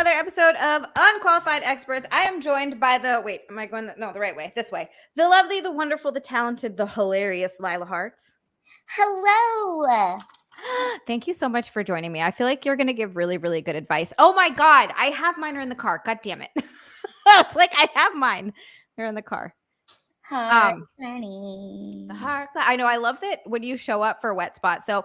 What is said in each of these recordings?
another episode of Unqualified Experts. I am joined by the right way, this way. The lovely, the wonderful, the talented, the hilarious Lila Hart. Hello. Thank you so much for joining me. I feel like you're going to give really, really good advice. Oh my God, I have mine are in the car. God damn it. It's like I have mine. They're in the car. Heart funny. The heart. I know. I love that when you show up for Wet Spot. So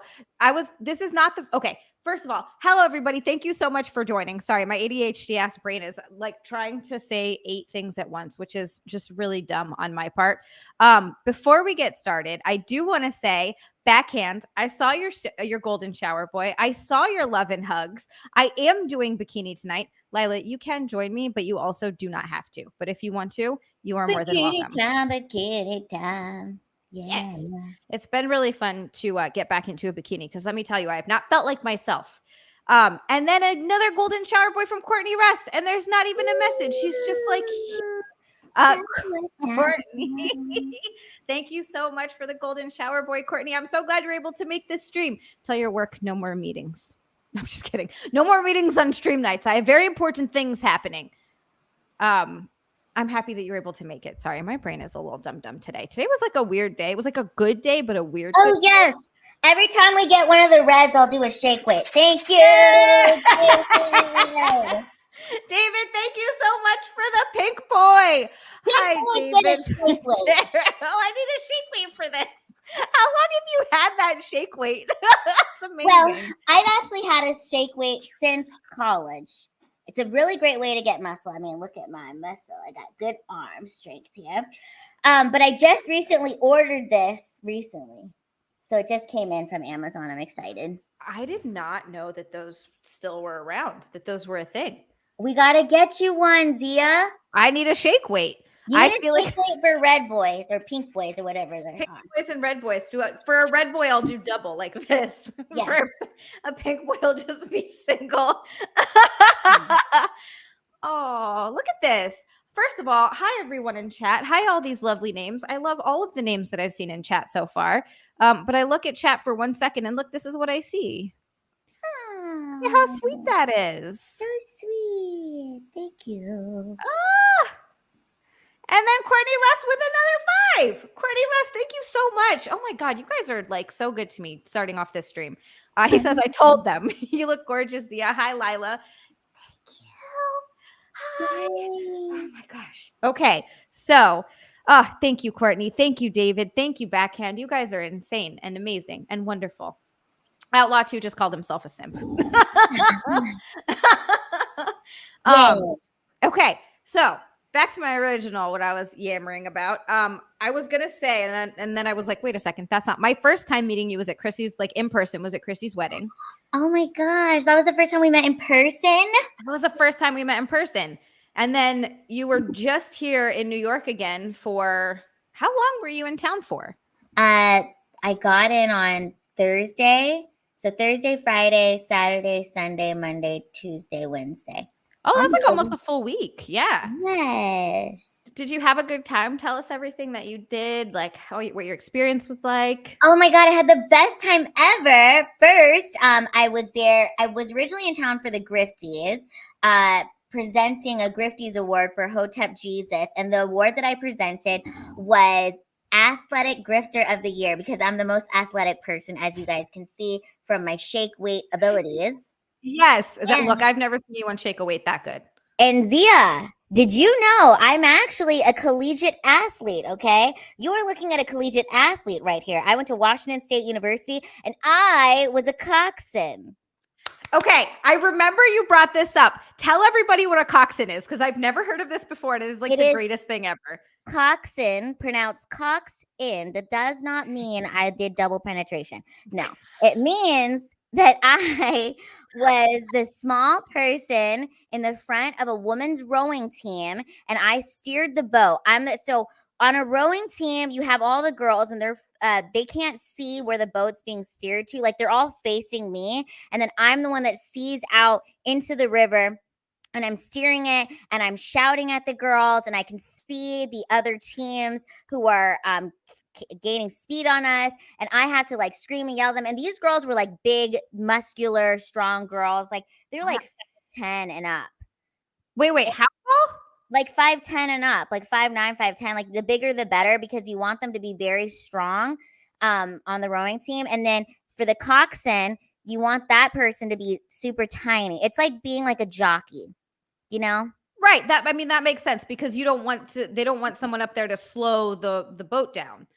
this is not the, okay. First of all, hello everybody. Thank you so much for joining. Sorry, my ADHD ass brain is like trying to say 8 things at once, which is just really dumb on my part. Before we get started, I do want to say backhand. I saw your golden shower boy. I saw your love and hugs. I am doing bikini tonight. Lila, you can join me, but you also do not have to. But if you want to, you are more than welcome. Bikini time. Yeah. Yes. It's been really fun to get back into a bikini because let me tell you, I have not felt like myself. And then another golden shower boy from Courtney Russ, and there's not even a message. She's just like, Courtney. Thank you so much for the golden shower boy, Courtney. I'm so glad you're able to make this stream. Tell your work no more meetings. No, I'm just kidding. No more meetings on stream nights. I have very important things happening. I'm happy that you're able to make it. Sorry, my brain is a little dumb today. Today was like a weird day. It was like a good day, but a weird day. Oh, yes. Every time we get one of the reds, I'll do a shake weight. Thank you. Yes. David, thank you so much for the pink boy. Hi, David. Oh, I need a shake weight for this. How long have you had that shake weight? That's amazing. Well, I've actually had a shake weight since college. It's a really great way to get muscle. I mean, look at my muscle. I got good arm strength here. But I just recently ordered this recently. So it just came in from Amazon. I'm excited. I did not know that those still were around, that those were a thing. We got to get you one, Zia. I need a shake weight. I feel like wait for red boys or pink boys or whatever they're pink boys and red boys. For a red boy, I'll do double like this. Yeah. For a pink boy, I'll just be single. Oh, look at this. First of all, hi everyone in chat. Hi, all these lovely names. I love all of the names that I've seen in chat so far. But I look at chat for 1 second and look, this is what I see. Oh, Look how sweet that is. So sweet. Thank you. And then Courtney Russ with another 5. Courtney Russ, thank you so much. Oh my God, you guys are like so good to me starting off this stream. He says, I told them. You look gorgeous, Zia. Hi, Lila. Thank you. Hi. Oh my gosh. Okay. So, thank you, Courtney. Thank you, David. Thank you, Backhand. You guys are insane and amazing and wonderful. Outlaw 2 just called himself a simp. Okay. So, back to my original, what I was yammering about. I was going to say, and then I was like, wait a second. That's not my first time meeting you was at Chrissy's, like in person, was at Chrissy's wedding. Oh my gosh. That was the first time we met in person? That was the first time we met in person. And then you were just here in New York again for, how long were you in town for? I got in on Thursday. So Thursday, Friday, Saturday, Sunday, Monday, Tuesday, Wednesday. Oh, that's like almost a full week. Yeah. Yes. Did you have a good time? Tell us everything that you did, like what your experience was like. Oh my God, I had the best time ever. First, I was there. I was originally in town for the Grifties, presenting a Grifties award for Hotep Jesus. And the award that I presented was Athletic Grifter of the Year because I'm the most athletic person, as you guys can see from my shake weight abilities. Yes. Look, I've never seen anyone shake a weight that good. And Zia, did you know I'm actually a collegiate athlete, okay? You are looking at a collegiate athlete right here. I went to Washington State University, and I was a coxswain. Okay, I remember you brought this up. Tell everybody what a coxswain is, because I've never heard of this before, and it is like the greatest thing ever. Coxswain, pronounced cox-in, that does not mean I did double penetration. No, it means that I was the small person in the front of a women's rowing team, and I steered the boat. So on a rowing team, you have all the girls, and they can't see where the boat's being steered to. Like, they're all facing me, and then I'm the one that sees out into the river, and I'm steering it, and I'm shouting at the girls, and I can see the other teams who are gaining speed on us, and I had to like scream and yell at them. And these girls were like big, muscular, strong girls. Like they're like 10 and up. Wait, how tall? Like 5'10" and up, like 5'9", 5'10", like the bigger the better, because you want them to be very strong on the rowing team. And then for the coxswain, you want that person to be super tiny. It's like being like a jockey, you know? Right. That makes sense because they don't want someone up there to slow the boat down.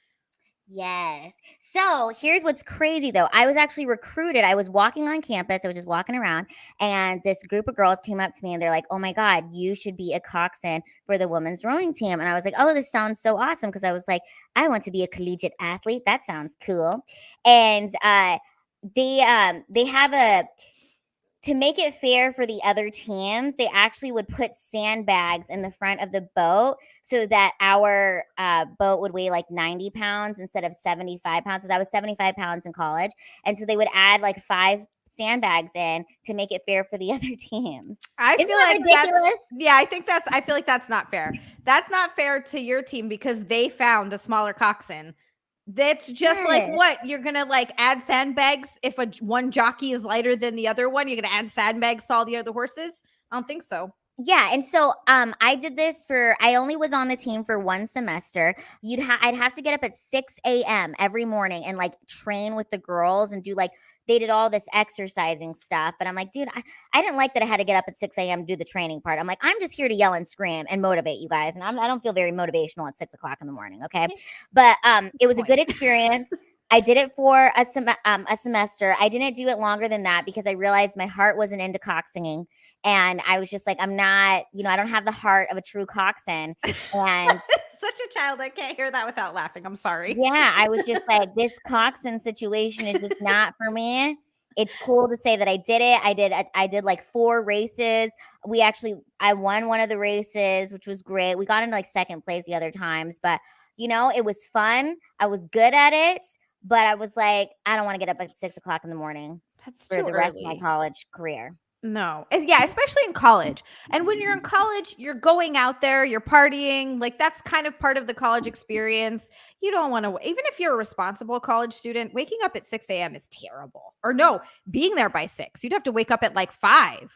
Yes. So here's what's crazy though. I was actually recruited. I was walking on campus. I was just walking around, and this group of girls came up to me and they're like, "Oh my God, you should be a coxswain for the women's rowing team." And I was like, "Oh, this sounds so awesome." Because I was like, I want to be a collegiate athlete. That sounds cool. And they have a to make it fair for the other teams, they actually would put sandbags in the front of the boat so that our boat would weigh like 90 pounds instead of 75 pounds. Because I was 75 pounds in college. And so they would add like 5 sandbags in to make it fair for the other teams. I Isn't feel that like ridiculous? I feel like that's not fair. That's not fair to your team because they found a smaller coxswain. That's just like Yes. what you're gonna like add sandbags if one jockey is lighter than the other one. You're gonna add sandbags to all the other horses. I don't think so. Yeah, and so I did this I only was on the team for 1 semester. I'd have to get up at 6 a.m. every morning and like train with the girls and do like they did all this exercising stuff. But I'm like, dude, I didn't like that I had to get up at 6 a.m. to do the training part. I'm like, I'm just here to yell and scream and motivate you guys. And I don't feel very motivational at 6 o'clock in the morning. Okay. But it was a good experience. I did it for a semester. I didn't do it longer than that because I realized my heart wasn't into coxswain. And I was just like, I'm not, I don't have the heart of a true coxswain. And Such a child. I can't hear that without laughing. I'm sorry. yeah, I was just like, this coxswain situation is just not for me. It's cool to say that I did it. I did like 4 races. I won one of the races, which was great. We got into like second place the other times, but it was fun. I was good at it, but I was like, I don't want to get up at 6 o'clock in the morning That's for too the rest of my early. college career. No. Yeah, especially in college. And when you're in college, you're going out there, you're partying. Like that's kind of part of the college experience. You don't want to, even if you're a responsible college student, waking up at 6 a.m. is terrible. Or no, being there by 6. You'd have to wake up at like 5.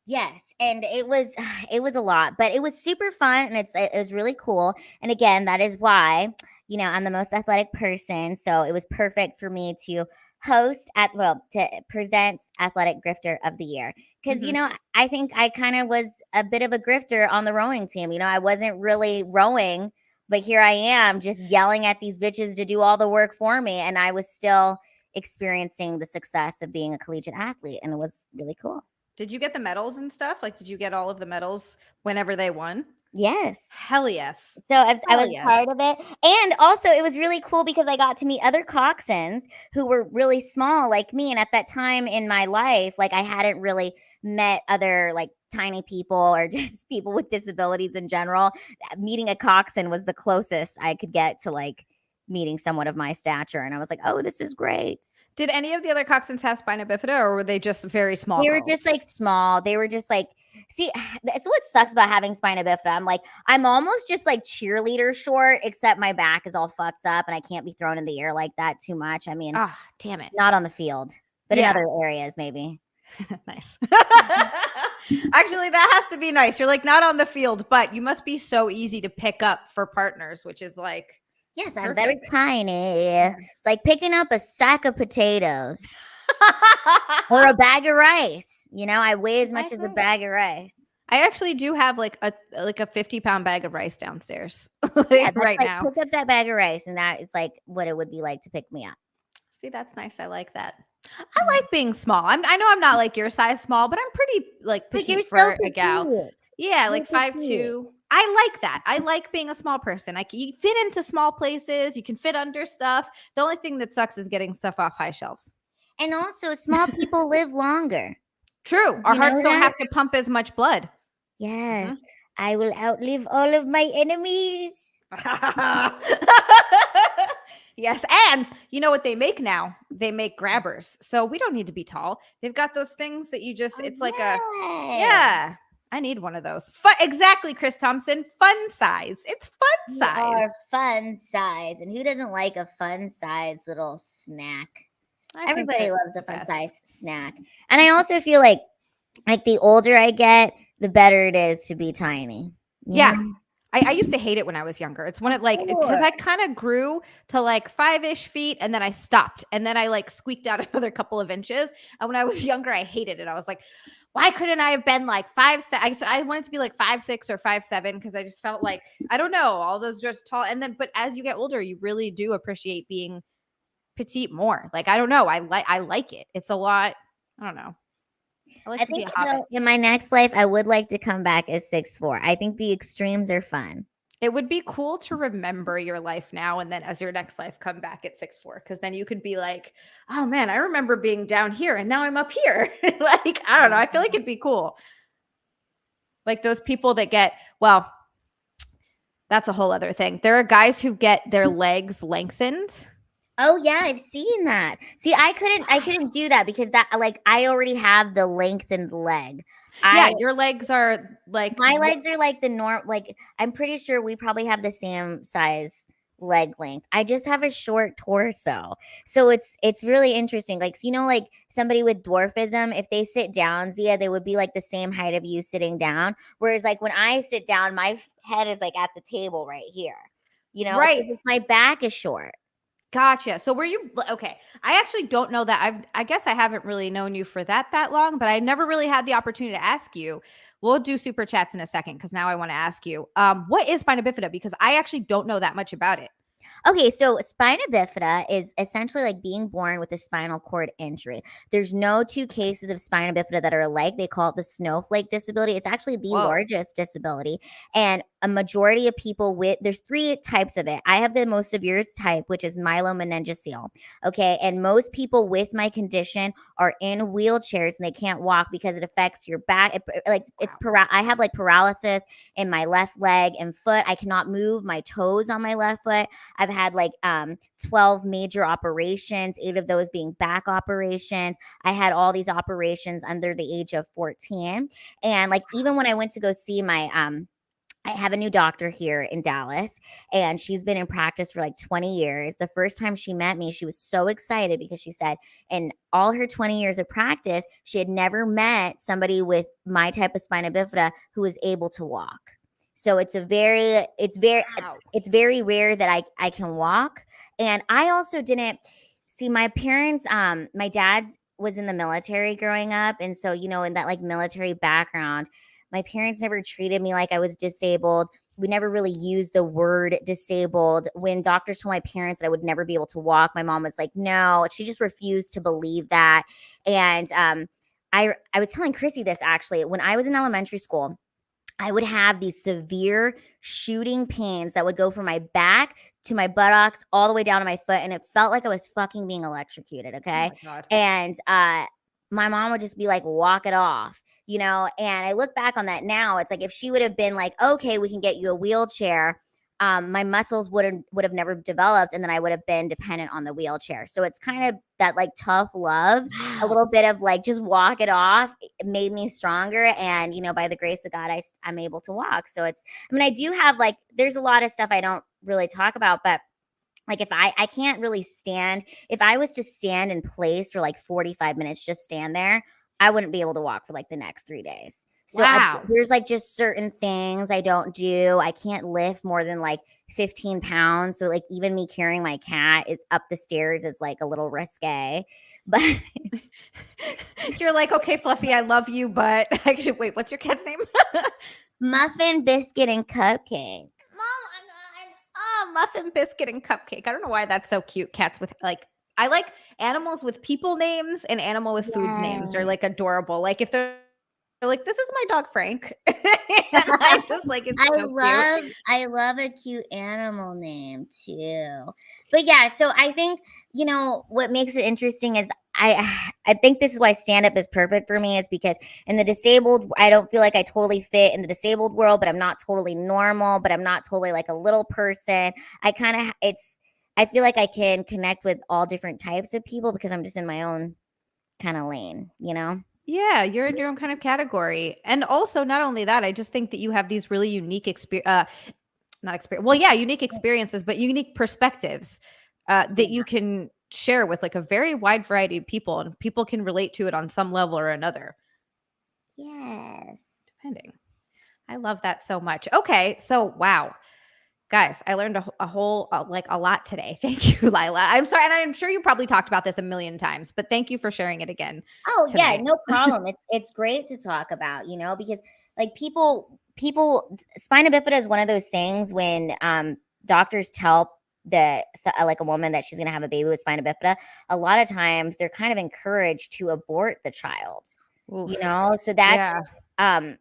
Yes, and it was it was a lot, but it was super fun, and it was really cool. And again, that is why I'm the most athletic person, so it was perfect for me to to present Athletic Grifter of the Year because Mhm. I think I kind of was a bit of a grifter on the rowing team. I wasn't really rowing, but here I am just yelling at these bitches to do all the work for me, and I was still experiencing the success of being a collegiate athlete, and it was really cool. Did you get the medals and stuff? Like, did you get all of the medals whenever they won? Yes. Hell yes. So I Hell was yes. part of it. And also it was really cool because I got to meet other coxswains who were really small like me. And at that time in my life, like I hadn't really met other like tiny people or just people with disabilities in general. Meeting a coxswain was the closest I could get to like meeting someone of my stature. And I was like, oh, this is great. Did any of the other coxswains have spina bifida or were they just very small They were girls? just like small. They were just like, see, that's what sucks about having spina bifida. I'm almost just like cheerleader short, except my back is all fucked up and I can't be thrown in the air like that too much. I mean, Ah, damn it. not on the field, but in Yeah. other areas, maybe. Nice. Actually, that has to be nice. You're like not on the field, but you must be so easy to pick up for partners, which is like Yes, I'm very perfect. tiny. It's like picking up a sack of potatoes or a bag of rice. I weigh as much as a bag of rice. I actually do have like a 50-pound bag of rice downstairs Yeah, that's right like now. pick up that bag of rice, and that is like what it would be like to pick me up. See, that's nice. I like that. I like being small. I know I'm not like your size small, but I'm pretty like But you're petite so for a gal. petite. Yeah, You're like 5'2". petite. I like that. I like being a small person. You fit into small places. You can fit under stuff. The only thing that sucks is getting stuff off high shelves. And also, small people live longer. True. Our You know hearts don't that? have to pump as much blood. Yes. Mhm. I will outlive all of my enemies. Yes. And you know what they make now? They make grabbers. So we don't need to be tall. They've got those things that you just, it's like a, yeah, I need one of those. Exactly, Chris Thompson. Fun size. It's fun You size. are fun size. And who doesn't like a fun size little snack? Everybody loves a fun size snack. And I also feel like the older I get, the better it is to be tiny. You Yeah. know? I used to hate it when I was younger. It's one of like because Sure. I kind of grew to like 5-ish feet and then I stopped and then I like squeaked out another couple of inches. And when I was younger, I hated it. I was like, why couldn't I have been like 5'6"? I wanted to be like 5'6" or 5'7" because I just felt like I don't know, all those just tall. And then, but as you get older, you really do appreciate being petite more. Like I don't know, I like it. It's a lot. I don't know. I like I to be think a hobbit. though, in my next life, I would like to come back as 6'4". I think the extremes are fun. It would be cool to remember your life now and then as your next life come back at 6'4" because then you could be like, oh man, I remember being down here and now I'm up here. Like, I don't know. I feel like it'd be cool. Like those people that get, well, that's a whole other thing. There are guys who get their legs lengthened. Oh yeah, I've seen that. See, I couldn't do that because that like I already have the lengthened leg. Yeah, I your legs are like My legs are like the norm. Like I'm pretty sure we probably have the same size leg length. I just have a short torso, so it's really interesting. Like like somebody with dwarfism, if they sit down, Zia, they would be like the same height of you sitting down. Whereas like when I sit down, my head is like at the table right here. It's right. like if my back is short. Gotcha. So were you okay? I actually don't know that. I guess I haven't really known you for that long, but I never really had the opportunity to ask you. We'll do super chats in a second because now I want to ask you, what is spina bifida? Because I actually don't know that much about it. Okay, so spina bifida is essentially like being born with a spinal cord injury. There's no two cases of spina bifida that are alike. They call it the snowflake disability. It's actually the Whoa. largest disability. And a majority of people there's three types of it. I have the most severe type, which is myelomeningocele. Okay. And most people with my condition are in wheelchairs and they can't walk because it affects your back. I have like paralysis in my left leg and foot. I cannot move my toes on my left foot. I've had like 12 major operations, 8 of those being back operations. I had all these operations under the age of 14. And like even when I went to go see my I have a new doctor here in Dallas, and she's been in practice for like 20 years. The first time she met me, she was so excited because she said in all her 20 years of practice, she had never met somebody with my type of spina bifida who was able to walk. So Wow. it's very rare that I can walk. And I also didn't see my parents, my dad's was in the military growing up. And so, in that like military background, my parents never treated me like I was disabled. We never really used the word disabled. When doctors told my parents that I would never be able to walk, my mom was like, no, she just refused to believe that. And I was telling Chrissy this actually. When I was in elementary school, I would have these severe shooting pains that would go from my back to my buttocks all the way down to my foot. And it felt like I was fucking being electrocuted. Oh Okay. my God. And my mom would just be like, walk it off, And I look back on that now. It's like if she would have been like, okay, we can get you a wheelchair. My muscles would have never developed, and then I would have been dependent on the wheelchair. So it's kind of that like tough love, a little bit of like just walk it off. It made me stronger, and by the grace of God, I'm able to walk. So I do have like there's a lot of stuff I don't really talk about, but like if I can't really stand, if I was to stand in place for like 45 minutes, just stand there, I wouldn't be able to walk for like the next 3 days. So Wow. there's like just certain things I don't do. I can't lift more than like 15 pounds. So like even me carrying my cat is up the stairs is like a little risque. But You're like, okay, Fluffy, I love you, but actually, wait, what's your cat's name? muffin, biscuit, and cupcake. Oh, muffin, biscuit, and cupcake. I don't know why that's so cute. Cats with like, I like animals with people names and animal with food names are Yes. like adorable. Like if they're like, this is my dog Frank, and I just like it's so cute. I love a cute animal name too. But yeah, so I think what makes it interesting is I think this is why stand up is perfect for me is because in the disabled I don't feel like I totally fit in the disabled world, but I'm not totally normal, but I'm not totally like a little person. I feel like I can connect with all different types of people because I'm just in my own kind of lane. Yeah, you're in your own kind of category. And also, not only that, I just think that you have these really unique not experience. Well, yeah, unique experiences, but unique perspectives that you can share with like a very wide variety of people, and people can relate to it on some level or another. Yes. Depending. I love that so much. Okay. So, wow. Guys, I learned a whole, like a lot today. Thank you, Lila. I'm sorry. And I'm sure you probably talked about this a million times, but thank you for sharing it again Oh yeah, tonight. no problem. It's great to talk about, because like people spina bifida is one of those things when doctors tell like a woman that she's going to have a baby with spina bifida, a lot of times they're kind of encouraged to abort the child. Oof. So that's Yeah. um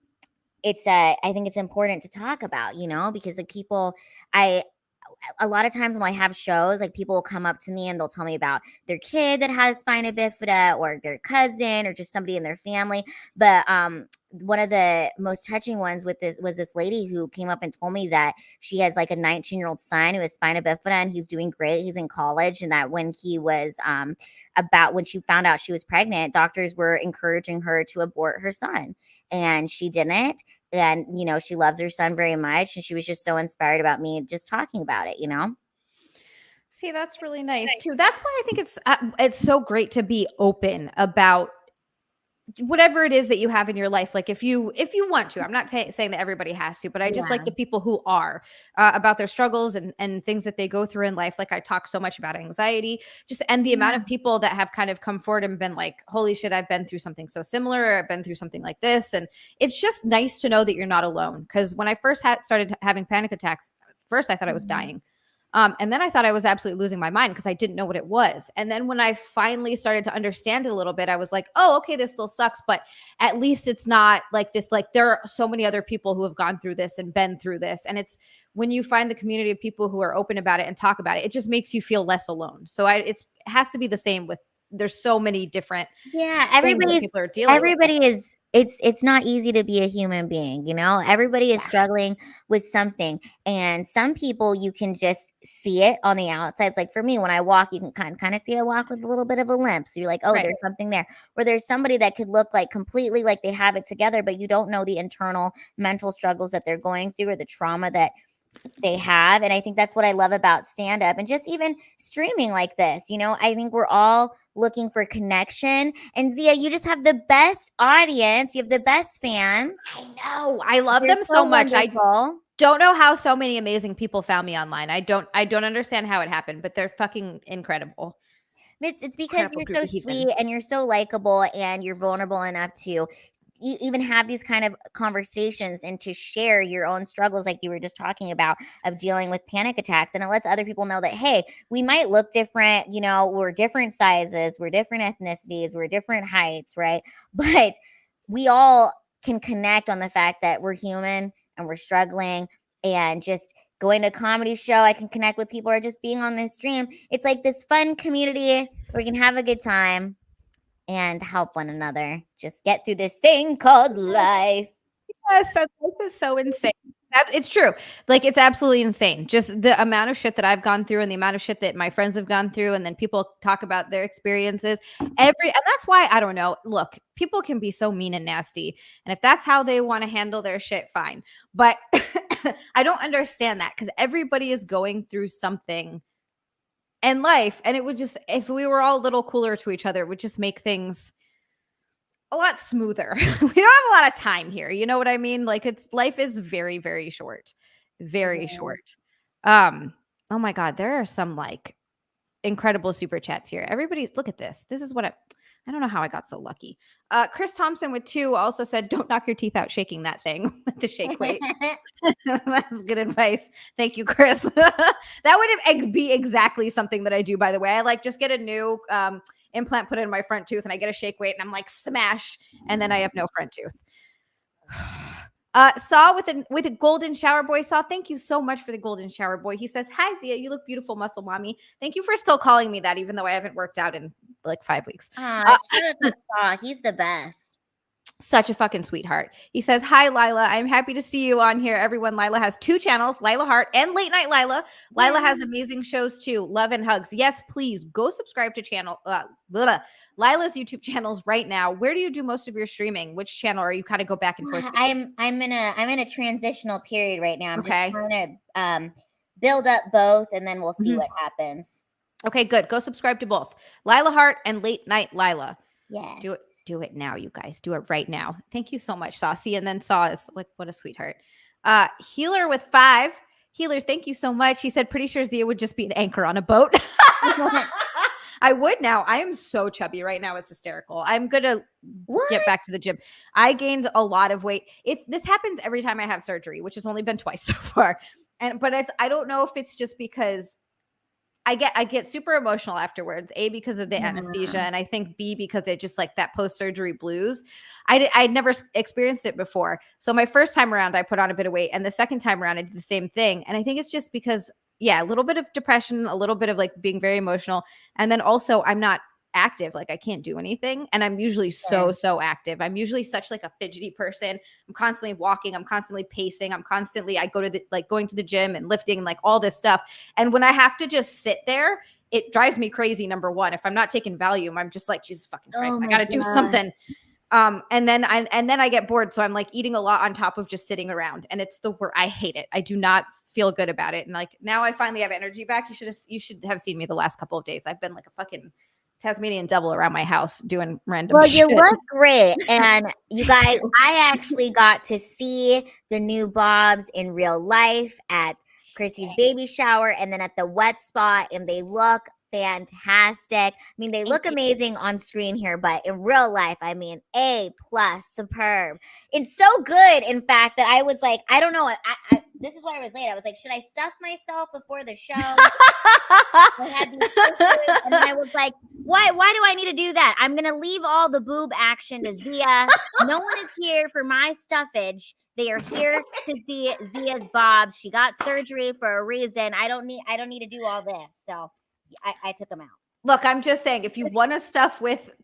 it's I think it's important to talk about, because like people I a lot of times when I have shows, like people will come up to me and they'll tell me about their kid that has spina bifida or their cousin or just somebody in their family. But one of the most touching ones with this was this lady who came up and told me that she has like a 19-year-old son who has spina bifida and he's doing great. He's in college, and that when he was when she found out she was pregnant, doctors were encouraging her to abort her son, and she didn't. And she loves her son very much, and she was just so inspired about me just talking about it. See, that's really nice too. That's why I think it's so great to be open about whatever it is that you have in your life. Like if you want to, I'm not saying that everybody has to, but I just like Yeah. the people who are about their struggles and things that they go through in life. Like I talk so much about anxiety, just and the amount Yeah. of people that have kind of come forward and been like, holy shit, I've been through something so similar, or I've been through something like this. And it's just nice to know that you're not alone. Because when I first started having panic attacks, first I thought I was Mhm. dying. And then I thought I was absolutely losing my mind because I didn't know what it was. And then when I finally started to understand it a little bit, I was like, oh, okay, this still sucks, but at least it's not like this. Like there are so many other people who have gone through this and been through this. And it's when you find the community of people who are open about it and talk about it, it just makes you feel less alone. So it has to be the same with, there's so many different Yeah, things that people are dealing with. everybody is it's not easy to be a human being, Everybody is Yeah. struggling with something. And some people you can just see it on the outside. It's like for me, when I walk, you can kind of see I walk with a little bit of a limp. So you're like, oh, Right. there's something there. Where there's somebody that could look like completely like they have it together, but you don't know the internal mental struggles that they're going through or the trauma that they have. And I think that's what I love about stand up and just even streaming like this. I think we're all looking for connection. And Zia, you just have the best audience. You have the best fans. I know. I love They're them so so much. I wonderful. don't know how so many amazing people found me online. I don't understand how it happened, but they're fucking incredible. It's because Incredible you're group so of sweet heathens. and you're so likable and you're vulnerable enough to even have these kind of conversations and to share your own struggles like you were just talking about of dealing with panic attacks. And it lets other people know that, hey, we might look different, we're different sizes, we're different ethnicities, we're different heights, right? But we all can connect on the fact that we're human and we're struggling. And just going to a comedy show, I can connect with people, or just being on this stream. It's like this fun community where we can have a good time and help one another just get through this thing called life. Yes, that life is so insane. It's true. Like it's absolutely insane. Just the amount of shit that I've gone through and the amount of shit that my friends have gone through, and then people talk about their experiences. And that's why I don't know. Look, people can be so mean and nasty, and if that's how they want to handle their shit, fine. But I don't understand that because everybody is going through something in life, and it would just, if we were all a little cooler to each other, it would just make things a lot smoother. We don't have a lot of time here. You know what I mean? Like life is very, very short. Very Yes. short. Oh my God, there are some like incredible super chats here. Everybody's look at this. This is what I don't know how I got so lucky. Chris Thompson with 2 also said, don't knock your teeth out shaking that thing with the shake weight. That's good advice. Thank you, Chris. That would be exactly something that I do, by the way. I like just get a new implant put in my front tooth and I get a shake weight and I'm like smash, and then I have no front tooth. Saw with a golden shower boy. Saw, thank you so much for the golden shower boy. He says, hi Zia, you look beautiful, muscle mommy. Thank you for still calling me that, even though I haven't worked out in like 5 weeks. Shout out to Saw. He's the best. Such a fucking sweetheart. He says, hi, Lila. I'm happy to see you on here. Everyone, Lila has 2 channels, Lila Hart and Late Night Lila. Lila has amazing shows too. Love and hugs. Yes, please go subscribe to Lila's YouTube channels right now. Where do you do most of your streaming? Which channel, or you kind of go back and forth? I'm in a transitional period right now. I'm just Okay. trying to build up both, and then we'll see what happens. Okay, good. Go subscribe to both Lila Hart and Late Night Lila. Yes. Do Do it now, you guys. Do it right now. Thank you so much, Saucy. And then Saw is like, what a sweetheart. Healer with 5. Healer, thank you so much. He said, pretty sure Zia would just be an anchor on a boat. I would now. I am so chubby right now. It's hysterical. I'm going to get back to the gym. I gained a lot of weight. This happens every time I have surgery, which has only been twice so far. But I don't know if it's just because I get super emotional afterwards. A, because of the anesthesia, and I think B, because it just like that post-surgery blues. I'd never experienced it before. So my first time around, I put on a bit of weight, and the second time around, I did the same thing. And I think it's just because, a little bit of depression, a little bit of like being very emotional, and then also I'm not active. Like I can't do anything, and I'm usually so active. I'm usually such like a fidgety person. I'm constantly walking, I'm constantly pacing, I go to going to the gym and lifting and like all this stuff. And when I have to just sit there, it drives me crazy. Number one, if I'm not taking Valium, I'm just like, Jesus fucking Christ, I gotta do something. And then I get bored, so I'm like eating a lot on top of just sitting around, and it's the worst. I hate it. I do not feel good about it. And like now I finally have energy back. You should have seen me the last couple of days. I've been like a fucking Tasmanian devil around my house doing random shit. You look great. And you guys, I actually got to see the new bobs in real life at Chrissy's baby shower and then at the wet spot, and they look fantastic. I mean, they look amazing on screen here, but in real life, I mean, A+, superb. It's so good, in fact, that I was like, I don't know. This is why I was late. I was like, should I stuff myself before the show? I had these pictures, and then I was like, why do I need to do that? I'm going to leave all the boob action to Zia. No one is here for my stuffage. They are here to see Zia's bobs. She got surgery for a reason. I don't need to do all this. So I took them out. Look, I'm just saying, if you want to stuff with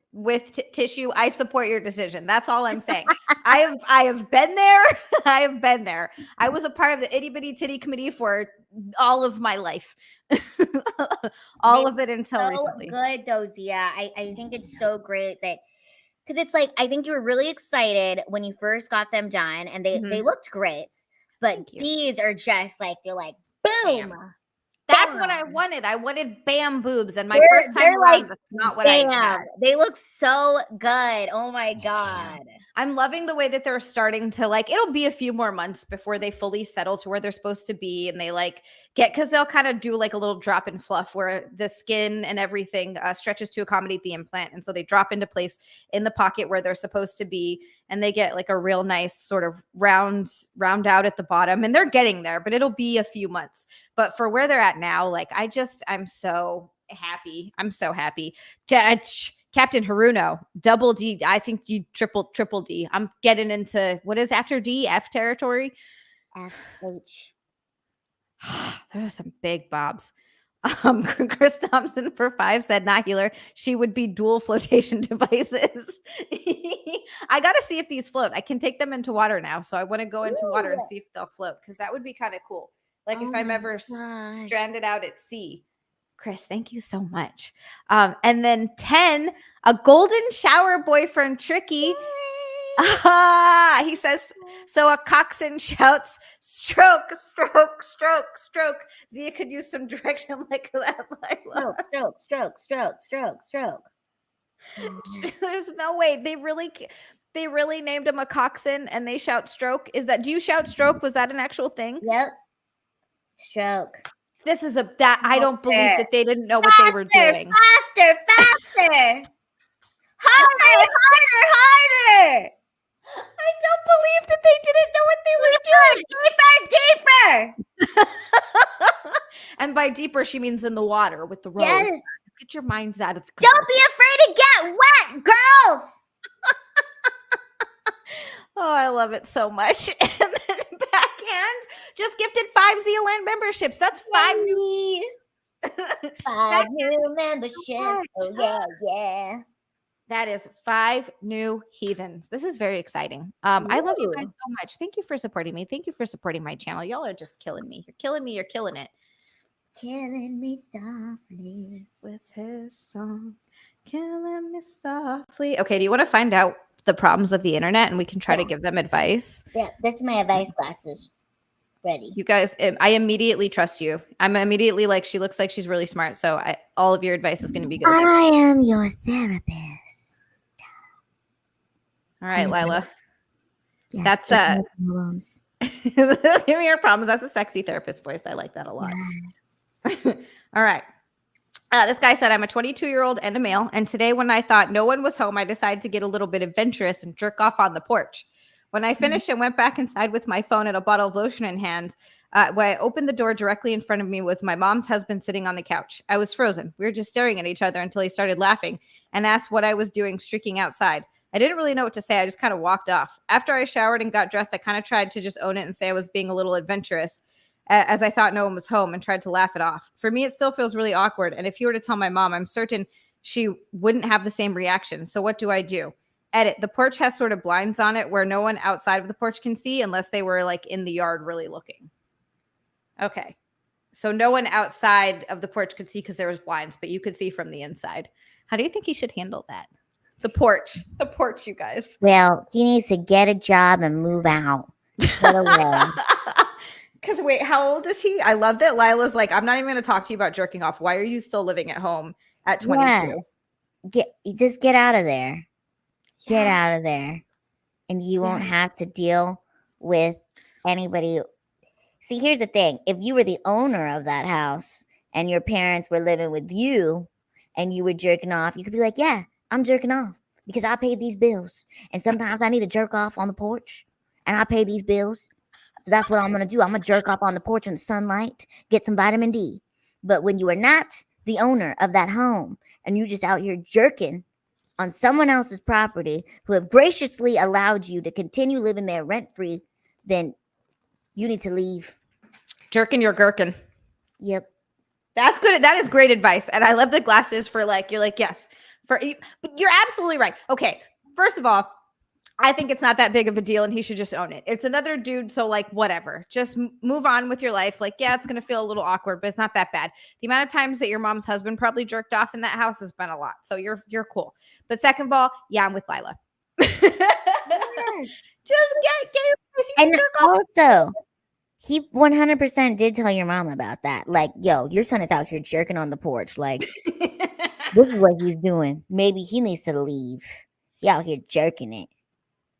tissue, I support your decision. That's all I'm saying. I have been there. I have been there. I was a part of the itty bitty titty committee for all of my life. All of it until recently. Good though, Zia. I think it's so great that, because it's like, I think you were really excited when you first got them done, and they looked great. But these are just like, they're like, boom. Bam. That's what I wanted. I wanted bam boobs, and my first time around, that's not what I had. They look so good. Oh my God. I'm loving the way that they're starting to like, it'll be a few more months before they fully settle to where they're supposed to be. And they like because they'll kind of do like a little drop in fluff where the skin and everything stretches to accommodate the implant. And so they drop into place in the pocket where they're supposed to be. And they get like a real nice sort of round out at the bottom. And they're getting there, but it'll be a few months. But for where they're at now, like I'm so happy. I'm so happy. Captain Haruno, double D. I think you triple D. I'm getting into what is after D, F territory. FH. There's some big bobs. Chris Thompson for 5 said, not healer. She would be dual flotation devices. I got to see if these float. I can take them into water now. So I want to go into water and see if they'll float, because that would be kind of cool. Like if I'm ever stranded out at sea. Chris, thank you so much. And then 10, a golden shower boyfriend, Tricky. He says, so a coxswain shouts, stroke, stroke, stroke, stroke. Zia could use some direction like that. Stroke, stroke, stroke, stroke, stroke. There's no way. They really named him a coxswain and they shout stroke. Do you shout stroke? Was that an actual thing? Yep. Stroke. This is I don't believe that they didn't know what they were doing. Faster. Harder. I don't believe that they didn't know what they were doing. Deeper. And by deeper, she means in the water with the rose. Yes. Get your minds out of the Don't be afraid to get wet, girls. Oh, I love it so much. And then backhand just gifted 5 XiaLand memberships. That's 5 new 5 new memberships. Oh yeah. That is 5 new heathens. This is very exciting. I love you guys so much. Thank you for supporting me. Thank you for supporting my channel. Y'all are just killing me. You're killing me. You're killing it. Killing me softly with his song. Killing me softly. Okay, do you want to find out the problems of the internet and we can try to give them advice? Yeah, this is my advice glasses. Ready. You guys, I immediately trust you. I'm immediately like, she looks like she's really smart. So all of your advice is going to be good. I am your therapist. All right, Lila. Yes, That's give me your problems. give me your problems. That's a sexy therapist voice. I like that a lot. Yes. All right. This guy said, I'm a 22-year-old and a male. And today, when I thought no one was home, I decided to get a little bit adventurous and jerk off on the porch. When I finished and went back inside with my phone and a bottle of lotion in hand, when I opened the door, directly in front of me was my mom's husband sitting on the couch. I was frozen. We were just staring at each other until he started laughing and asked what I was doing streaking outside. I didn't really know what to say. I just kind of walked off. After I showered and got dressed, I kind of tried to just own it and say I was being a little adventurous, as I thought no one was home, and tried to laugh it off. For me, it still feels really awkward. And if you were to tell my mom, I'm certain she wouldn't have the same reaction. So what do I do? Edit. The porch has sort of blinds on it where no one outside of the porch can see unless they were like in the yard really looking. Okay. So no one outside of the porch could see because there was blinds, but you could see from the inside. How do you think he should handle that? The porch, you guys. Well, he needs to get a job and move out. Get away. Because wait, how old is he? I love that Lila's like, I'm not even going to talk to you about jerking off. Why are you still living at home at 22? Just get out of there. Get out of there. And you won't have to deal with anybody. See, here's the thing. If you were the owner of that house and your parents were living with you and you were jerking off, you could be like, yeah, I'm jerking off because I paid these bills. And sometimes I need to jerk off on the porch and I pay these bills. So that's what I'm going to do. I'm going to jerk off on the porch in the sunlight, get some vitamin D. But when you are not the owner of that home and you're just out here jerking on someone else's property who have graciously allowed you to continue living there rent-free, then you need to leave. Jerking your gherkin. Yep. That's good. That is great advice. And I love the glasses for like, you're like, yes. But you're absolutely right. Okay. First of all, I think it's not that big of a deal and he should just own it. It's another dude. So like, whatever, just move on with your life. Like, yeah, it's going to feel a little awkward, but it's not that bad. The amount of times that your mom's husband probably jerked off in that house has been a lot. So you're cool. But second of all, yeah, I'm with Lila. Just get and also, he 100% did tell your mom about that. Like, yo, your son is out here jerking on the porch. Like, this is what he's doing. Maybe he needs to leave. He out here jerking it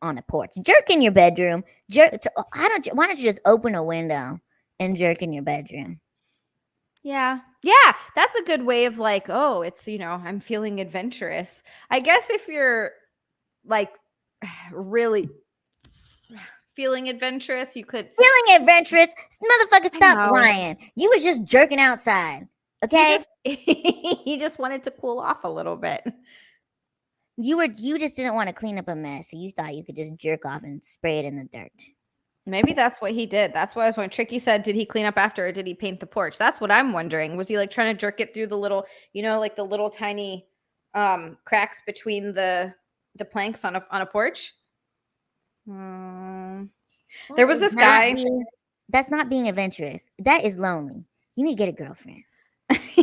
on the porch. Jerk in your bedroom. Why don't you just open a window and jerk in your bedroom? Yeah. That's a good way of like, oh, it's, I'm feeling adventurous. I guess if you're like really feeling adventurous, you could. Feeling adventurous? Motherfucker, stop lying. You was just jerking outside. Okay? He just wanted to cool off a little bit. You just didn't want to clean up a mess. So you thought you could just jerk off and spray it in the dirt. Maybe that's what he did. That's why I was wondering. Tricky said, did he clean up after or did he paint the porch? That's what I'm wondering. Was he like trying to jerk it through the little, like the little tiny cracks between the planks on a porch? There was this guy. That's not being adventurous. That is lonely. You need to get a girlfriend. He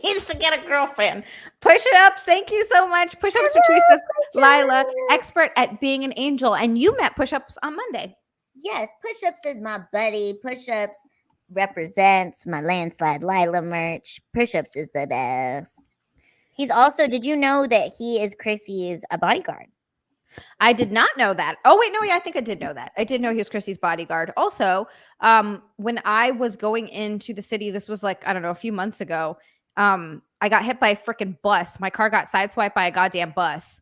needs to get a girlfriend. Push-ups. Thank you so much. Push-ups for Teresa. Lila, expert at being an angel. And you met Push-ups on Monday. Yes, Push-ups is my buddy. Push-ups represents my Landslide Lila merch. Push-ups is the best. He's also, did you know that he is Chrissy's bodyguard? I did not know that. Oh, wait, no, yeah, I think I did know that. I did know he was Chrissy's bodyguard. Also, when I was going into the city, this was like, I don't know, a few months ago, I got hit by a freaking bus. My car got sideswiped by a goddamn bus.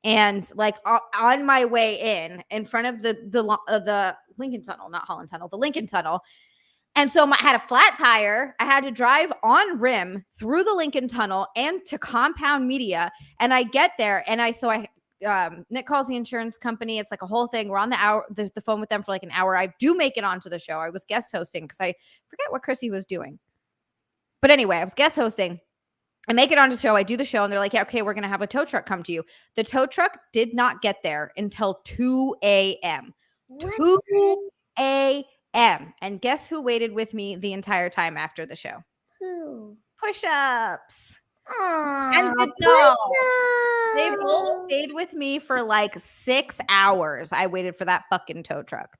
And like on my way in front of the Lincoln Tunnel, not Holland Tunnel, the Lincoln Tunnel. And so I had a flat tire. I had to drive on rim through the Lincoln Tunnel and to Compound Media. And I get there and Nick calls the insurance company. It's like a whole thing. We're on the phone with them for like an hour. I do make it onto the show. I was guest hosting because I forget what Chrissy was doing. But anyway, I was guest hosting. I make it onto the show. I do the show and they're like, yeah, okay, we're going to have a tow truck come to you. The tow truck did not get there until 2 a.m. 2 a.m. And guess who waited with me the entire time after the show? Who? Push-ups. Aww, And the dog. They both stayed with me for like 6 hours. I waited for that fucking tow truck.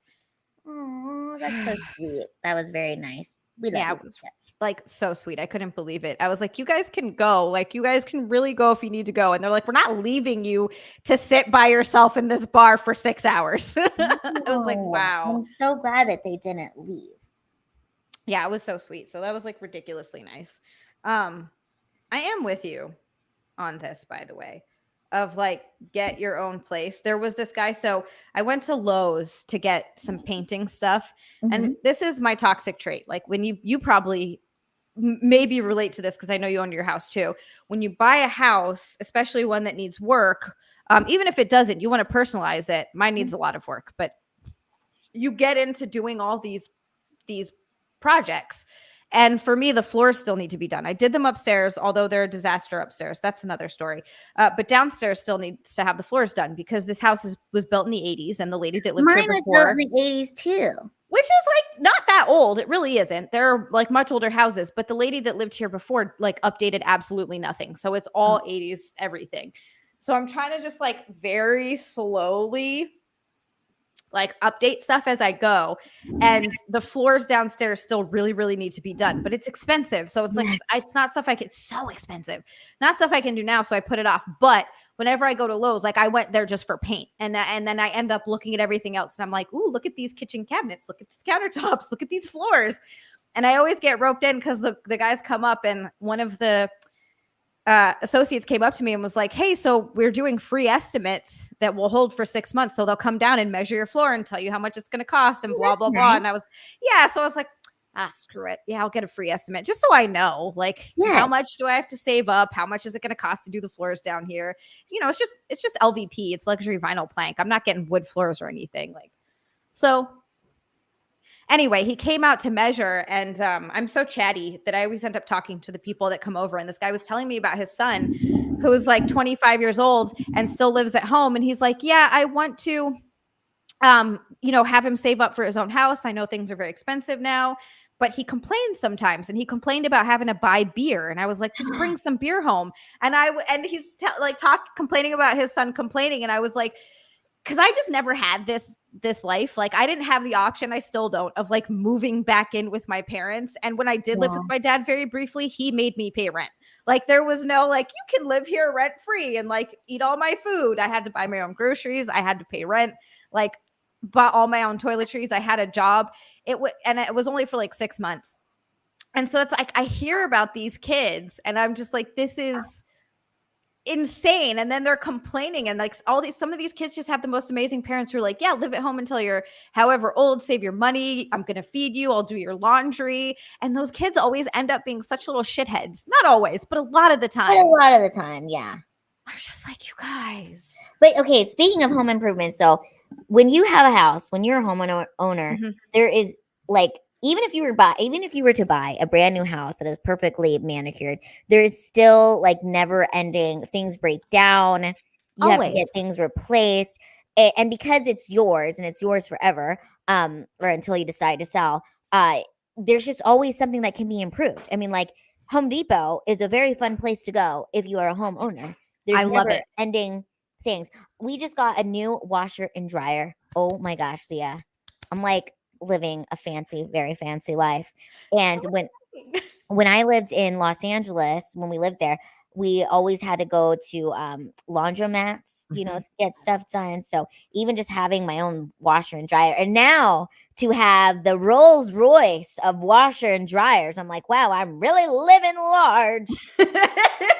Oh, that's so sweet. That was very nice. We love Yeah, you. it was like so sweet. I couldn't believe it. I was like, you guys can go. Like, you guys can really go if you need to go. And they're like, we're not leaving you to sit by yourself in this bar for 6 hours. I was like, No, wow. I'm so glad that they didn't leave. Yeah, it was so sweet. So that was like ridiculously nice. I am with you on this, by the way, of like get your own place. There was this guy. So I went to Lowe's to get some painting stuff. And Mhm. this is my toxic trait. Like when you probably maybe relate to this because I know you own your house too. When you buy a house, especially one that needs work, even if it doesn't, you want to personalize it. Mine needs a lot of work, but you get into doing all these projects. And for me, the floors still need to be done. I did them upstairs, although they're a disaster upstairs. That's another story. But downstairs still needs to have the floors done because this house was built in the 80s. And the lady that lived Mine here was built before, in the 80s too. which is like not that old. It really isn't. They're like much older houses. But the lady that lived here before like updated absolutely nothing. So it's all 80s everything. So I'm trying to just like very slowly like update stuff as I go. And the floors downstairs still really, really need to be done, but it's expensive. So it's like, Yes. it's not stuff it's so expensive, not stuff I can do now. So I put it off. But whenever I go to Lowe's, like I went there just for paint. And then I end up looking at everything else. And I'm like, ooh, look at these kitchen cabinets. Look at these countertops. Look at these floors. And I always get roped in because the guys come up and one of the associates came up to me and was like, hey, so we're doing free estimates that will hold for 6 months. So they'll come down and measure your floor and tell you how much it's going to cost and blah, That's blah, blah. nice. And I was, yeah. So I was like, screw it. Yeah, I'll get a free estimate just so I know, like, Yes. how much do I have to save up? How much is it going to cost to do the floors down here? You know, it's just LVP. It's luxury vinyl plank. I'm not getting wood floors or anything. Like, so anyway, he came out to measure, and I'm so chatty that I always end up talking to the people that come over. And this guy was telling me about his son, who's like 25 years old and still lives at home. And he's like, yeah, I want to, have him save up for his own house. I know things are very expensive now, but he complains sometimes. And he complained about having to buy beer. And I was like, just bring some beer home. And he's complaining about his son complaining. And I was like, because I just never had this life. Like I didn't have the option, I still don't, of like moving back in with my parents. And when I did live with my dad very briefly, he made me pay rent. Like there was no like, you can live here rent free and like eat all my food. I had to buy my own groceries. I had to pay rent, like bought all my own toiletries. I had a job. It was only for like 6 months. And so it's like I hear about these kids and I'm just like, this is insane. And then they're complaining and like some of these kids just have the most amazing parents who are like, yeah, live at home until you're however old, save your money, I'm gonna feed you, I'll do your laundry. And those kids always end up being such little shitheads. Not always, but a lot of the time. But a lot of the time, yeah. I'm just like, you guys. But okay, speaking of home improvements, so when you have a house, when you're a homeowner, there is like even if you were to buy a brand new house that is perfectly manicured, there is still like never ending things break down. You have to get things replaced. And because it's yours and it's yours forever, or until you decide to sell, there's just always something that can be improved. I mean, like Home Depot is a very fun place to go if you are a homeowner. There's love never it. ending things. We just got a new washer and dryer. Oh my gosh, Leah. I'm like living a very fancy life. And when I lived in Los Angeles, when we lived there, we always had to go to laundromats, to get stuff done. So even just having my own washer and dryer, and now to have the Rolls Royce of washer and dryers, I'm like, wow, I'm really living large.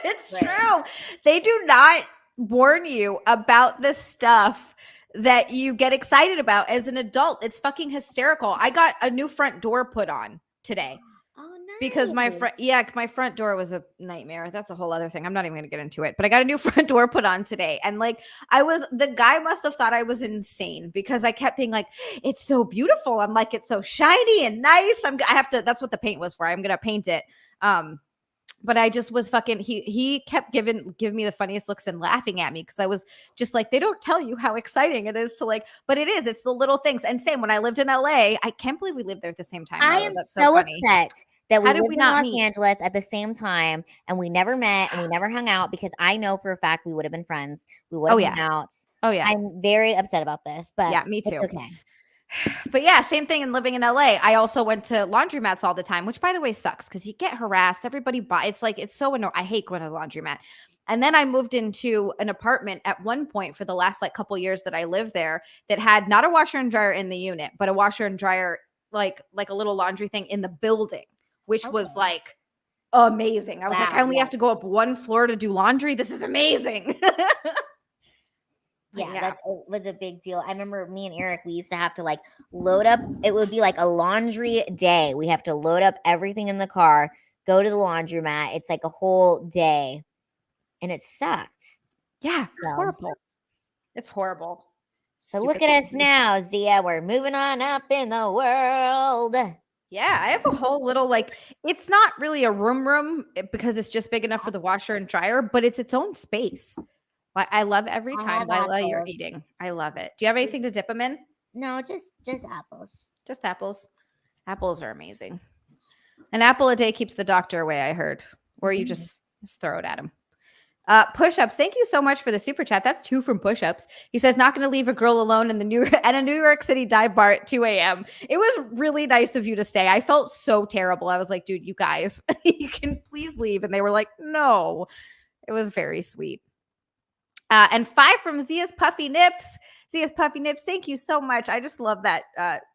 It's true. They do not warn you about the stuff that you get excited about as an adult. It's fucking hysterical. I got a new front door put on today. Oh, nice. Because my front door was a nightmare. That's a whole other thing. I'm not even going to get into it, but I got a new front door put on today. And like, the guy must have thought I was insane because I kept being like, it's so beautiful. I'm like, it's so shiny and nice. That's what the paint was for. I'm going to paint it. But I just was fucking, he kept giving me the funniest looks and laughing at me because I was just like, they don't tell you how exciting it is to like, but it's the little things. And same when I lived in LA, I can't believe we lived there at the same time. I am so upset that we lived in Los Angeles at the same time and we never met and we never hung out because I know for a fact we would have been friends. We would have hung out. Oh yeah. I'm very upset about this, but yeah, me too. It's okay. But yeah, same thing in living in LA. I also went to laundromats all the time, which by the way sucks because you get harassed. Everybody buy it's like it's so annoying. I hate going to the laundromat. And then I moved into an apartment at one point for the last like couple years that I lived there that had not a washer and dryer in the unit, but a washer and dryer like a little laundry thing in the building, which was like amazing. I was like, Wow, I only yeah. have to go up one floor to do laundry. This is amazing. Yeah, Yeah. that was a big deal. I remember me and Eric, we used to have to like load up. It would be like a laundry day. We have to load up everything in the car, go to the laundromat. It's like a whole day, and it sucked. Yeah, it's So, horrible. It's horrible. so look Stupid at us laundry. now, Zia. We're moving on up in the world. Yeah, I have a whole little like it's not really a room because it's just big enough for the washer and dryer, but it's its own space. I love every I time, have Lila, you're apples. eating. I love it. Do you have anything to dip them in? No, just apples. Just apples. Apples are amazing. An apple a day keeps the doctor away, I heard. Or you just throw it at him. Push-ups. Thank you so much for the super chat. That's 2 from push-ups. He says, not going to leave a girl alone in the at a New York City dive bar at 2 a.m. It was really nice of you to stay. I felt so terrible. I was like, dude, you guys, you can please leave. And they were like, no. It was very sweet. And 5 from Zia's Puffy Nips. Zia's Puffy Nips, thank you so much. I just love that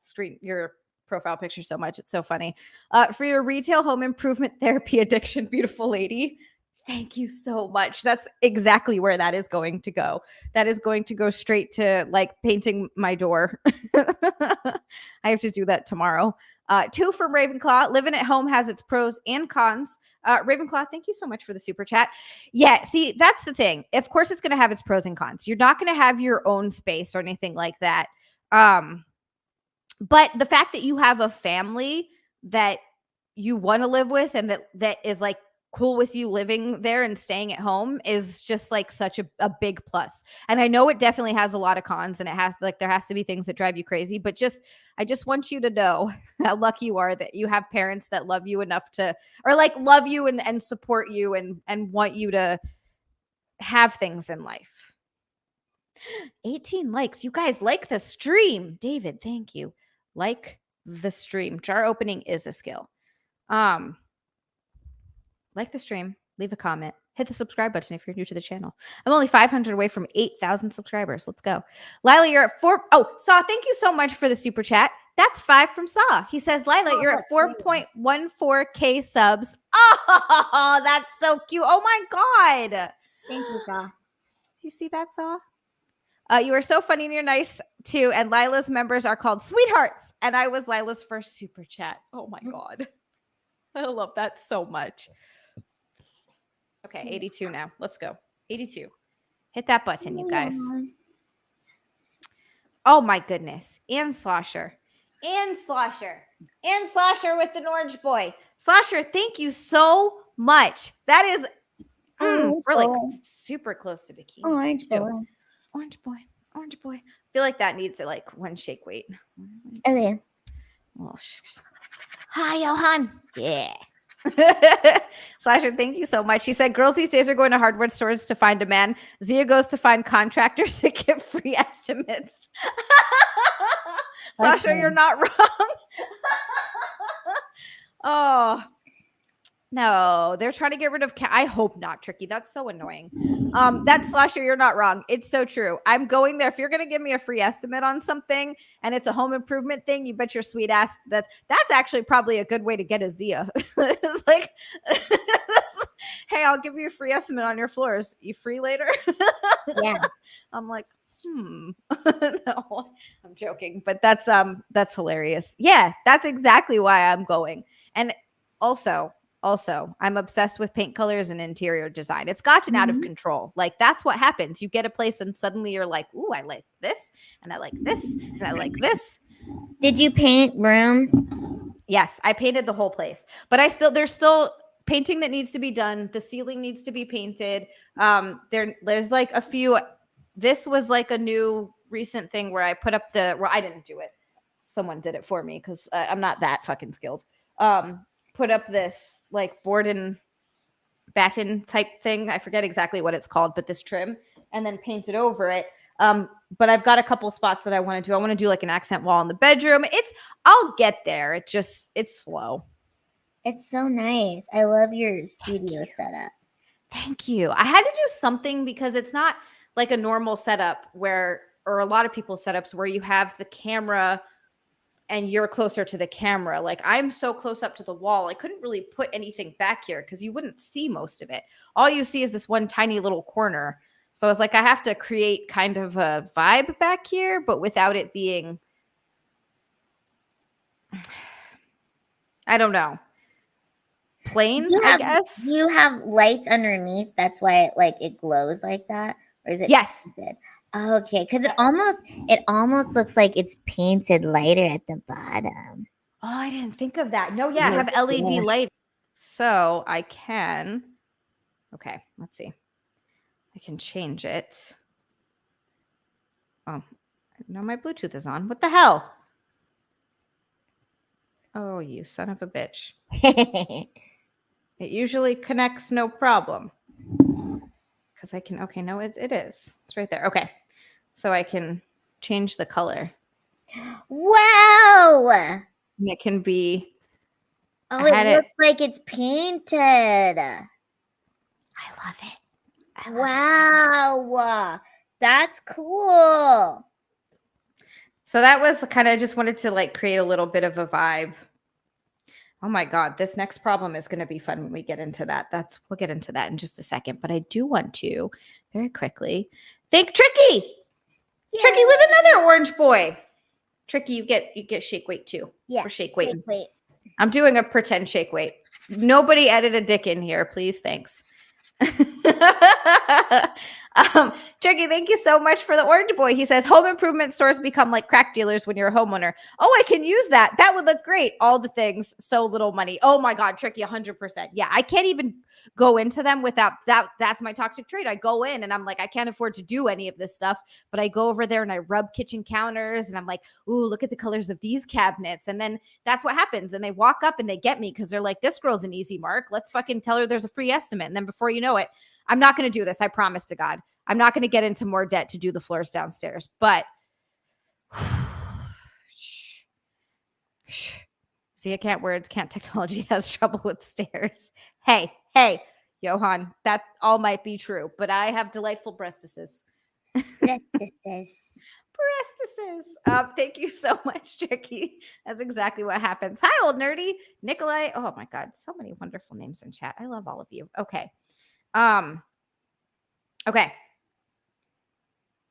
screen, your profile picture so much. It's so funny. For your retail home improvement therapy addiction, beautiful lady. Thank you so much. That's exactly where that is going to go. That is going to go straight to like painting my door. I have to do that tomorrow. 2 from Ravenclaw. Living at home has its pros and cons. Ravenclaw, thank you so much for the super chat. Yeah, see, that's the thing. Of course, it's going to have its pros and cons. You're not going to have your own space or anything like that. But the fact that you have a family that you want to live with and that is like cool with you living there and staying at home is just like such a big plus. And I know it definitely has a lot of cons and it has like there has to be things that drive you crazy, but I just want you to know how lucky you are that you have parents that love you enough to or like love you and support you and want you to have things in life. 18 likes. You guys like the stream. David, thank you. Like the stream. Jar opening is a skill. Like the stream, leave a comment, hit the subscribe button if you're new to the channel. I'm only 500 away from 8,000 subscribers. Let's go. Lila, you're at 4. Oh, Saw, thank you so much for the super chat. That's 5 from Saw. He says, Lila, you're at 4.14K subs. Oh, that's so cute. Oh my God. Thank you, Saw. You see that, Saw? You are so funny and you're nice too. And Lila's members are called Sweethearts. And I was Lila's first super chat. Oh my God. I love that so much. Okay, 82 now. Let's go. 82. Hit that button, you guys. Oh my goodness. And Slosher. And Slosher. And Slosher with an orange boy. Slosher, thank you so much. That is we're like super close to Bikini. Orange boy. Orange boy. Orange boy. I feel like that needs like one shake weight. Oh yeah. Oh, hi, Johan. Yeah. Slasher, thank you so much. She said, girls these days are going to hardware stores to find a man. Zia goes to find contractors to get free estimates. Slasher, you're not wrong. Oh, no, they're trying to get rid of I hope not, Tricky. That's so annoying. That's Slasher, you're not wrong. It's so true. I'm going there. If you're gonna give me a free estimate on something and it's a home improvement thing, you bet your sweet ass that's actually probably a good way to get a Zia. It's like hey, I'll give you a free estimate on your floors. You free later? Yeah. I'm like, no, I'm joking, but that's hilarious. Yeah, that's exactly why I'm going. And also, I'm obsessed with paint colors and interior design. It's gotten out of control. Like that's what happens. You get a place and suddenly you're like, ooh, I like this and I like this and I like this. Did you paint rooms? Yes, I painted the whole place, but there's still painting that needs to be done. The ceiling needs to be painted. There's like a few. This was like a new recent thing where I put up I didn't do it. Someone did it for me because I'm not that fucking skilled. Put up this like board and batten type thing. I forget exactly what it's called, but this trim and then painted over it. But I've got a couple spots that I want to do. I want to do like an accent wall in the bedroom. I'll get there. It's slow. It's so nice. I love your studio setup. Thank you. I had to do something because it's not like a normal setup or a lot of people's setups where you have the camera and you're closer to the camera. Like I'm so close up to the wall. I couldn't really put anything back here because you wouldn't see most of it. All you see is this one tiny little corner. So I was like, I have to create kind of a vibe back here, but without it being, I don't know, plain, I guess. You have lights underneath. That's why it glows like that. Or is it? Yes. Painted? Okay, because it almost looks like it's painted lighter at the bottom. Oh, I didn't think of that. No, yeah, I have LED light. So I can. Okay, let's see. I can change it. Oh, no, my Bluetooth is on. What the hell? Oh, you son of a bitch. It usually connects no problem. Because I can, okay, no, it is. It's right there. Okay. So I can change the color. Wow. And it can be. Oh, it looks like it's painted. I love it. Wow. That's cool. So that was kind of, I just wanted to like create a little bit of a vibe. Oh my God, this next problem is going to be fun when we get into that. We'll get into that in just a second, but I do want to very quickly thank Tricky. Yay. Tricky with another orange boy. Tricky, you get shake weight too. Yeah. For shake weight. I'm doing a pretend shake weight. Nobody edit a dick in here, please. Thanks. Tricky, thank you so much for the orange boy. He says home improvement stores become like crack dealers when you're a homeowner. Oh, I can use that. That would look great. All the things, so little money. Oh my God, Tricky, 100%. Yeah, I can't even go into them without that. That's my toxic trait. I go in and I'm like, I can't afford to do any of this stuff, but I go over there and I rub kitchen counters and I'm like, ooh, look at the colors of these cabinets. And then that's what happens. And they walk up and they get me because they're like, this girl's an easy mark. Let's fucking tell her there's a free estimate. And then before you know it, I'm not going to do this. I promise to God. I'm not going to get into more debt to do the floors downstairs. But see, I can't words. Can't technology has trouble with stairs. Hey, Johan, that all might be true, but I have delightful breastises. Breastises. Thank you so much, Tricky. That's exactly what happens. Hi, old nerdy. Nikolai. Oh my God. So many wonderful names in chat. I love all of you. Okay. Okay.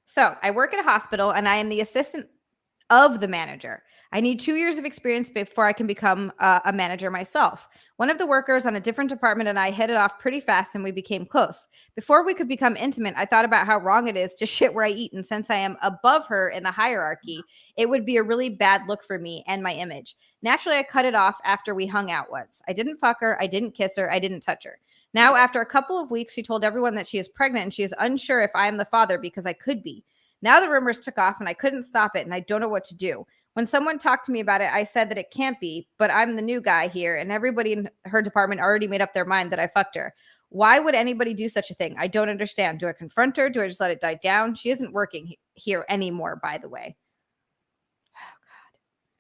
So I work at a hospital and I am the assistant of the manager. I need 2 years of experience before I can become a manager myself. One of the workers on a different department and I hit it off pretty fast and we became close. Before we could become intimate, I thought about how wrong it is to shit where I eat. And since I am above her in the hierarchy, it would be a really bad look for me and my image. Naturally, I cut it off after we hung out once. I didn't fuck her. I didn't kiss her. I didn't touch her. Now, after a couple of weeks, she told everyone that she is pregnant and she is unsure if I am the father because I could be. Now the rumors took off and I couldn't stop it and I don't know what to do. When someone talked to me about it, I said that it can't be, but I'm the new guy here and everybody in her department already made up their mind that I fucked her. Why would anybody do such a thing? I don't understand. Do I confront her? Do I just let it die down? She isn't working here anymore, by the way. Oh, God.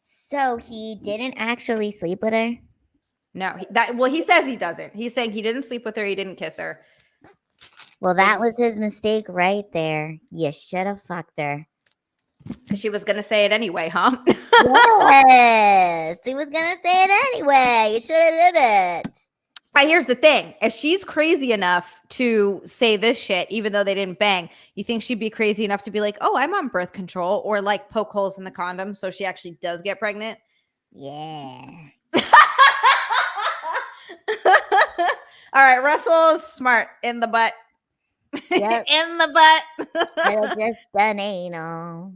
So he didn't actually sleep with her? No, he says he doesn't. He's saying he didn't sleep with her. He didn't kiss her. Well, that was his mistake right there. You should have fucked her. She was going to say it anyway, huh? Yes, she was going to say it anyway. You should have did it. But here's the thing. If she's crazy enough to say this shit, even though they didn't bang, you think she'd be crazy enough to be like, oh, I'm on birth control, or like poke holes in the condom so she actually does get pregnant? Yeah. All right, Russell is smart in the butt. Yep. In the butt. Should have just done anal.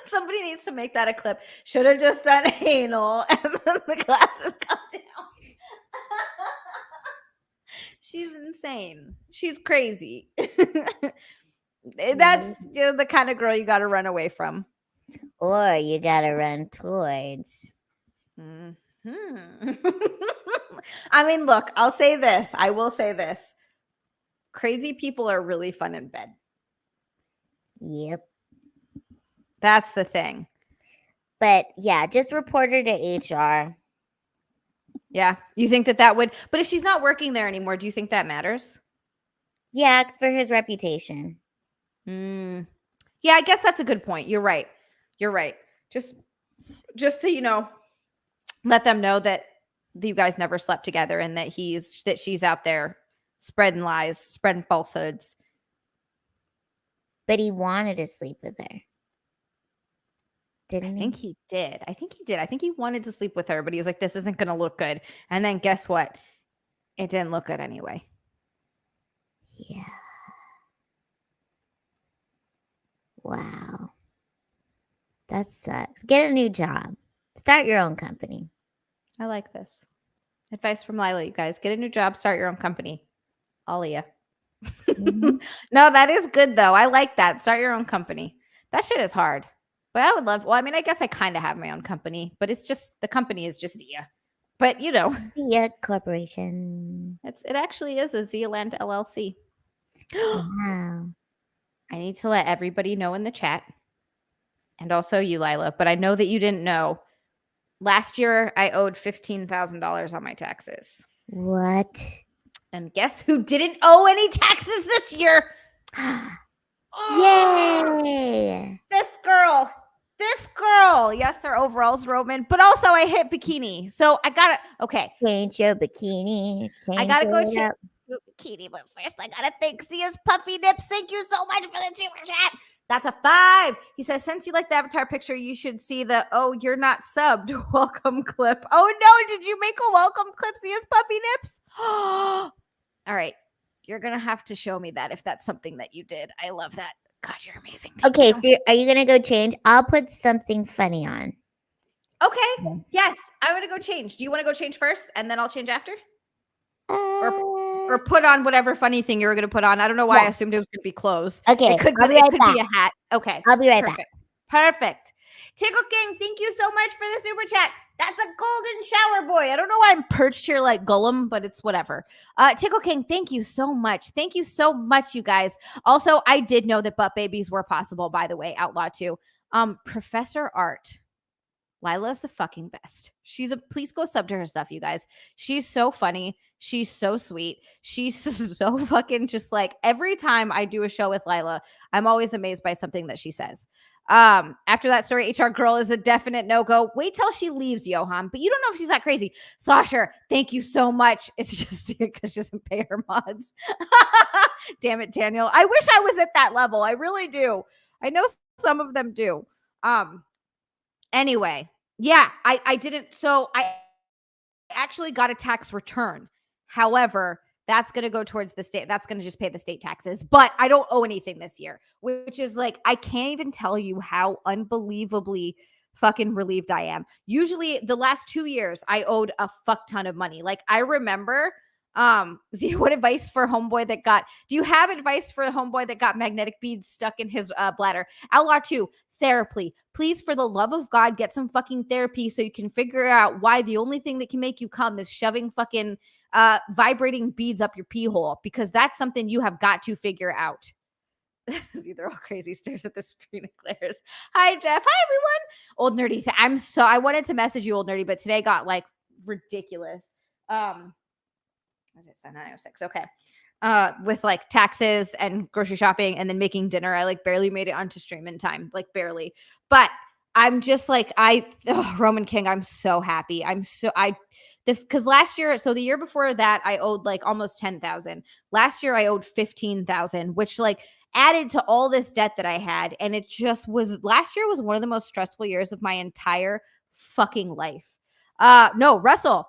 Somebody needs to make that a clip. Should have just done anal, and then the glasses come down. She's insane. She's crazy. That's the kind of girl you got to run away from. Or you got to run towards. Mm-hmm. I mean, look, I'll say this. I will say this. Crazy people are really fun in bed. Yep. That's the thing. But yeah, just report her to HR. Yeah. You think that would, but if she's not working there anymore, do you think that matters? Yeah, it's for his reputation. Yeah, I guess that's a good point. You're right. Just so you know, let them know that you guys never slept together and that she's out there spreading lies, spreading falsehoods. But he wanted to sleep with her. I think he did. I think he wanted to sleep with her, but he was like, this isn't going to look good. And then guess what? It didn't look good anyway. Yeah. Wow. That sucks. Get a new job. Start your own company. I like this. Advice from Lila, you guys. Get a new job, start your own company. All of you. Mm-hmm. No, that is good though. I like that. Start your own company. That shit is hard. But I would love, well, I mean, I guess I kind of have my own company, but it's just, the company is just Xia. But you know. Xia Corporation. It actually is a XiaLand LLC. Wow. I need to let everybody know in the chat. And also you, Lila, but I know that you didn't know. Last year, I owed $15,000 on my taxes. What? And guess who didn't owe any taxes this year? Yay! This girl. Yes, their overalls, Roman. But also, I hit bikini. So I got to, okay. Change your bikini. I got to go check bikini. But first, I got to thank Xia's Puffy Nips. Thank you so much for the super chat. That's a 5. He says, since you like the avatar picture, you should see the, oh, you're not subbed welcome clip. Oh, no. Did you make a welcome clip, Xia's Puffy Nips? All right. You're going to have to show me that if that's something that you did. I love that. God, you're amazing. Thank okay, you. so are you going to go change? I'll put something funny on. Okay. Yes. I'm going to go change. Do you want to go change first and then I'll change after? Or put on whatever funny thing you were going to put on. I don't know why I assumed it was going to be clothes. Okay. It could be a hat. Okay. I'll be right back. Perfect. Tickle King, thank you so much for the super chat. That's a golden shower boy. I don't know why I'm perched here like Gollum, but it's whatever. Tickle King, thank you so much. Thank you so much, you guys. Also, I did know that butt babies were possible, by the way, Outlaw too. Professor Art. Lila's the fucking best. Please go sub to her stuff, you guys. She's so funny. She's so sweet. She's so fucking just like, every time I do a show with Lila, I'm always amazed by something that she says. After that story, HR girl is a definite no-go. Wait till she leaves, Johan. But you don't know if she's that crazy. Sasha, thank you so much. It's just because she doesn't pay her mods. Damn it, Daniel. I wish I was at that level. I really do. I know some of them do. Anyway, yeah, I didn't. So I actually got a tax return. However, that's going to go towards the state. That's going to just pay the state taxes. But I don't owe anything this year, which is like, I can't even tell you how unbelievably fucking relieved I am. Usually the last 2 years, I owed a fuck ton of money. Like I remember, what advice for homeboy that got, do you have advice for a homeboy that got magnetic beads stuck in his bladder? Outlaw 2, therapy. Please, for the love of God, get some fucking therapy so you can figure out why the only thing that can make you come is shoving fucking vibrating beads up your pee hole, because that's something you have got to figure out. They're all crazy, stares at the screen and glares. Hi, Jeff. Hi, everyone. Old Nerdy. I wanted to message you, Old Nerdy, but today got like ridiculous. Was it 9:06? Okay. With like taxes and grocery shopping and then making dinner. I like barely made it onto stream in time, like barely. But I'm just like, Roman King, I'm so happy. Because last year, so the year before that, I owed like almost 10,000. Last year, I owed 15,000, which like added to all this debt that I had. And it just was, last year was one of the most stressful years of my entire fucking life. No, Russell,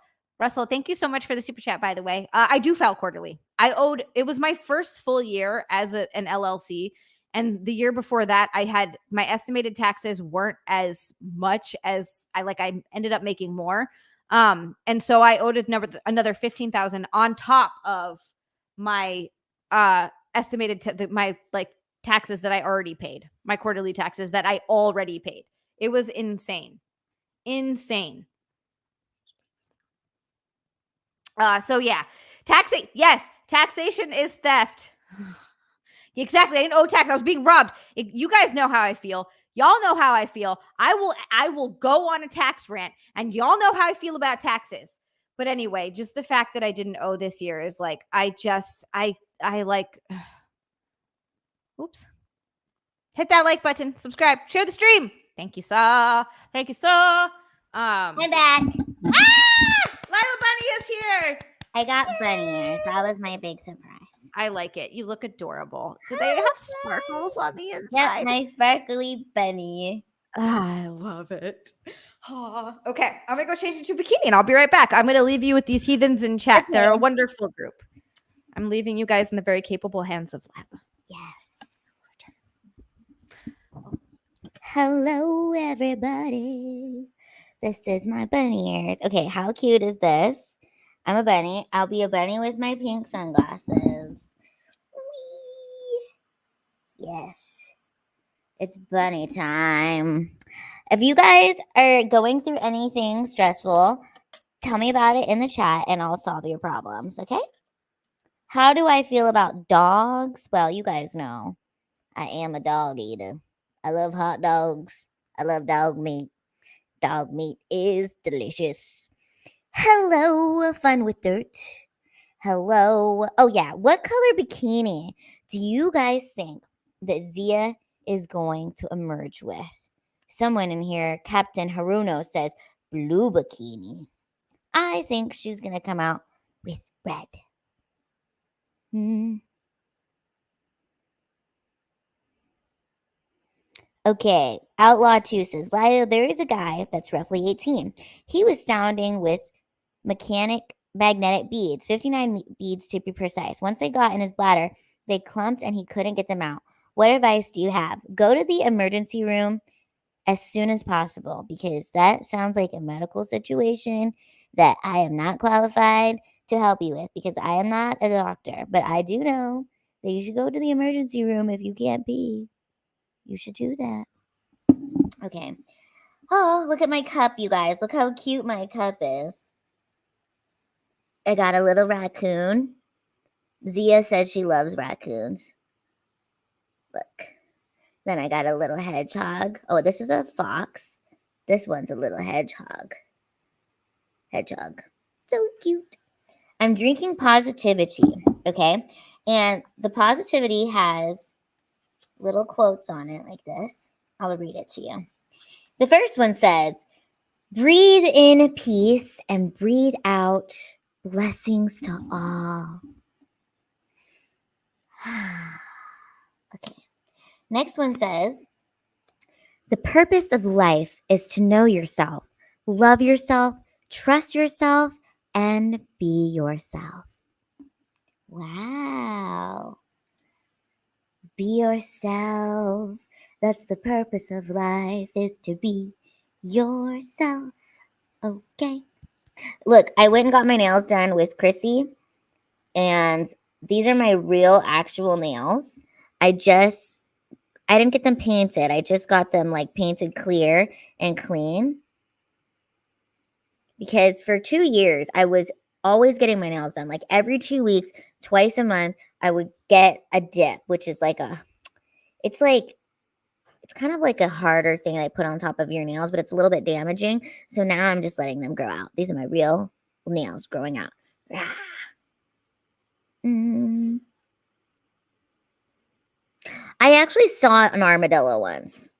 thank you so much for the super chat, by the way. I do file quarterly. It was my first full year as an LLC. And the year before that, I had my estimated taxes weren't as much as I ended up making more. And so I owed another 15,000 on top of my estimated my like taxes that I already paid, my quarterly taxes that I already paid. It was insane. So yeah, taxation is theft. Exactly. I didn't owe tax. I was being robbed. You guys know how I feel. Y'all know how I feel. I will go on a tax rant, and y'all know how I feel about taxes. But anyway, just the fact that I didn't owe this year is like I like oops. Hit that like button, subscribe, share the stream. Thank you, sir. Thank you, sir. I'm back. Lila Bunny is here. I got bunny ears. That was my big surprise. I like it. You look adorable. Do they have sparkles on the Yep, inside? my sparkly bunny. I love it. Okay, I'm gonna go change into bikini and I'll be right back. I'm gonna leave you with these heathens in chat. They're a Okay. wonderful group. I'm leaving you guys in the very capable hands of Lila. Yes. Hello, everybody. This is my bunny ears. Okay, how cute is this? I'm a bunny. I'll be a bunny with my pink sunglasses. Whee! Yes. It's bunny time. If you guys are going through anything stressful, tell me about it in the chat and I'll solve your problems, okay? How do I feel about dogs? Well, you guys know I am a dog eater. I love hot dogs. I love dog meat. Dog meat is delicious. Hello, Fun with Dirt. Hello. Oh, yeah. What color bikini do you guys think that Zia is going to emerge with? Someone in here, Captain Haruno, says blue bikini. I think she's going to come out with red. Okay, Outlaw 2 says, Lila, there is a guy that's roughly 18. He was sounding with magnetic beads, 59 beads to be precise. Once they got in his bladder, they clumped and he couldn't get them out. What advice do you have? Go to the emergency room as soon as possible because that sounds like a medical situation that I am not qualified to help you with because I am not a doctor. But I do know that you should go to the emergency room if you can't pee. You should do that. Okay. Oh, look at my cup, you guys. Look how cute my cup is. I got a little raccoon. Zia said she loves raccoons. Look. Then I got a little hedgehog. Oh, this is a fox. This one's a little hedgehog. Hedgehog. So cute. I'm drinking positivity, okay? And the positivity has little quotes on it like this. I'll read it to you. The first one says, breathe in peace and breathe out blessings to all. Okay. Next one says, the purpose of life is to know yourself, love yourself, trust yourself, and be yourself. Wow. Be yourself. That's the purpose of life, is to be yourself. Okay. Look, I went and got my nails done with Chrissy, and these are my real actual nails. I didn't get them painted. I just got them like painted clear and clean. Because for 2 years, I was always getting my nails done. Like every 2 weeks, twice a month, I would get a dip, which is it's kind of like a harder thing I put on top of your nails, but it's a little bit damaging. So now I'm just letting them grow out. These are my real nails growing out. I actually saw an armadillo once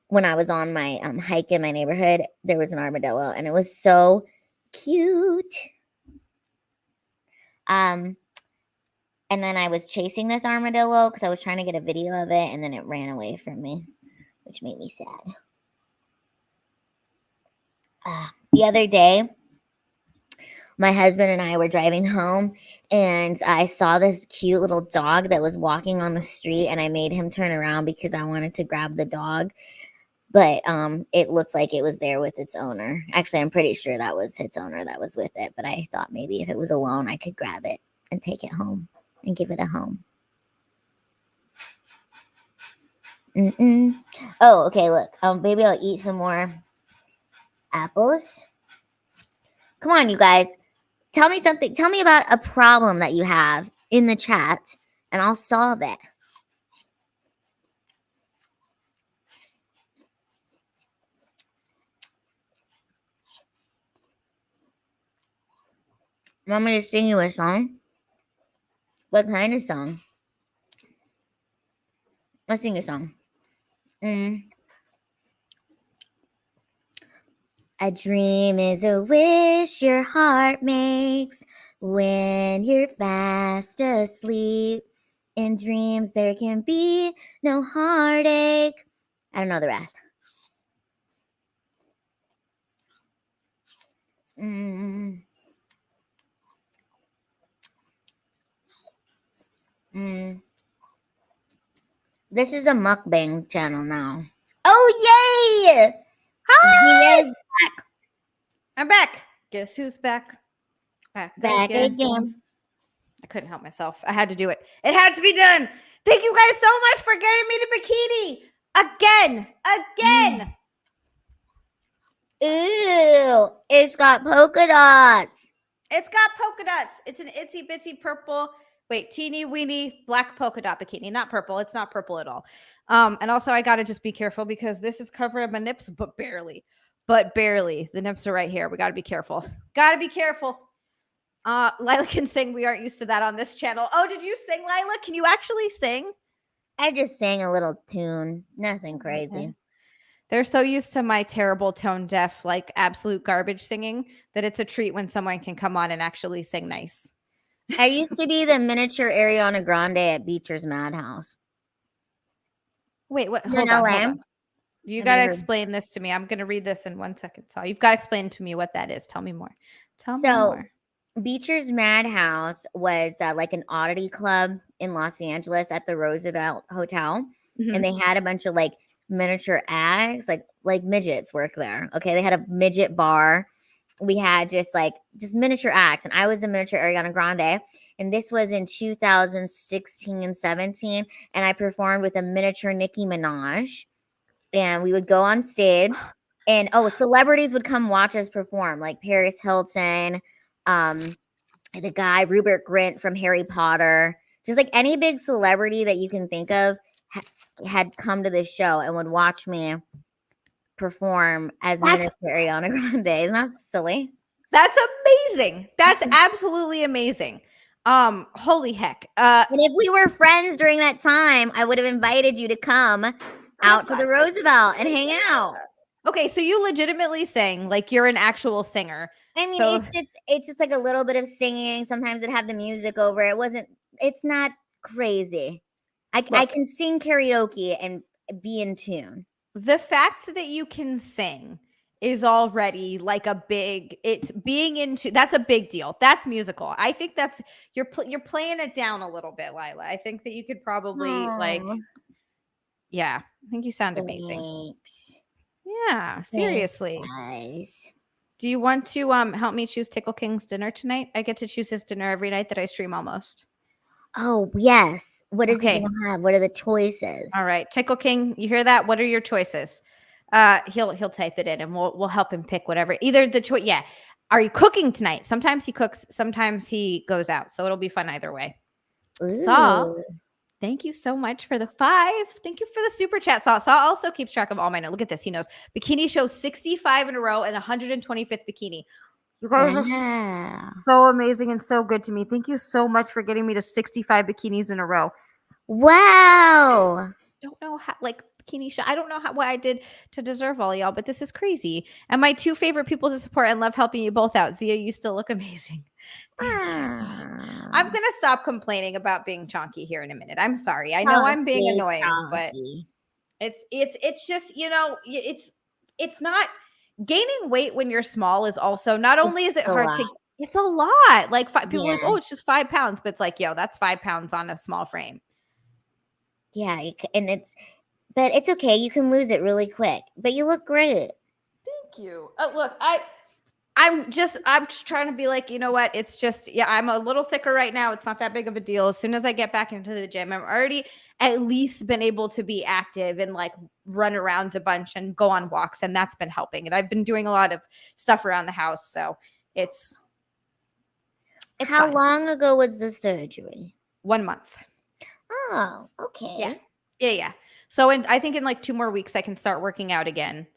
when I was on my hike in my neighborhood. There was an armadillo, and it was so cute. And then I was chasing this armadillo because I was trying to get a video of it, and then it ran away from me, which made me sad. The other day, my husband and I were driving home, and I saw this cute little dog that was walking on the street, and I made him turn around because I wanted to grab the dog. But it looks like it was there with its owner. Actually, I'm pretty sure that was its owner that was with it. But I thought maybe if it was alone, I could grab it and take it home and give it a home. Oh, okay, look. Maybe I'll eat some more apples. Come on, you guys. Tell me something. Tell me about a problem that you have in the chat, and I'll solve it. Want me to sing you a song? What kind of song? Let's sing a song. A dream is a wish your heart makes when you're fast asleep. In dreams there can be no heartache. I don't know the rest. This is a mukbang channel now. Oh, yay! Hi! Zia's I'm back. Guess who's back? Back again. I couldn't help myself. I had to do it. It had to be done. Thank you guys so much for getting me to bikini again. Ooh, it's got polka dots. It's got polka dots. It's an itsy bitsy purple. Wait, teeny weeny black polka dot bikini. Not purple. It's not purple at all. And also I gotta just be careful because this is covering my nips, but barely. The nips are right here. We gotta be careful. Lila can sing. We aren't used to that on this channel. Oh, did you sing, Lila? Can you actually sing? I just sang a little tune. Nothing crazy. Okay. They're so used to my terrible tone deaf, like absolute garbage singing that it's a treat when someone can come on and actually sing nice. I used to be the miniature Ariana Grande at Beecher's Madhouse. Wait, what? Hold on. You got to explain this to me. I'm going to read this in 1 second. So you've got to explain to me what that is. Tell me more. Tell me more. Beecher's Madhouse was like an oddity club in Los Angeles at the Roosevelt Hotel. And they had a bunch of like miniature acts, like midgets work there. Okay. They had a midget bar. We had just miniature acts. And I was a miniature Ariana Grande. And this was in 2016 and 17. And I performed with a miniature Nicki Minaj. And we would go on stage. And celebrities would come watch us perform, like Paris Hilton, the guy Rupert Grint from Harry Potter, just like any big celebrity that you can think of had come to this show and would watch me perform as miniature Ariana Grande. Isn't that silly? That's amazing. That's absolutely amazing. Holy heck. And if we were friends during that time, I would have invited you to come out to the Roosevelt and hang out. Okay, so you legitimately sing, like you're an actual singer. I mean, it's just like a little bit of singing. Sometimes it'd have the music over. It's not crazy. I can sing karaoke and be in tune. The fact that you can sing is already like that's a big deal. That's musical. I think you're playing it down a little bit, Lila. I think that you could probably I think you sound amazing. Thanks. Yeah, seriously. Thanks, do you want to help me choose Tickle King's dinner tonight? I get to choose his dinner every night that I stream almost. Oh, yes. What is he going to have? What are the choices? All right. Tickle King, you hear that? What are your choices? He'll type it in and we'll help him pick whatever. Either the choice. Yeah. Are you cooking tonight? Sometimes he cooks. Sometimes he goes out. So it'll be fun either way. Saw, thank you so much for the 5. Thank you for the super chat. Saw also keeps track of all my notes. Look at this. He knows. Bikini show 65 in a row and 125th bikini. You guys are so amazing and so good to me. Thank you so much for getting me to 65 bikinis in a row. Wow. I don't know how, bikini show. I don't know what I did to deserve all y'all, but this is crazy. And my 2 favorite people to support and love helping you both out. Zia, you still look amazing. I'm going to stop complaining about being chonky here in a minute. I'm sorry. I know I'm being annoying, but it's just, it's not. Gaining weight when you're small is also not only is it hard to, it's a lot. Like people are like, oh, it's just 5 pounds, but it's like, yo, that's 5 pounds on a small frame. Yeah, and it's okay. You can lose it really quick, but you look great. Thank you. Look, I'm just trying to be like, you know what? It's just, I'm a little thicker right now. It's not that big of a deal. As soon as I get back into the gym, I'm already at least been able to be active and run around a bunch and go on walks. And that's been helping. And I've been doing a lot of stuff around the house. So it's how long ago was the surgery? 1 month. Oh, okay. Yeah. So I think in like 2 more weeks I can start working out again.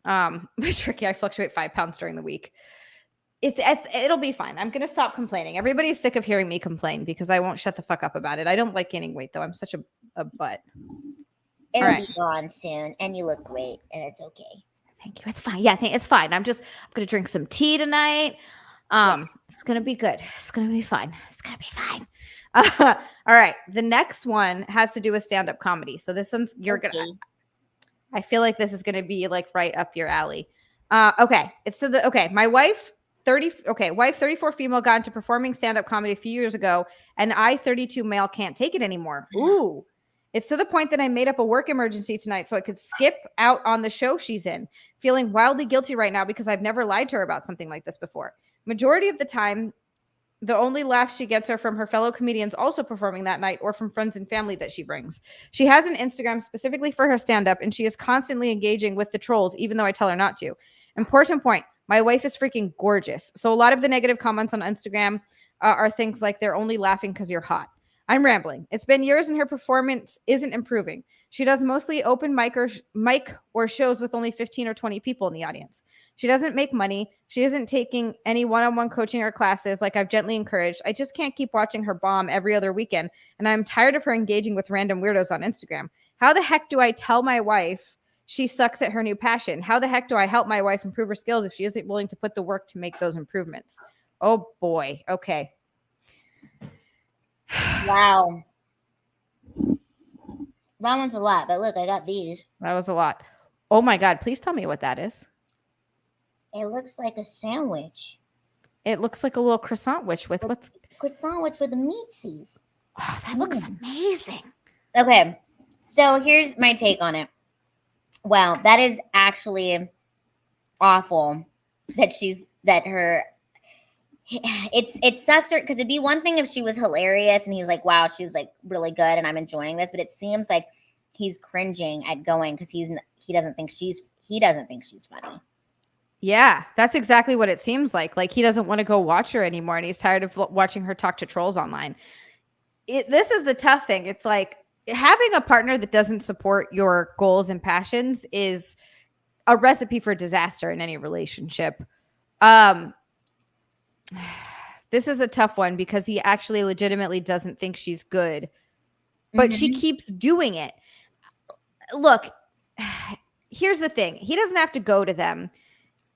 It's tricky. I fluctuate 5 pounds during the week. It'll be fine. I'm gonna stop complaining. Everybody's sick of hearing me complain because I won't shut the fuck up about it. I don't like gaining weight though. I'm such a butt. It'll be gone soon, and you look great, and it's okay. Thank you. It's fine. Yeah, it's fine. I'm gonna drink some tea tonight. It's gonna be good. It's gonna be fine. It's gonna be fine. All right. The next one has to do with stand-up comedy. So this one's I feel like this is gonna be like right up your alley. Okay. My wife 34 female got into performing stand-up comedy a few years ago, and I 32 male can't take it anymore. Ooh. It's to the point that I made up a work emergency tonight so I could skip out on the show she's in. Feeling wildly guilty right now because I've never lied to her about something like this before. Majority of the time, the only laughs she gets are from her fellow comedians also performing that night or from friends and family that she brings. She has an Instagram specifically for her stand-up, and she is constantly engaging with the trolls, even though I tell her not to. Important point. My wife is freaking gorgeous. So a lot of the negative comments on Instagram are things like they're only laughing because you're hot. I'm rambling. It's been years and her performance isn't improving. She does mostly open mic or shows with only 15 or 20 people in the audience. She doesn't make money. She isn't taking any one-on-one coaching or classes like I've gently encouraged. I just can't keep watching her bomb every other weekend, and I'm tired of her engaging with random weirdos on Instagram. How the heck do I tell my wife she sucks at her new passion? How the heck do I help my wife improve her skills if she isn't willing to put the work to make those improvements? Oh boy. Okay. Wow. That one's a lot, but look, I got these. That was a lot. Oh my God. Please tell me what that is. It looks like a sandwich. It looks like a little croissant with what's croissant with the meatsies. Oh, that looks amazing. Okay. So here's my take on it. Wow, that is actually awful it sucks her because it'd be one thing if she was hilarious and he's like, wow, she's like really good and I'm enjoying this, but it seems like he's cringing at going because he doesn't think she's funny. Yeah, that's exactly what it seems like. Like he doesn't want to go watch her anymore and he's tired of watching her talk to trolls online. This is the tough thing. It's like having a partner that doesn't support your goals and passions is a recipe for disaster in any relationship. This is a tough one because he actually legitimately doesn't think she's good, but she keeps doing it. Look, here's the thing. He doesn't have to go to them.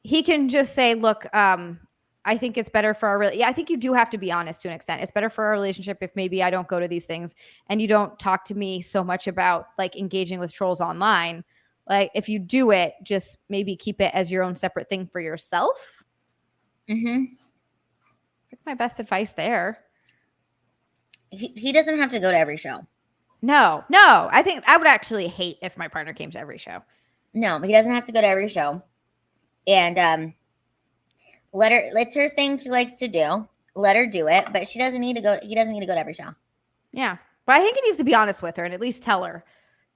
He can just say, look, I think it's better for our I think you do have to be honest to an extent. It's better for our relationship if maybe I don't go to these things and you don't talk to me so much about like engaging with trolls online. Like if you do it, just maybe keep it as your own separate thing for yourself. My best advice there. He doesn't have to go to every show. No. I think I would actually hate if my partner came to every show. No, he doesn't have to go to every show. And it's her thing she likes to do. Let her do it, but he doesn't need to go to every show. Yeah. But I think he needs to be honest with her and at least tell her,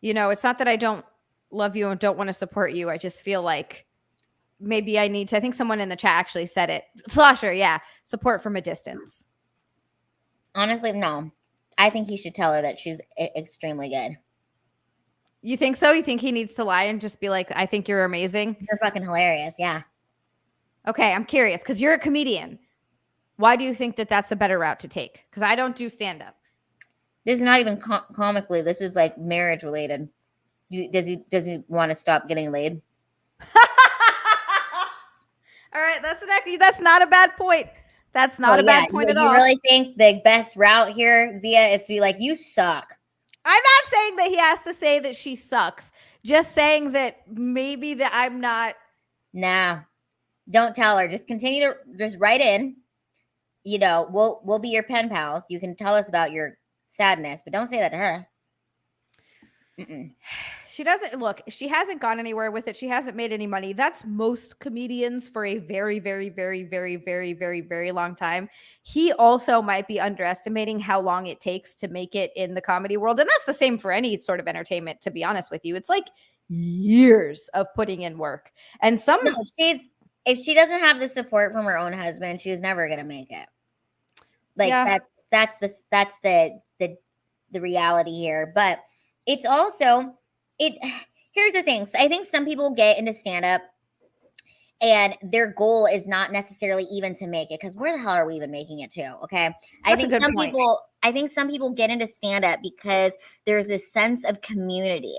it's not that I don't love you and don't want to support you. I just feel like maybe I need to. I think someone in the chat actually said it. Slosher, yeah. Support from a distance. Honestly, no. I think he should tell her that she's extremely good. You think so? You think he needs to lie and just be like, I think you're amazing? You're fucking hilarious, yeah. Okay, I'm curious because you're a comedian. Why do you think that that's a better route to take? Because I don't do stand-up. This is not even comically. This is like marriage related. Does he want to stop getting laid? All right, that's not a bad point. That's not a bad point at all. You really think the best route here, Zia, is to be like, you suck? I'm not saying that he has to say that she sucks. Just saying that maybe that I'm not. Nah, don't tell her. Just continue to just write in. We'll be your pen pals. You can tell us about your sadness, but don't say that to her. She doesn't look. She hasn't gone anywhere with it. She hasn't made any money. That's most comedians for a very, very, very, very, very, very, very long time. He also might be underestimating how long it takes to make it in the comedy world. And that's the same for any sort of entertainment, to be honest with you. It's like years of putting in work. And if she doesn't have the support from her own husband, she's never going to make it. Like that's the the reality here. But it's also it. Here's the thing. So I think some people get into stand up and their goal is not necessarily even to make it, because where the hell are we even making it to? Okay. That's a good point. I think some people get into stand up because there's this sense of community.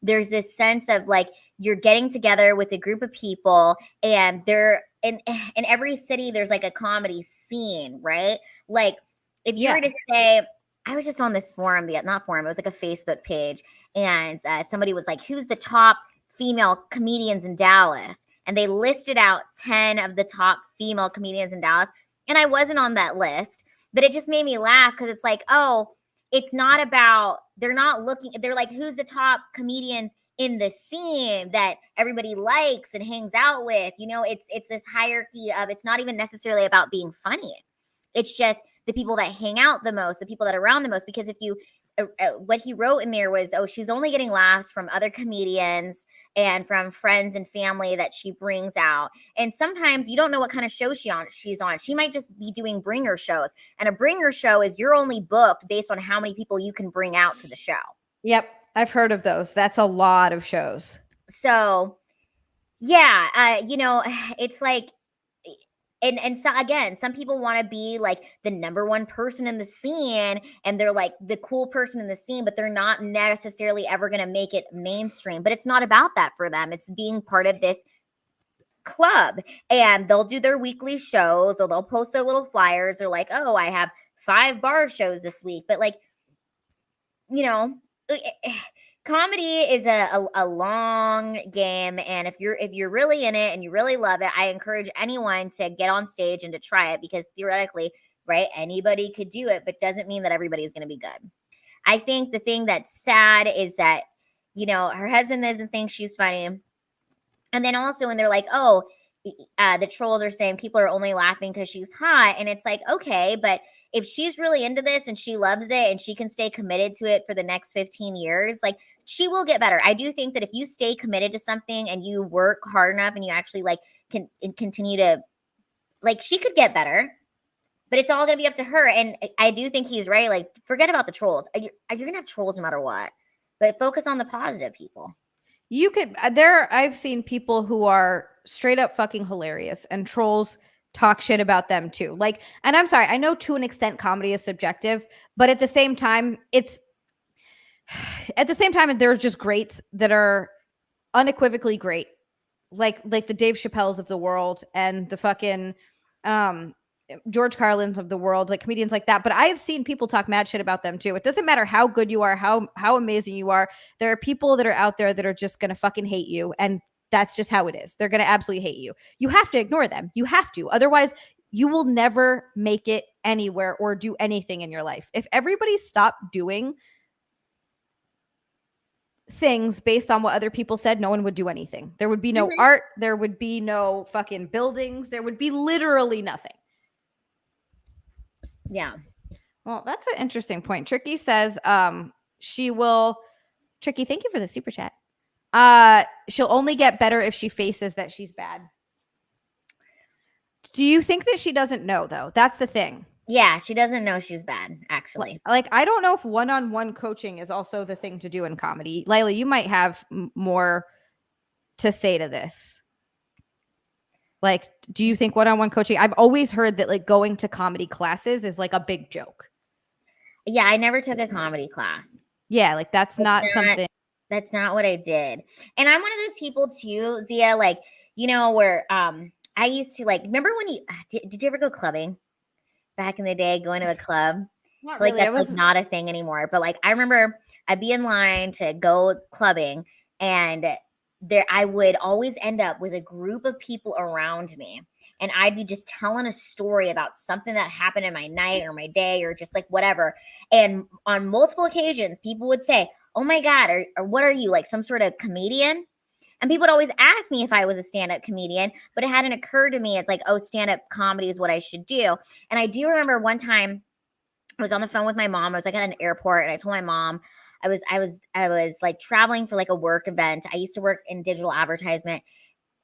There's this sense of like you're getting together with a group of people, and they're in every city there's like a comedy scene, right? Like if you were to say, I was just on this forum, not forum, it was like a Facebook page, and somebody was like, who's the top female comedians in Dallas? And they listed out 10 of the top female comedians in Dallas. And I wasn't on that list, but it just made me laugh because it's like, oh, it's not about, they're not looking, they're like, who's the top comedians in the scene that everybody likes and hangs out with? You know, it's this hierarchy of, it's not even necessarily about being funny. It's just the people that hang out the most, the people that are around the most. Because if you, what he wrote in there was, oh, she's only getting laughs from other comedians and from friends and family that she brings out. And sometimes you don't know what kind of show she's on. She might just be doing bringer shows. And a bringer show is you're only booked based on how many people you can bring out to the show. Yep. I've heard of those. That's a lot of shows. So, yeah, you know, it's like, and so again, some people want to be like the number one person in the scene, and they're like the cool person in the scene, but they're not necessarily ever going to make it mainstream. But it's not about that for them. It's being part of this club, and they'll do their weekly shows, or they'll post their little flyers. They're like, oh, I have 5 bar shows this week. But like, you know, comedy is a long game, and if you're really in it and you really love it, I encourage anyone to get on stage and to try it, because theoretically, right, anybody could do it, but doesn't mean that everybody's going to be good. I think the thing that's sad is that, you know, her husband doesn't think she's funny, and then also when they're like, oh, the trolls are saying people are only laughing because she's hot, and it's like, okay, but if she's really into this and she loves it and she can stay committed to it for the next 15 years, like she will get better. I do think that if you stay committed to something and you work hard enough and you actually like can continue to, like, she could get better, but it's all going to be up to her. And I do think he's right. Like, forget about the trolls. You're going to have trolls no matter what, but focus on the positive people. You could, I've seen people who are straight up fucking hilarious, and trolls talk shit about them too. Like, and I'm sorry, I know to an extent comedy is subjective, but at the same time, there's just greats that are unequivocally great. Like the Dave Chappelle's of the world and the fucking, George Carlin's of the world, like comedians like that. But I have seen people talk mad shit about them too. It doesn't matter how good you are, how amazing you are. There are people that are out there that are just going to fucking hate you. And that's just how it is. They're going to absolutely hate you. You have to ignore them. You have to. Otherwise, you will never make it anywhere or do anything in your life. If everybody stopped doing things based on what other people said, no one would do anything. There would be no art. There would be no fucking buildings. There would be literally nothing. Yeah. Well, that's an interesting point. Tricky says she will. Tricky, thank you for the super chat. She'll only get better if she faces that she's bad. Do you think that she doesn't know, though? That's the thing. Yeah, she doesn't know she's bad, actually. Like, I don't know if one-on-one coaching is also the thing to do in comedy. Lila, you might have more to say to this. Like, do you think one-on-one coaching? I've always heard that like going to comedy classes is like a big joke. Yeah, I never took a comedy class. Yeah, like that's not something. That's not what I did. And I'm one of those people too, Zia, like, you know, where I used to like, remember when you did you ever go clubbing back in the day, going to a club? Not like really. that's like not a thing anymore. But like I remember I'd be in line to go clubbing, and I would always end up with a group of people around me, and I'd be just telling a story about something that happened in my night or my day or just like whatever. And on multiple occasions, people would say, oh my God, or what are you, like some sort of comedian? And people would always ask me if I was a stand-up comedian, but it hadn't occurred to me. It's like, oh, stand-up comedy is what I should do. And I do remember one time I was on the phone with my mom. I was like at an airport, and I told my mom I was like traveling for like a work event. I used to work in digital advertisement,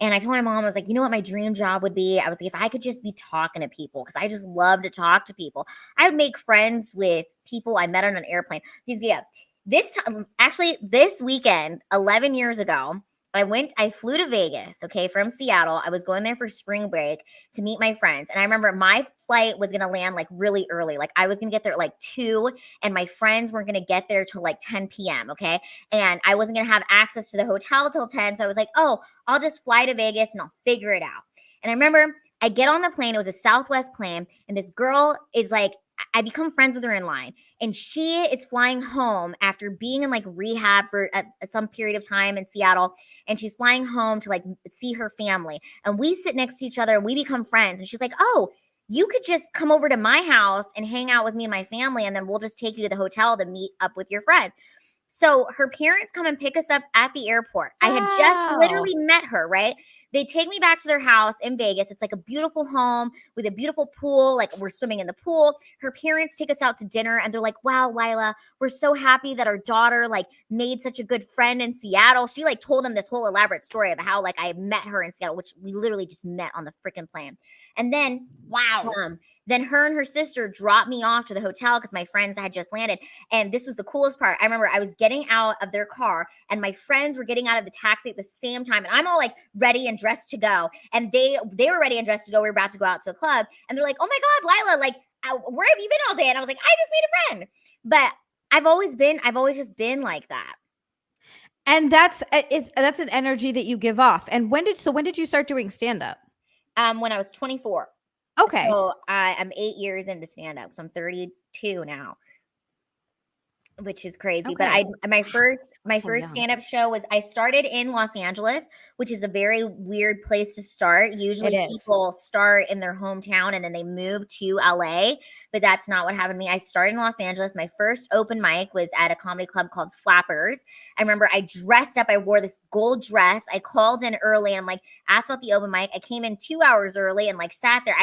And I told my mom, I was like, you know what my dream job would be? I was like, if I could just be talking to people, because I just love to talk to people. I would make friends with people I met on an airplane. Because yeah, this weekend, 11 years ago, I flew to Vegas, okay, from Seattle. I was going there for spring break to meet my friends. And I remember my flight was going to land like really early. Like I was going to get there at like 2, and my friends weren't going to get there till like 10 p.m., okay? And I wasn't going to have access to the hotel till 10. So I was like, oh, I'll just fly to Vegas and I'll figure it out. And I remember I get on the plane. It was a Southwest plane. And this girl is like, I become friends with her in line, and she is flying home after being in like rehab for some period of time in Seattle. And she's flying home to like see her family. And we sit next to each other and we become friends. And she's like, oh, you could just come over to my house and hang out with me and my family. And then we'll just take you to the hotel to meet up with your friends. So her parents come and pick us up at the airport. I had just literally met her, right? They take me back to their house in Vegas. It's like a beautiful home with a beautiful pool. Like we're swimming in the pool. Her parents take us out to dinner and they're like, wow, Lila, we're so happy that our daughter like made such a good friend in Seattle. She like told them this whole elaborate story of how like I met her in Seattle, which we literally just met on the freaking plane. And then, wow. Then her and her sister dropped me off to the hotel because my friends had just landed. And this was the coolest part. I remember I was getting out of their car and my friends were getting out of the taxi at the same time. And I'm all like ready and dressed to go. And they were ready and dressed to go. We were about to go out to a club. And they're like, oh my God, Lila, like, where have you been all day? And I was like, I just made a friend. But I've always just been like that. And that's an energy that you give off. And when did you start doing stand-up? When I was 24. Okay. So I'm 8 years into stand-up. So I'm 32 now, which is crazy. Okay. But my first stand-up show was, I started in Los Angeles, which is a very weird place to start. Usually people start in their hometown and then they move to LA, but that's not what happened to me. I started in Los Angeles. My first open mic was at a comedy club called Flappers. I remember I dressed up. I wore this gold dress. I called in early and I'm like, asked about the open mic. I came in 2 hours early and like sat there.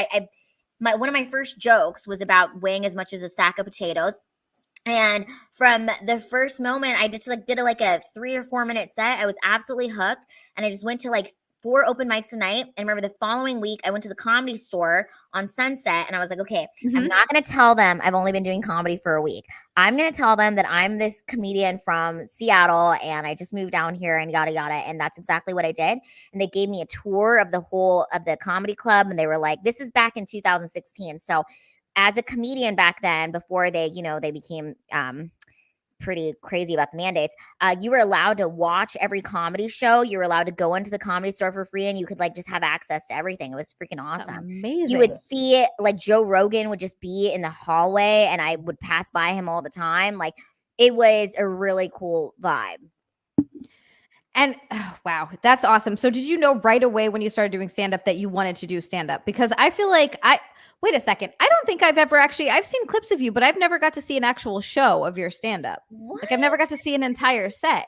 One of my first jokes was about weighing as much as a sack of potatoes. And from the first moment, I just did a 3 or 4 minute set. I was absolutely hooked. And I just went to like 4 open mics a night. And remember the following week, I went to the Comedy Store on Sunset. And I was like, okay, I'm not going to tell them I've only been doing comedy for a week. I'm going to tell them that I'm this comedian from Seattle and I just moved down here and yada, yada. And that's exactly what I did. And they gave me a tour of the whole of the comedy club. And they were like, this is back in 2016. So as a comedian back then, before they became pretty crazy about the mandates, you were allowed to watch every comedy show. You were allowed to go into the Comedy Store for free, and you could like just have access to everything. It was freaking awesome. Amazing. You would see it, like Joe Rogan would just be in the hallway, and I would pass by him all the time. Like it was a really cool vibe. And wow, that's awesome. So did you know right away when you started doing stand-up that you wanted to do stand-up? Because I feel like wait a second. I don't think I've seen clips of you, but I've never got to see an actual show of your stand-up. Like I've never got to see an entire set.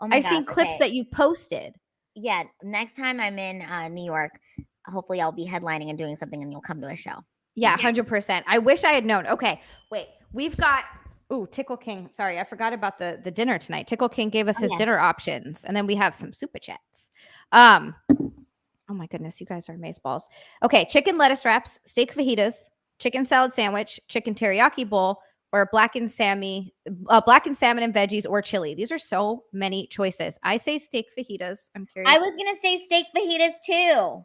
Oh my I've seen clips that you've posted. Yeah. Next time I'm in New York, hopefully I'll be headlining and doing something and you'll come to a show. Yeah, 100%. I wish I had known. Okay, wait. We've got Tickle King. Sorry, I forgot about the dinner tonight. Tickle King gave us his dinner options, and then we have some super chats. Oh my goodness, you guys are amazeballs. Okay, chicken lettuce wraps, steak fajitas, chicken salad sandwich, chicken teriyaki bowl, or blackened salmon and veggies, or chili. These are so many choices. I say steak fajitas. I'm curious. I was gonna say steak fajitas too.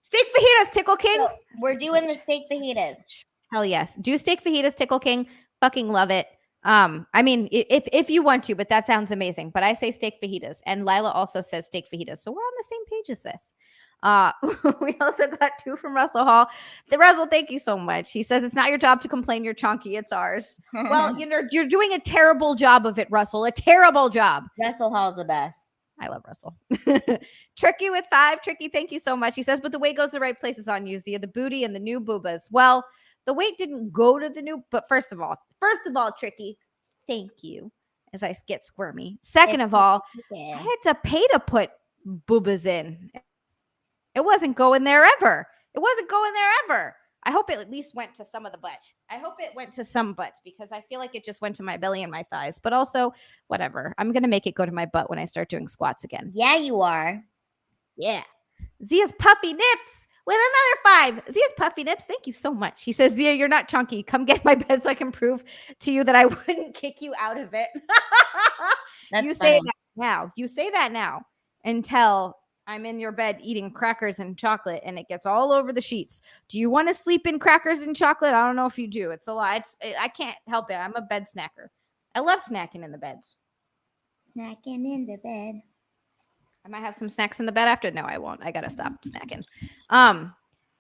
Steak fajitas, Tickle King. So we're doing the steak fajitas. Hell yes, do steak fajitas, Tickle King. Fucking love it. I mean, if you want to, but that sounds amazing. But I say steak fajitas, and Lila also says steak fajitas, so we're on the same page as this. We also got 2 from Russell Hall. Russell, thank you so much. He says it's not your job to complain you're chunky, it's ours. Well, you're doing a terrible job of it, Russell. A terrible job. Russell Hall's the best. I love Russell. Tricky with 5. Tricky, thank you so much. He says, but the weight goes the right places on you, Zia, the booty and the new boobas. Well, the weight didn't go to the new, but first of all, Tricky, thank you, as I get squirmy. Second of all, I had to pay to put boobas in. It wasn't going there ever. I hope it at least went to some of the butt. I hope it went to some butt, because I feel like it just went to my belly and my thighs. But also, whatever. I'm going to make it go to my butt when I start doing squats again. Yeah, you are. Yeah. Zia's puppy nips with another 5. Zia's puffy nips. Thank you so much. He says, Zia, you're not chunky. Come get my bed so I can prove to you that I wouldn't kick you out of it. That's You funny. say that now. You say that now until I'm in your bed eating crackers and chocolate and it gets all over the sheets. Do you want to sleep in crackers and chocolate? I don't know if you do. It's a lot. I can't help it. I'm a bed snacker. I love snacking in the beds. Snacking in the bed. I might have some snacks in the bed after. No, I won't. I gotta stop snacking.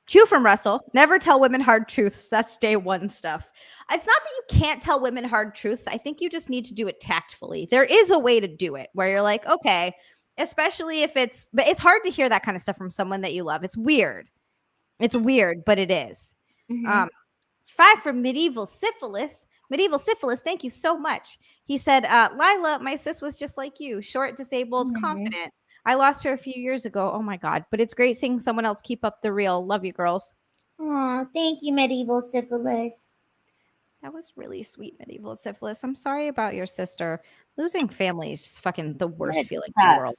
Chew from Russell. Never tell women hard truths. That's day 1 stuff. It's not that you can't tell women hard truths. I think you just need to do it tactfully. There is a way to do it where you're like, okay, especially if but it's hard to hear that kind of stuff from someone that you love. It's weird. It's weird, but it is. Mm-hmm. 5 from Medieval Syphilis. Medieval Syphilis, thank you so much. He said, Lila, my sis was just like you, short, disabled, confident. I lost her a few years ago. Oh my God. But it's great seeing someone else keep up the real. Love you, girls. Oh, thank you, Medieval Syphilis. That was really sweet, Medieval Syphilis. I'm sorry about your sister. Losing family is fucking the worst feeling in the world.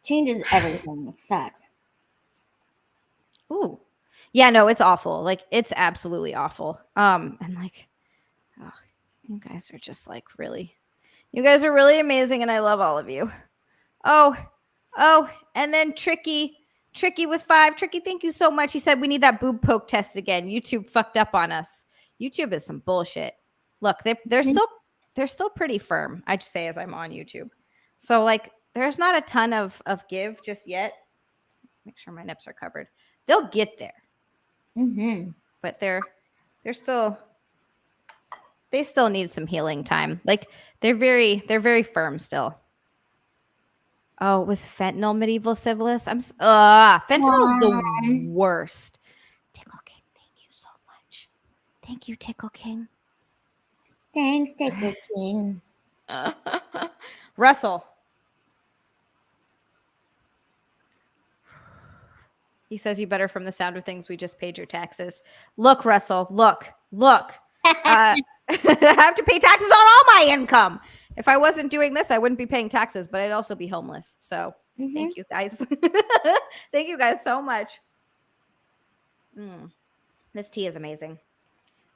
Changes everything. It sucks. Ooh. Yeah, no, it's awful. Like, it's absolutely awful. And like, oh, you guys are just like really, you guys are really amazing. And I love all of you. Oh, and then Tricky with 5. Tricky, thank you so much. He said we need that boob poke test again. YouTube fucked up on us. YouTube is some bullshit. Look, they're still pretty firm. I'd say as I'm on YouTube. So like, there's not a ton of give just yet. Make sure my nips are covered. They'll get there. Mm-hmm. But they still need some healing time. Like they're very firm still. Oh, it was fentanyl, Medieval Syphilis. Fentanyl's the worst. Tickle King, thank you so much. Thank you, Tickle King. Thanks, Tickle King. Russell. He says you better from the sound of things. We just paid your taxes. Look, Russell, look. I have to pay taxes on all my income. If I wasn't doing this, I wouldn't be paying taxes, but I'd also be homeless. So Thank you guys. Thank you guys so much. This tea is amazing.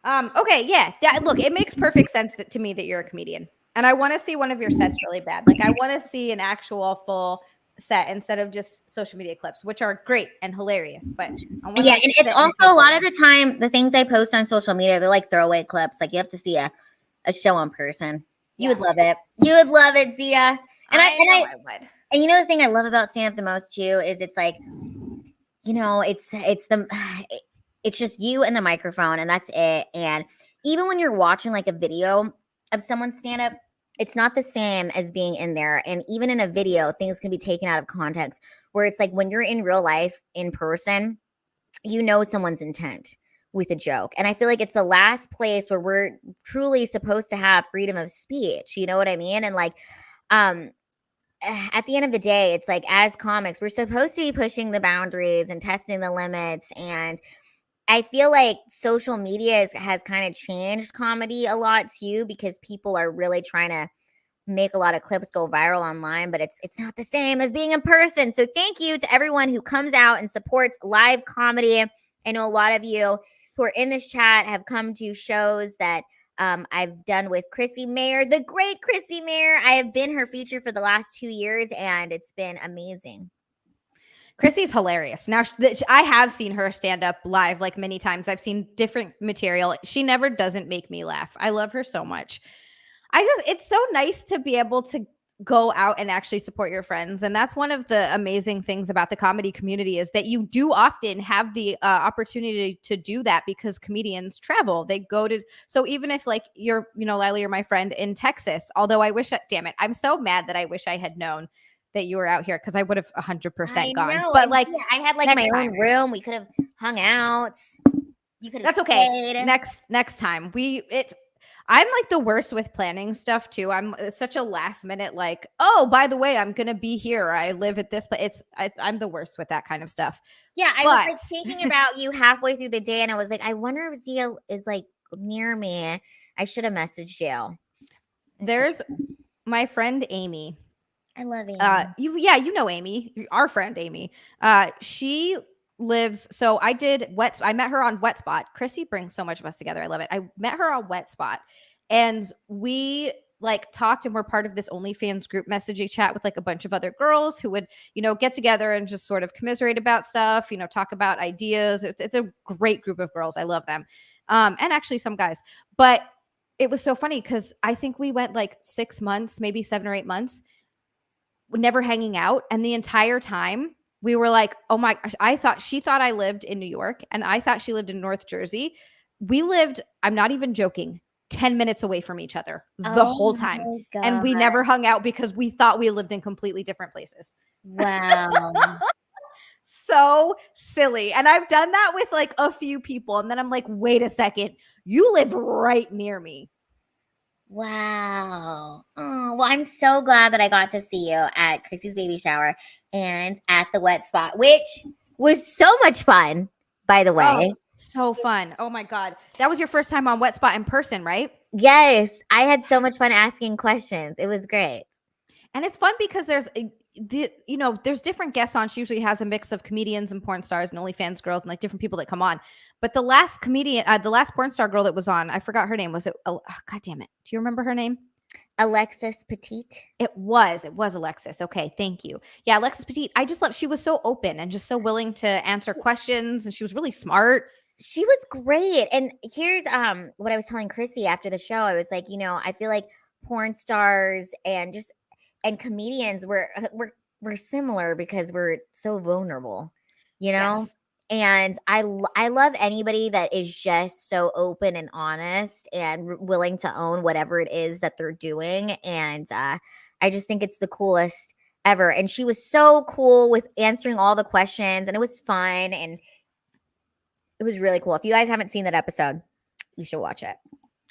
Okay, yeah. Look, it makes perfect sense to me that you're a comedian. And I want to see one of your sets really bad. Like I want to see an actual full set instead of just social media clips, which are great and hilarious. But yeah, and it's also a lot of the time the things I post on social media, they're like throwaway clips. Like you have to see a show in person. You would love it. You would love it, Zia. And I would. And you know the thing I love about stand up the most too is it's like, you know, it's just you and the microphone and that's it. And even when you're watching like a video of someone stand up, it's not the same as being in there. And even in a video, things can be taken out of context where it's like when you're in real life in person, you know someone's intent with a joke. And I feel like it's the last place where we're truly supposed to have freedom of speech. You know what I mean? And like, at the end of the day, it's like as comics, we're supposed to be pushing the boundaries and testing the limits. And I feel like social media has kind of changed comedy a lot too, because people are really trying to make a lot of clips go viral online, but it's not the same as being in person. So thank you to everyone who comes out and supports live comedy. I know a lot of you who are in this chat have come to shows that I've done with Chrissy Mayer, the great Chrissy Mayer. I have been her feature for the last 2 years, and it's been amazing. Chrissy's hilarious. Now, I have seen her stand up live like many times. I've seen different material. She never doesn't make me laugh. I love her so much. It's so nice to be able to go out and actually support your friends. And that's one of the amazing things about the comedy community is that you do often have the opportunity to do that because comedians travel. They go to, so even if like you're, Lila, you're my friend in Texas, although damn it, I'm so mad that I wish I had known that you were out here because I would have 100% gone. Know, but like, I had like my own room. We could have hung out. You could have. That's okay. Next time I'm like the worst with planning stuff too. It's such a last minute, like, oh, by the way, I'm gonna be here. I live at this, but I'm the worst with that kind of stuff. Yeah, I was like thinking about you halfway through the day, and I was like, I wonder if Zia is like near me. I should have messaged you. There's my friend Amy. I love Amy. You know Amy, our friend Amy. She lives. So I met her on Wet Spot. Chrissy brings so much of us together. I love it. I met her on Wet Spot, and we like talked and we're part of this OnlyFans group messaging chat with like a bunch of other girls who would, get together and just sort of commiserate about stuff, talk about ideas. It's a great group of girls. I love them. And actually some guys, but it was so funny because I think we went like 6 months, maybe 7 or 8 months, never hanging out. And the entire time we were like, oh my gosh, she thought I lived in New York and I thought she lived in North Jersey. We lived, I'm not even joking, 10 minutes away from each other the whole time. And we never hung out because we thought we lived in completely different places. Wow. So silly. And I've done that with like a few people. And then I'm like, wait a second, you live right near me. Wow. Oh, well, I'm so glad that I got to see you at Chrissy's baby shower and at the Wet Spot, which was so much fun, by the way. Oh, so fun. Oh my God. That was your first time on Wet Spot in person, right? Yes. I had so much fun asking questions. It was great. And it's fun because there's different guests on. She usually has a mix of comedians and porn stars and OnlyFans girls and like different people that come on. But the last the last porn star girl that was on, I forgot her name. Was it? Oh, God damn it. Do you remember her name? Alexis Petite. It was Alexis. Okay. Thank you. Yeah. Alexis Petite. I just love, she was so open and just so willing to answer questions. And she was really smart. She was great. And here's what I was telling Chrissy after the show. I was like, I feel like porn stars and comedians we're similar because we're so vulnerable, Yes. And I love anybody that is just so open and honest and willing to own whatever it is that they're doing. And I just think it's the coolest ever. And she was so cool with answering all the questions, and it was fun and it was really cool. If you guys haven't seen that episode, you should watch it.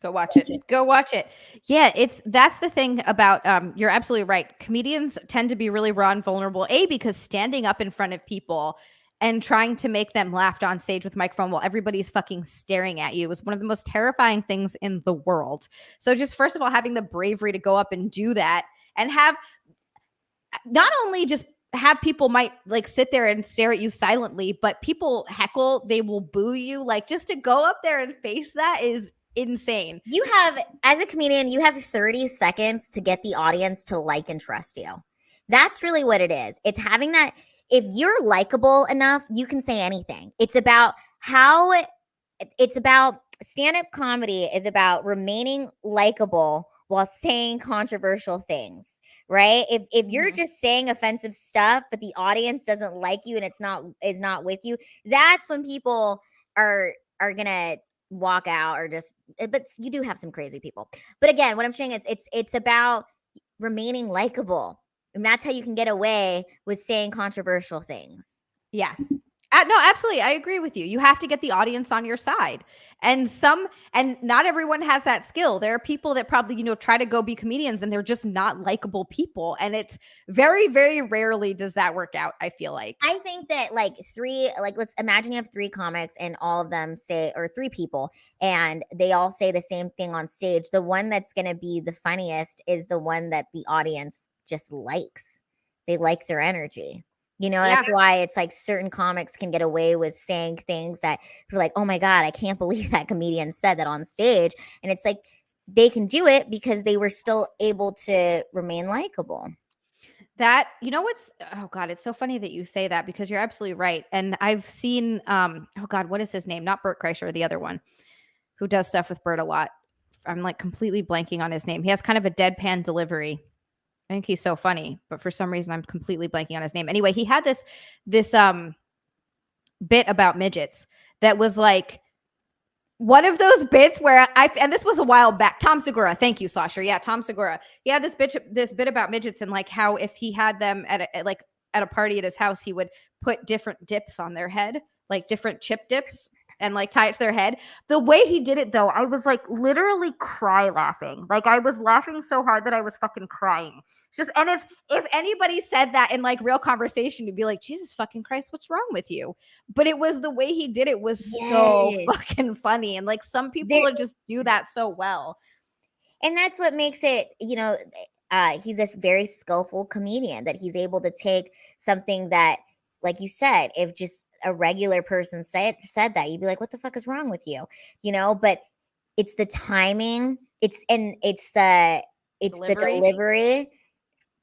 Go watch it. Go watch it. Yeah, that's the thing about you're absolutely right. Comedians tend to be really raw and vulnerable. Because standing up in front of people and trying to make them laugh on stage with a microphone while everybody's fucking staring at you is one of the most terrifying things in the world. So just first of all, having the bravery to go up and do that and have not only just have people might like sit there and stare at you silently, but people heckle, they will boo you. Like just to go up there and face that is insane. You have, as a comedian, you have 30 seconds to get the audience to like and trust you. That's really what it is. It's having that. If you're likable enough, you can say anything. It's about stand-up comedy is about remaining likable while saying controversial things, right? If you're just saying offensive stuff, but the audience doesn't like you and is not with you, that's when people are gonna walk out but you do have some crazy people. But again, what I'm saying is it's about remaining likable. And that's how you can get away with saying controversial things. Yeah. No, absolutely. I agree with you. You have to get the audience on your side. And not everyone has that skill. There are people that probably, try to go be comedians and they're just not likable people. And it's very, very rarely does that work out, I feel like. I think that let's imagine you have 3 comics and all of them or 3 people and they all say the same thing on stage. The one that's going to be the funniest is the one that the audience just likes. They like their energy. That's why it's like certain comics can get away with saying things that you're like, oh my God, I can't believe that comedian said that on stage. And it's like they can do it because they were still able to remain likable. That, oh God, it's so funny that you say that because you're absolutely right. And I've seen, oh God, what is his name? Not Bert Kreischer, the other one who does stuff with Bert a lot. I'm like completely blanking on his name. He has kind of a deadpan delivery. I think he's so funny, but for some reason I'm completely blanking on his name. Anyway, he had this bit about midgets that was like one of those bits where and this was a while back. Tom Segura, thank you, Slasher. Yeah, Tom Segura. He had this bit about midgets and like how if he had them at a party at his house, he would put different dips on their head, like different chip dips, and like tie it to their head. The way he did it though, I was like literally cry laughing. Like I was laughing so hard that I was fucking crying. And if anybody said that in like real conversation, you'd be like, Jesus fucking Christ, what's wrong with you? But it was the way he did it was so fucking funny. And like some people just do that so well. And that's what makes it, he's this very skillful comedian that he's able to take something that, like you said, if just a regular person said that, you'd be like, what the fuck is wrong with you? You know, but it's the timing, it's the Delivery. delivery,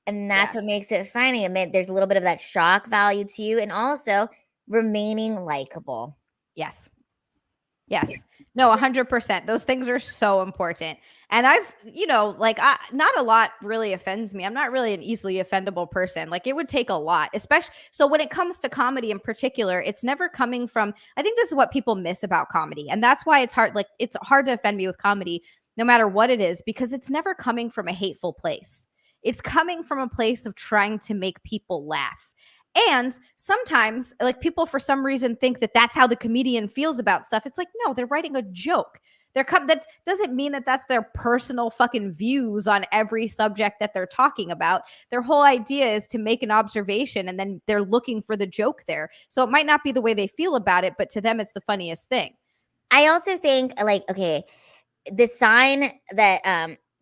and that's Yeah. what makes it funny. I mean, there's a little bit of that shock value to you, and also remaining likable. Yes. Yes. No, 100%. Those things are so important. And I've, like, not a lot really offends me. I'm not really an easily offendable person. Like, it would take a lot, especially. So, when it comes to comedy in particular, it's never coming from, I think this is what people miss about comedy. And that's why it's hard. Like, it's hard to offend me with comedy, no matter what it is, because it's never coming from a hateful place. It's coming from a place of trying to make people laugh. And sometimes, like, people for some reason think that that's how the comedian feels about stuff. It's like, no, they're writing a joke. That doesn't mean that that's their personal fucking views on every subject that they're talking about. Their whole idea is to make an observation, and then they're looking for the joke there. So it might not be the way they feel about it, but to them, it's the funniest thing. I also think, like, okay, the sign that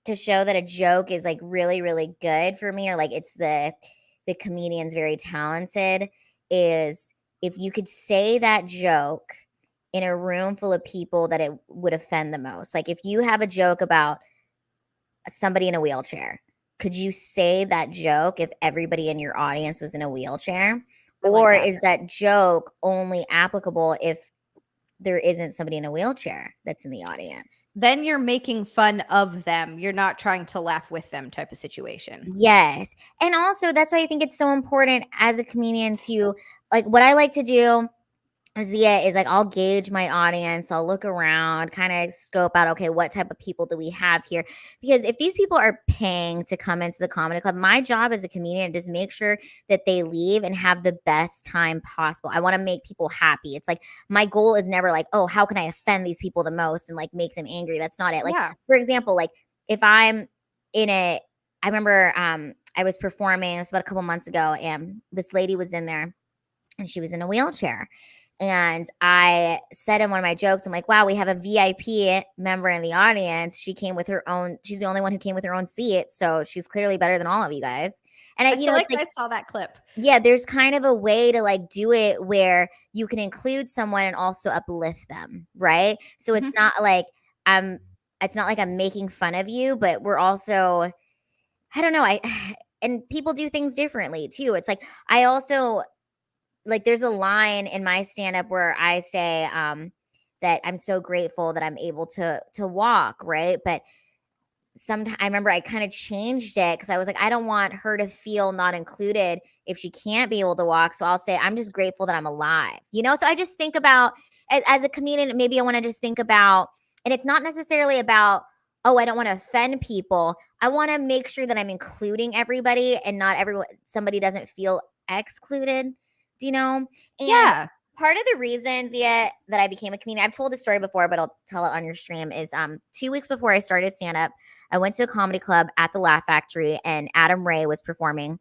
to show that a joke is like really, really good for me, or like it's the comedian's very talented, is if you could say that joke in a room full of people that it would offend the most. Like, if you have a joke about somebody in a wheelchair, could you say that joke if everybody in your audience was in a wheelchair? Or is that joke only applicable if there isn't somebody in a wheelchair that's in the audience? Then you're making fun of them. You're not trying to laugh with them, type of situation. Yes. And also, that's why I think it's so important as a comedian to, like, what I like to do, Zia, is like, I'll gauge my audience. I'll look around, kind of scope out, okay, what type of people do we have here? Because if these people are paying to come into the comedy club, my job as a comedian is make sure that they leave and have the best time possible. I want to make people happy. It's like, my goal is never like, oh, how can I offend these people the most and like make them angry? That's not it. Like, for example, like, if I'm in a, I remember I was performing, this was about a couple months ago, and this lady was in there and she was in a wheelchair. And I said in one of my jokes, I'm like, wow, we have a VIP member in the audience. She came with her own, she's the only one who came with her own seat. So she's clearly better than all of you guys. And I feel like it's I saw that clip. Yeah, there's kind of a way to like do it where you can include someone and also uplift them, right? So it's not like I'm making fun of you, but we're also, I don't know, and people do things differently too. It's like, I also, like, there's a line in my stand-up where I say that I'm so grateful that I'm able to walk, right? But sometimes I remember I kind of changed it because I was like, I don't want her to feel not included if she can't be able to walk. So I'll say, I'm just grateful that I'm alive, you know? So I just think about, as a comedian, maybe I want to just think about, and it's not necessarily about, oh, I don't want to offend people. I want to make sure that I'm including everybody and not somebody doesn't feel excluded. Do you know? And part of the reasons that I became a comedian, I've told this story before, but I'll tell it on your stream, is 2 weeks before I started stand-up, I went to a comedy club at the Laugh Factory, and Adam Ray was performing,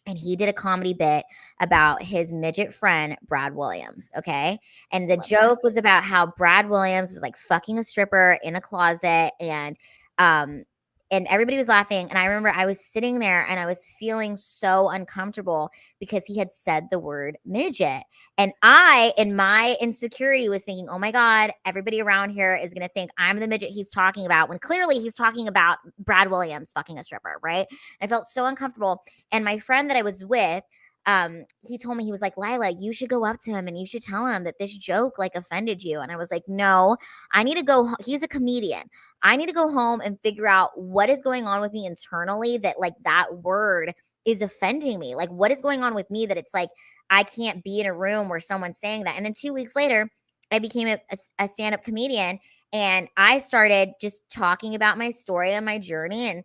and he did a comedy bit about his midget friend, Brad Williams, okay? And the joke was about how Brad Williams was like fucking a stripper in a closet, and everybody was laughing. And I remember I was sitting there and I was feeling so uncomfortable because he had said the word midget. And I, in my insecurity, was thinking, oh my God, everybody around here is going to think I'm the midget he's talking about, when clearly he's talking about Brad Williams fucking a stripper, right? I felt so uncomfortable. And my friend that I was with, he told me, he was like, Lila, you should go up to him and you should tell him that this joke like offended you. And I was like, no, I need to go. He's a comedian. I need to go home and figure out what is going on with me internally that like that word is offending me. Like, what is going on with me that it's like, I can't be in a room where someone's saying that. And then 2 weeks later, I became a stand-up comedian, and I started just talking about my story and my journey. And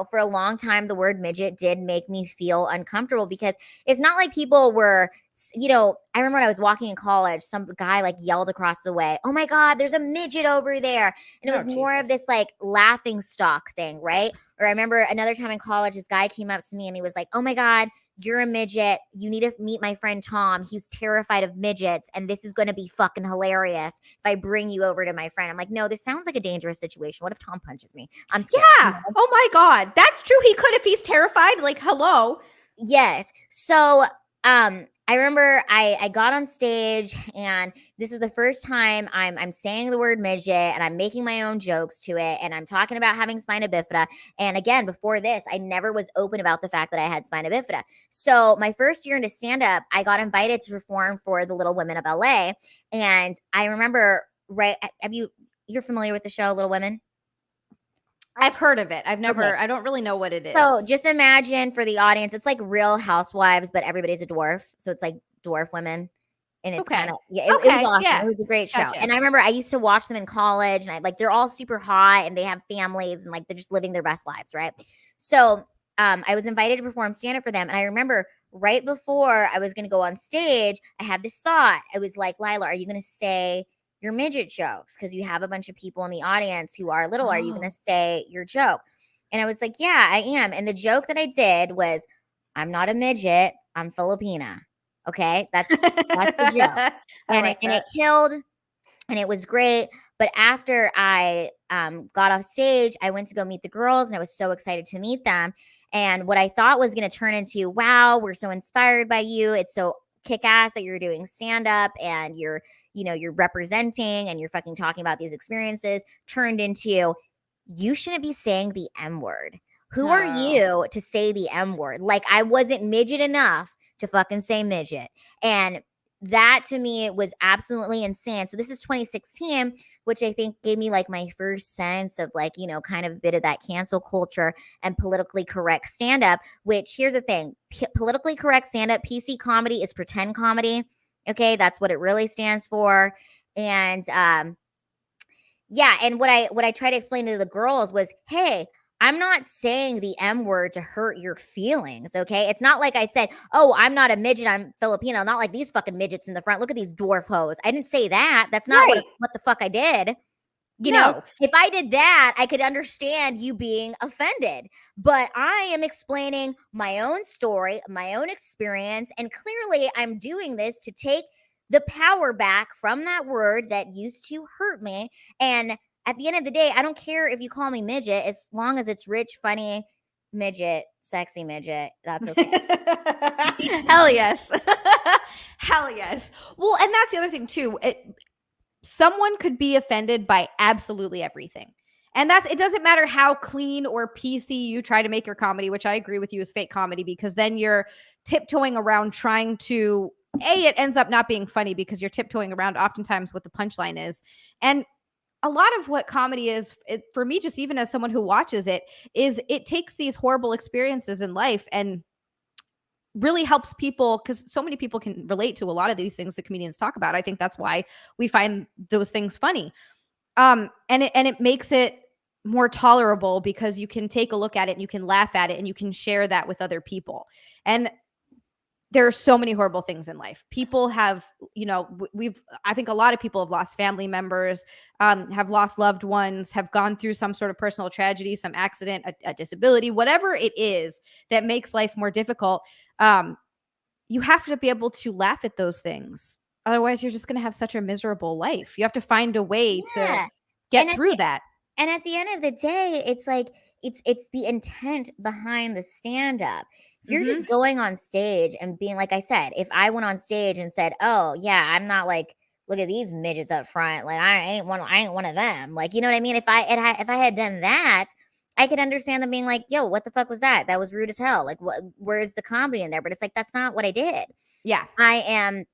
for a long time, the word midget did make me feel uncomfortable because it's not like people were, I remember when I was walking in college, some guy like yelled across the way, oh my God, there's a midget over there. And it was more of this like laughing stock thing, right? Or I remember another time in college, this guy came up to me and he was like, oh my God, you're a midget. You need to meet my friend Tom. He's terrified of midgets, and this is going to be fucking hilarious if I bring you over to my friend. I'm like, no, this sounds like a dangerous situation. What if Tom punches me? I'm scared. Yeah. Oh my God. That's true. He could if he's terrified. Like, hello. Yes. So I remember I got on stage, and this was the first time I'm saying the word midget, and I'm making my own jokes to it, and I'm talking about having spina bifida. And again, before this, I never was open about the fact that I had spina bifida. So my first year into stand-up, I got invited to perform for the Little Women of LA. And I remember, right, you're familiar with the show Little Women? I've heard of it. I don't really know what it is. So just imagine for the audience, it's like Real Housewives, but everybody's a dwarf. So it's like dwarf women. And it's kind of, it was awesome. Yeah. It was a great show. Gotcha. And I remember I used to watch them in college, and they're all super hot, and they have families, and like they're just living their best lives. Right. So I was invited to perform stand-up for them. And I remember right before I was going to go on stage, I had this thought. I was like, Lila, are you going to say your midget jokes? Because you have a bunch of people in the audience who are little. Are you going to say your joke? And I was like, yeah, I am. And the joke that I did was, I'm not a midget, I'm Filipina. Okay, that's the joke. And it killed, and it was great. But after I got off stage, I went to go meet the girls, and I was so excited to meet them. And what I thought was going to turn into, wow, we're so inspired by you. It's so kick ass that you're doing stand up, and you're representing, and you're fucking talking about these experiences, turned into, you shouldn't be saying the M word. Who are you to say the M word? Like, I wasn't midget enough to fucking say midget. And that to me was absolutely insane. So this is 2016, which I think gave me like my first sense of like, kind of a bit of that cancel culture and politically correct stand-up, which here's the thing, politically correct stand-up, PC comedy is pretend comedy. Okay. That's what it really stands for. And, yeah. And what I try to explain to the girls was, hey, I'm not saying the M word to hurt your feelings, okay? It's not like I said, oh, I'm not a midget, I'm Filipino. Not like these fucking midgets in the front. Look at these dwarf hoes. I didn't say that. That's not what the fuck I did. You know, if I did that, I could understand you being offended. But I am explaining my own story, my own experience, and clearly I'm doing this to take the power back from that word that used to hurt me. And at the end of the day, I don't care if you call me midget, as long as it's rich, funny, midget, sexy midget. That's okay. Hell yes. Hell yes. Well, and that's the other thing too. Someone could be offended by absolutely everything. And it doesn't matter how clean or PC you try to make your comedy, which I agree with you is fake comedy, because then you're tiptoeing around trying to, it ends up not being funny because you're tiptoeing around oftentimes what the punchline is. And a lot of what comedy is, for me, just even as someone who watches it, is it takes these horrible experiences in life and really helps people, because so many people can relate to a lot of these things that comedians talk about. I think that's why we find those things funny. And it makes it more tolerable because you can take a look at it and you can laugh at it and you can share that with other people. And there are so many horrible things in life. People have, I think a lot of people have lost family members, have lost loved ones, have gone through some sort of personal tragedy, some accident, a disability, whatever it is that makes life more difficult. You have to be able to laugh at those things. Otherwise, you're just going to have such a miserable life. You have to find a way to get through that. And at the end of the day, it's like, it's the intent behind the stand-up. If you're just going on stage and being, like I said, if I went on stage and said, oh yeah, I'm not like, look at these midgets up front, like I ain't one of them, like, you know what I mean? If I had done that, I could understand them being like, yo, what the fuck was that? That was rude as hell. Like, where's the comedy in there? But it's like, that's not what I did. Yeah. And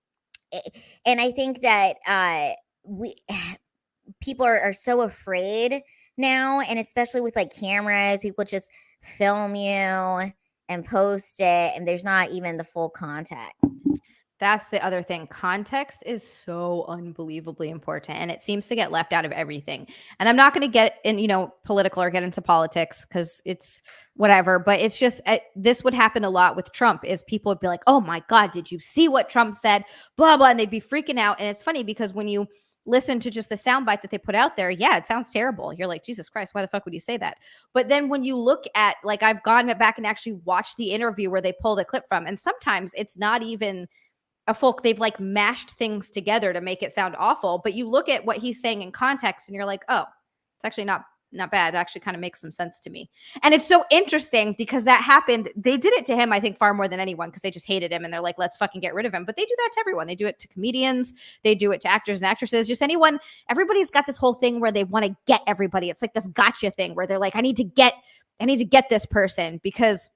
I think that people are so afraid now, and especially with like cameras, people just film you and post it, and there's not even the full context. That's the other thing. Context is so unbelievably important, and it seems to get left out of everything. And I'm not going to get in, political or get into politics because it's whatever, but it's just, this would happen a lot with Trump, is people would be like, oh my God, did you see what Trump said? Blah, blah. And they'd be freaking out. And it's funny because when you listen to just the soundbite that they put out there, yeah, it sounds terrible. You're like, Jesus Christ, why the fuck would you say that? But then when you look at, like, I've gone back and actually watched the interview where they pulled a clip from, and sometimes it's not even a folk, they've like mashed things together to make it sound awful. But you look at what he's saying in context and you're like, oh, it's actually not bad. It actually kind of makes some sense to me. And it's so interesting because that happened. They did it to him, I think, far more than anyone, because they just hated him and they're like, let's fucking get rid of him. But they do that to everyone. They do it to comedians. They do it to actors and actresses, just anyone. Everybody's got this whole thing where they want to get everybody. It's like this gotcha thing where they're like, I need to get this person, because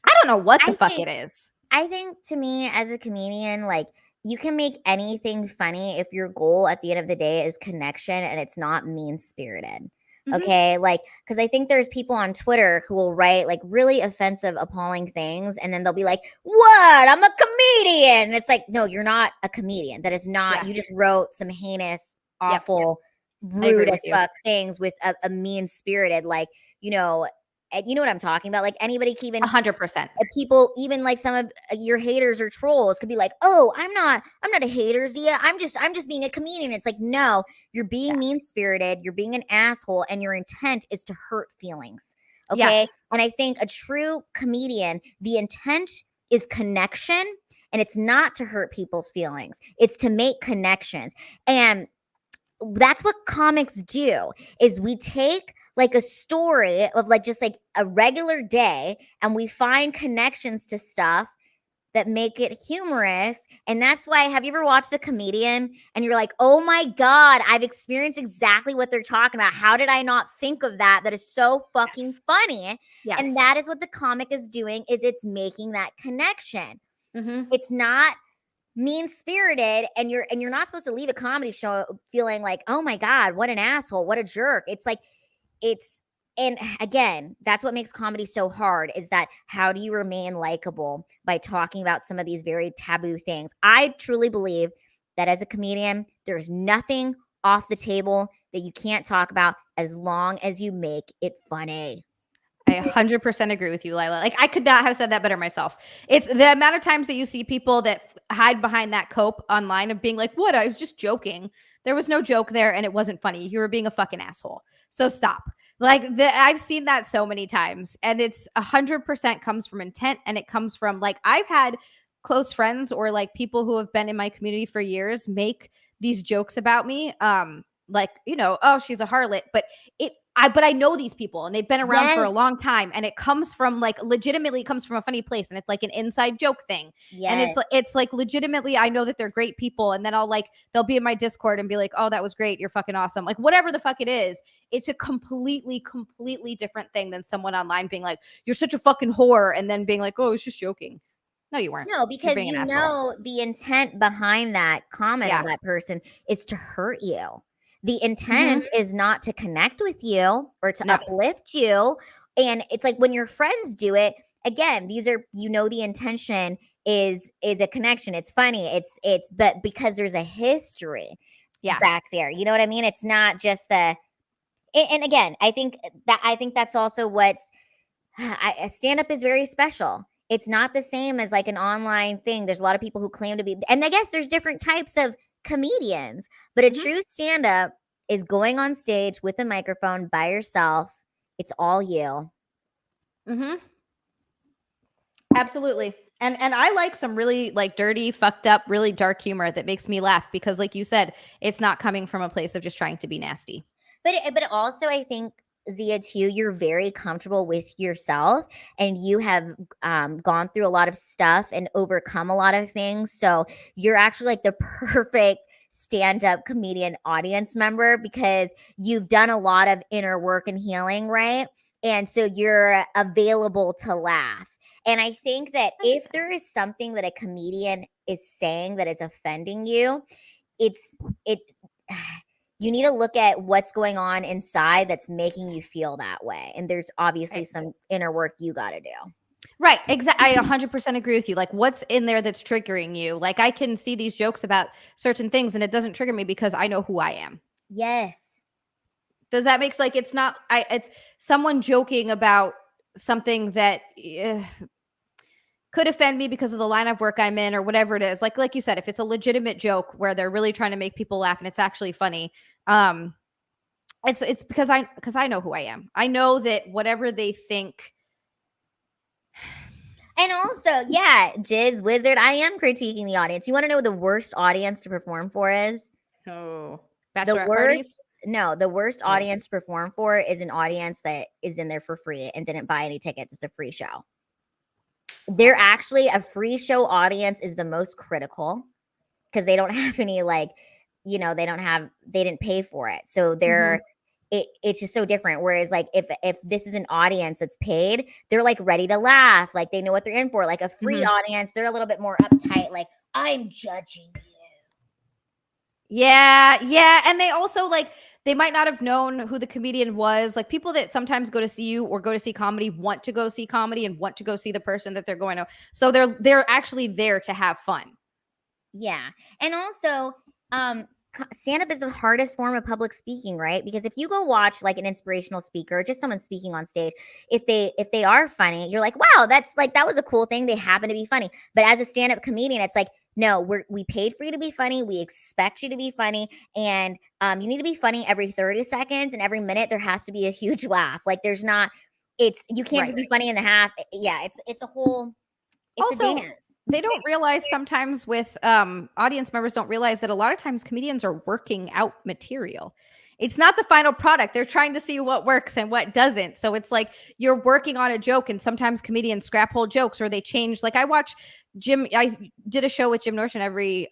I don't know what the fuck it is. I think, to me, as a comedian, like, you can make anything funny if your goal at the end of the day is connection and it's not mean-spirited. Okay, like, because I think there's people on Twitter who will write like really offensive, appalling things, and then they'll be like, "What? I'm a comedian." And it's like, no, you're not a comedian. That is not. You just wrote some heinous, awful, rude as fuck things with a mean-spirited, like, you know. And you know what I'm talking about? Like, anybody can even 100%. People, even like some of your haters or trolls, could be like, "Oh, I'm not a hater, Zia. I'm just being a comedian." It's like, no, you're being mean-spirited, you're being an asshole, and your intent is to hurt feelings. Okay. And I think a true comedian, the intent is connection, and it's not to hurt people's feelings. It's to make connections. And that's what comics do, is we take like a story of like just like a regular day, and we find connections to stuff that make it humorous. And that's why, have you ever watched a comedian and you're like, oh my God, I've experienced exactly what they're talking about. How did I not think of that? That is so fucking funny. Yes. And that is what the comic is doing, is it's making that connection. It's not mean-spirited, and you're not supposed to leave a comedy show feeling like, oh my God, what an asshole, what a jerk. It's like, and again, that's what makes comedy so hard, is that how do you remain likable by talking about some of these very taboo things? I truly believe that as a comedian, there's nothing off the table that you can't talk about as long as you make it funny. I 100% agree with you, Lila. Like, I could not have said that better myself. It's the amount of times that you see people that hide behind that cope online of being like, what? I was just joking. There was no joke there and it wasn't funny. You were being a fucking asshole. So stop. Like, I've seen that so many times, and it's 100% comes from intent, and it comes from, like, I've had close friends or like people who have been in my community for years make these jokes about me. Like, you know, oh, she's a harlot, but I know these people and they've been around for a long time, and it comes from, like, legitimately, it comes from a funny place, and it's like an inside joke thing. And it's like legitimately, I know that they're great people, and then they'll be in my Discord and be like, oh, that was great, you're fucking awesome. Like, whatever the fuck it is, it's a completely different thing than someone online being like, you're such a fucking whore, and then being like, oh, it's just joking. No, you weren't. No, because you know the intent behind that comment of that person is to hurt you. The intent is not to connect with you or to uplift you. And it's like, when your friends do it, again, these are, you know, the intention is a connection. It's funny. But because there's a history back there, you know what I mean? It's not just and again, I think that's also what's, stand-up is very special. It's not the same as like an online thing. There's a lot of people who claim to be, and I guess there's different types of comedians, but a true stand-up is going on stage with a microphone by yourself. It's all you. Absolutely. And I like some really, like, dirty, fucked up, really dark humor that makes me laugh, because, like you said, it's not coming from a place of just trying to be nasty. But also, I think, Zia, too, you're very comfortable with yourself, and you have gone through a lot of stuff and overcome a lot of things. So you're actually like the perfect stand-up comedian audience member, because you've done a lot of inner work and healing, right? And so you're available to laugh. And I think that if there is something that a comedian is saying that is offending you, you need to look at what's going on inside that's making you feel that way. And there's obviously some inner work you got to do. Right. Exactly. I 100% agree with you. Like, what's in there that's triggering you? Like, I can see these jokes about certain things and it doesn't trigger me because I know who I am. Yes. Does that make sense? Like, it's someone joking about something that could offend me because of the line of work I'm in or whatever it is. Like you said, if it's a legitimate joke where they're really trying to make people laugh and it's actually funny, it's because I know who I am. I know that whatever they think. And also, yeah, Jizz Wizard, I am critiquing the audience. You want to know what the worst audience to perform for is? Oh, The bachelorette parties. worst, no, the worst audience to perform for is an audience that is in there for free and didn't buy any tickets. It's a free show. They're actually a free show audience is the most critical because they don't have any like, they didn't pay for it. So they're it's just so different. Whereas like if this is an audience that's paid, they're like ready to laugh, like they know what they're in for. Like a free audience, they're a little bit more uptight, like I'm judging you. Yeah. And they also like they might not have known who the comedian was. Like people that sometimes go to see you or go to see comedy want to go see comedy and want to go see the person that they're going to. So they're actually there to have fun. Yeah. And also, stand-up is the hardest form of public speaking, right? Because if you go watch like an inspirational speaker, just someone speaking on stage, if they are funny, you're like, wow, that's like, that was a cool thing. They happen to be funny. But as a stand-up comedian, it's like, no, we paid for you to be funny. We expect you to be funny. And you need to be funny every 30 seconds, and every minute there has to be a huge laugh. Like you can't just be funny in the half. Yeah, it's a whole, it's also, a dance. They don't realize sometimes with audience members don't realize that a lot of times comedians are working out material. It's not the final product. They're trying to see what works and what doesn't. So it's like you're working on a joke, and sometimes comedians scrap whole jokes or they change. Like I did a show with Jim Norton every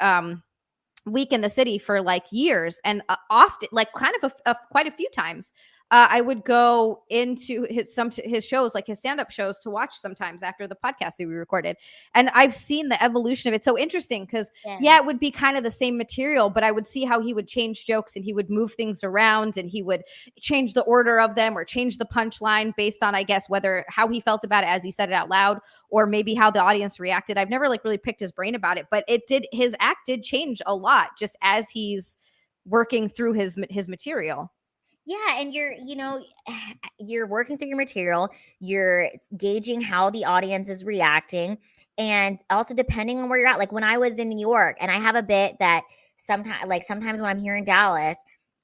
week in the city for like years, and often like kind of quite a few times I would go into his shows, like his stand-up shows, to watch sometimes after the podcast that we recorded. And I've seen the evolution of it. So interesting because it would be kind of the same material, but I would see how he would change jokes and he would move things around and he would change the order of them or change the punchline based on, I guess, how he felt about it as he said it out loud, or maybe how the audience reacted. I've never like really picked his brain about it, but his act did change a lot just as he's working through his material. Yeah, and you're working through your material, you're gauging how the audience is reacting, and also depending on where you're at. Like when I was in New York, and I have a bit that sometimes when I'm here in Dallas,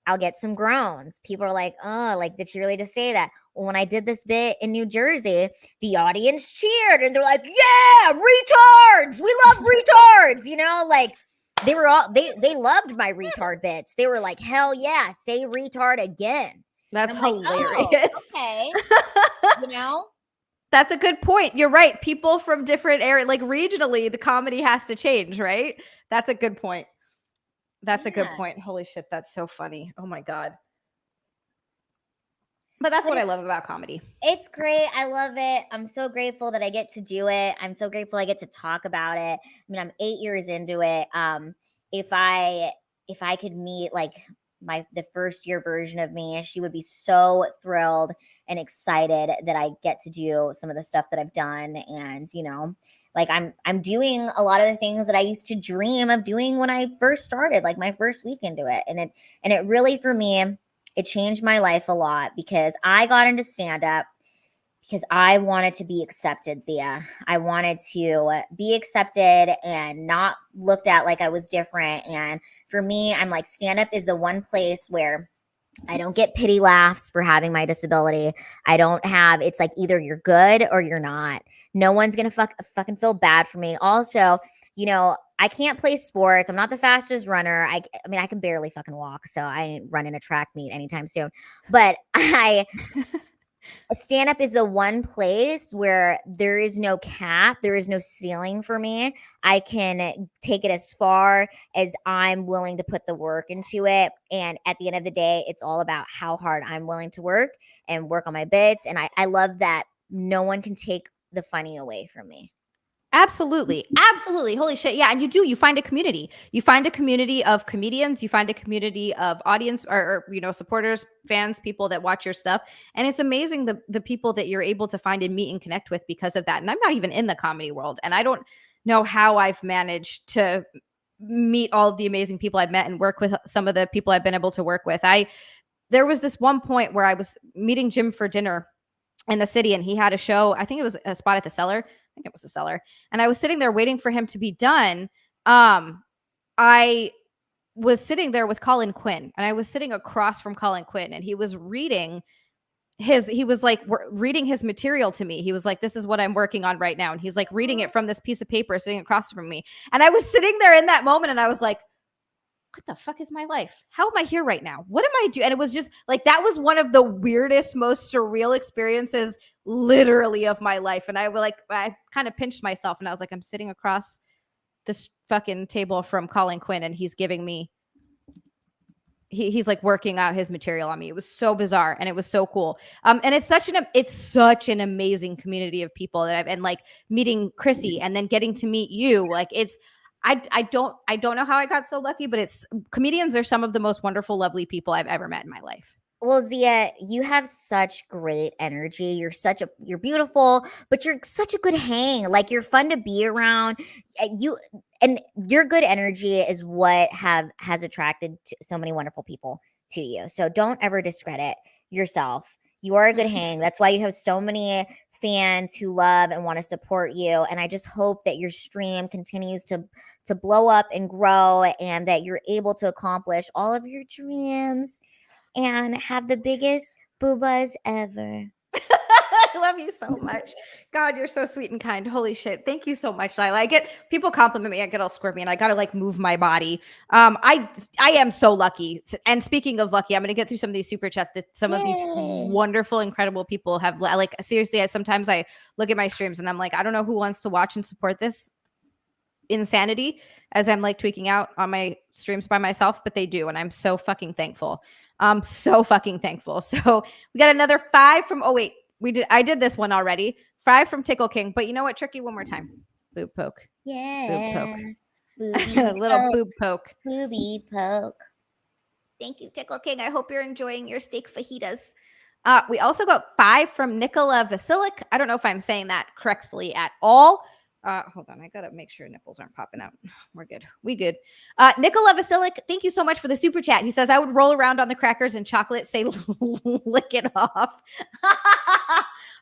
I'll get some groans. People are like, "Oh, like did she really just say that?" Well, when I did this bit in New Jersey, the audience cheered and they're like, "Yeah, retards! We love retards!" Like they were all they loved my retard bits. They were like, hell yeah, say retard again. That's hilarious. Like, oh, okay. That's a good point. You're right. People from different areas, like regionally, the comedy has to change, right? That's a good point. That's a good point. Holy shit, that's so funny. Oh my God. But that's what I love about comedy. It's great. I love it. I'm so grateful that I get to do it. I'm so grateful I get to talk about it. I mean, I'm 8 years into it. If I could meet like the first year version of me, she would be so thrilled and excited that I get to do some of the stuff that I've done. And, like I'm doing a lot of the things that I used to dream of doing when I first started, like my first week into it. And it really, for me, it changed my life a lot because I got into stand-up because I wanted to be accepted, Zia. I wanted to be accepted and not looked at like I was different. And for me, I'm like, stand-up is the one place where I don't get pity laughs for having my disability. It's like either you're good or you're not. No one's going to fucking feel bad for me. Also, I can't play sports. I'm not the fastest runner. I mean, I can barely fucking walk, so I ain't running a track meet anytime soon. But stand-up is the one place where there is no cap. There is no ceiling for me. I can take it as far as I'm willing to put the work into it. And at the end of the day, it's all about how hard I'm willing to work and work on my bits. And I love that no one can take the funny away from me. Absolutely. Holy shit. Yeah. And you find a community. You find a community of comedians. You find a community of audience or supporters, fans, people that watch your stuff. And it's amazing the people that you're able to find and meet and connect with because of that. And I'm not even in the comedy world. And I don't know how I've managed to meet all of the amazing people I've met and work with some of the people I've been able to work with. There was this one point where I was meeting Jim for dinner in the city, and he had a show. I think it was a spot at the Cellar. think it was the seller. And I was sitting there waiting for him to be done. I was sitting there with Colin Quinn, and I was sitting across from Colin Quinn, and he was reading reading his material to me. He was like, this is what I'm working on right now. And he's like reading it from this piece of paper sitting across from me. And I was sitting there in that moment, and I was like, what the fuck is my life? How am I here right now? What am I doing? And it was just like, that was one of the weirdest, most surreal experiences literally of my life. And I kind of pinched myself, and I was like, I'm sitting across this fucking table from Colin Quinn, and he's giving me, he's like working out his material on me. It was so bizarre, and it was so cool. And it's such an amazing community of people that and like meeting Chrissy and then getting to meet you. Like I don't know how I got so lucky, but comedians are some of the most wonderful, lovely people I've ever met in my life. Well, Xia, you have such great energy. You're beautiful, but you're such a good hang. Like, you're fun to be around. And your good energy is what has attracted so many wonderful people to you. So don't ever discredit yourself. You are a good hang. That's why you have so many fans who love and want to support you. And I just hope that your stream continues to blow up and grow, and that you're able to accomplish all of your dreams and have the biggest boobas ever. I love you so much. God, you're so sweet and kind. Holy shit. Thank you so much, Lila. People compliment me. I get all squirmy, and I got to like move my body. I am so lucky. And speaking of lucky, I'm going to get through some of these super chats that some of these wonderful, incredible people have. Like, seriously, sometimes I look at my streams and I'm like, I don't know who wants to watch and support this insanity as I'm like tweaking out on my streams by myself, but they do. And I'm so fucking thankful. So fucking thankful. So we got another 5 from, I did this one already. 5 from Tickle King, but you know what? Tricky one more time. Boob poke. Yeah. Boob poke. Little boob poke. Booby poke. Thank you, Tickle King. I hope you're enjoying your steak fajitas. We also got 5 from Nicola Vasilic. I don't know if I'm saying that correctly at all. Hold on. I got to make sure nipples aren't popping out. We're good. We good. Nicola Vasilic, thank you so much for the super chat. He says, I would roll around on the crackers and chocolate, say, lick it off.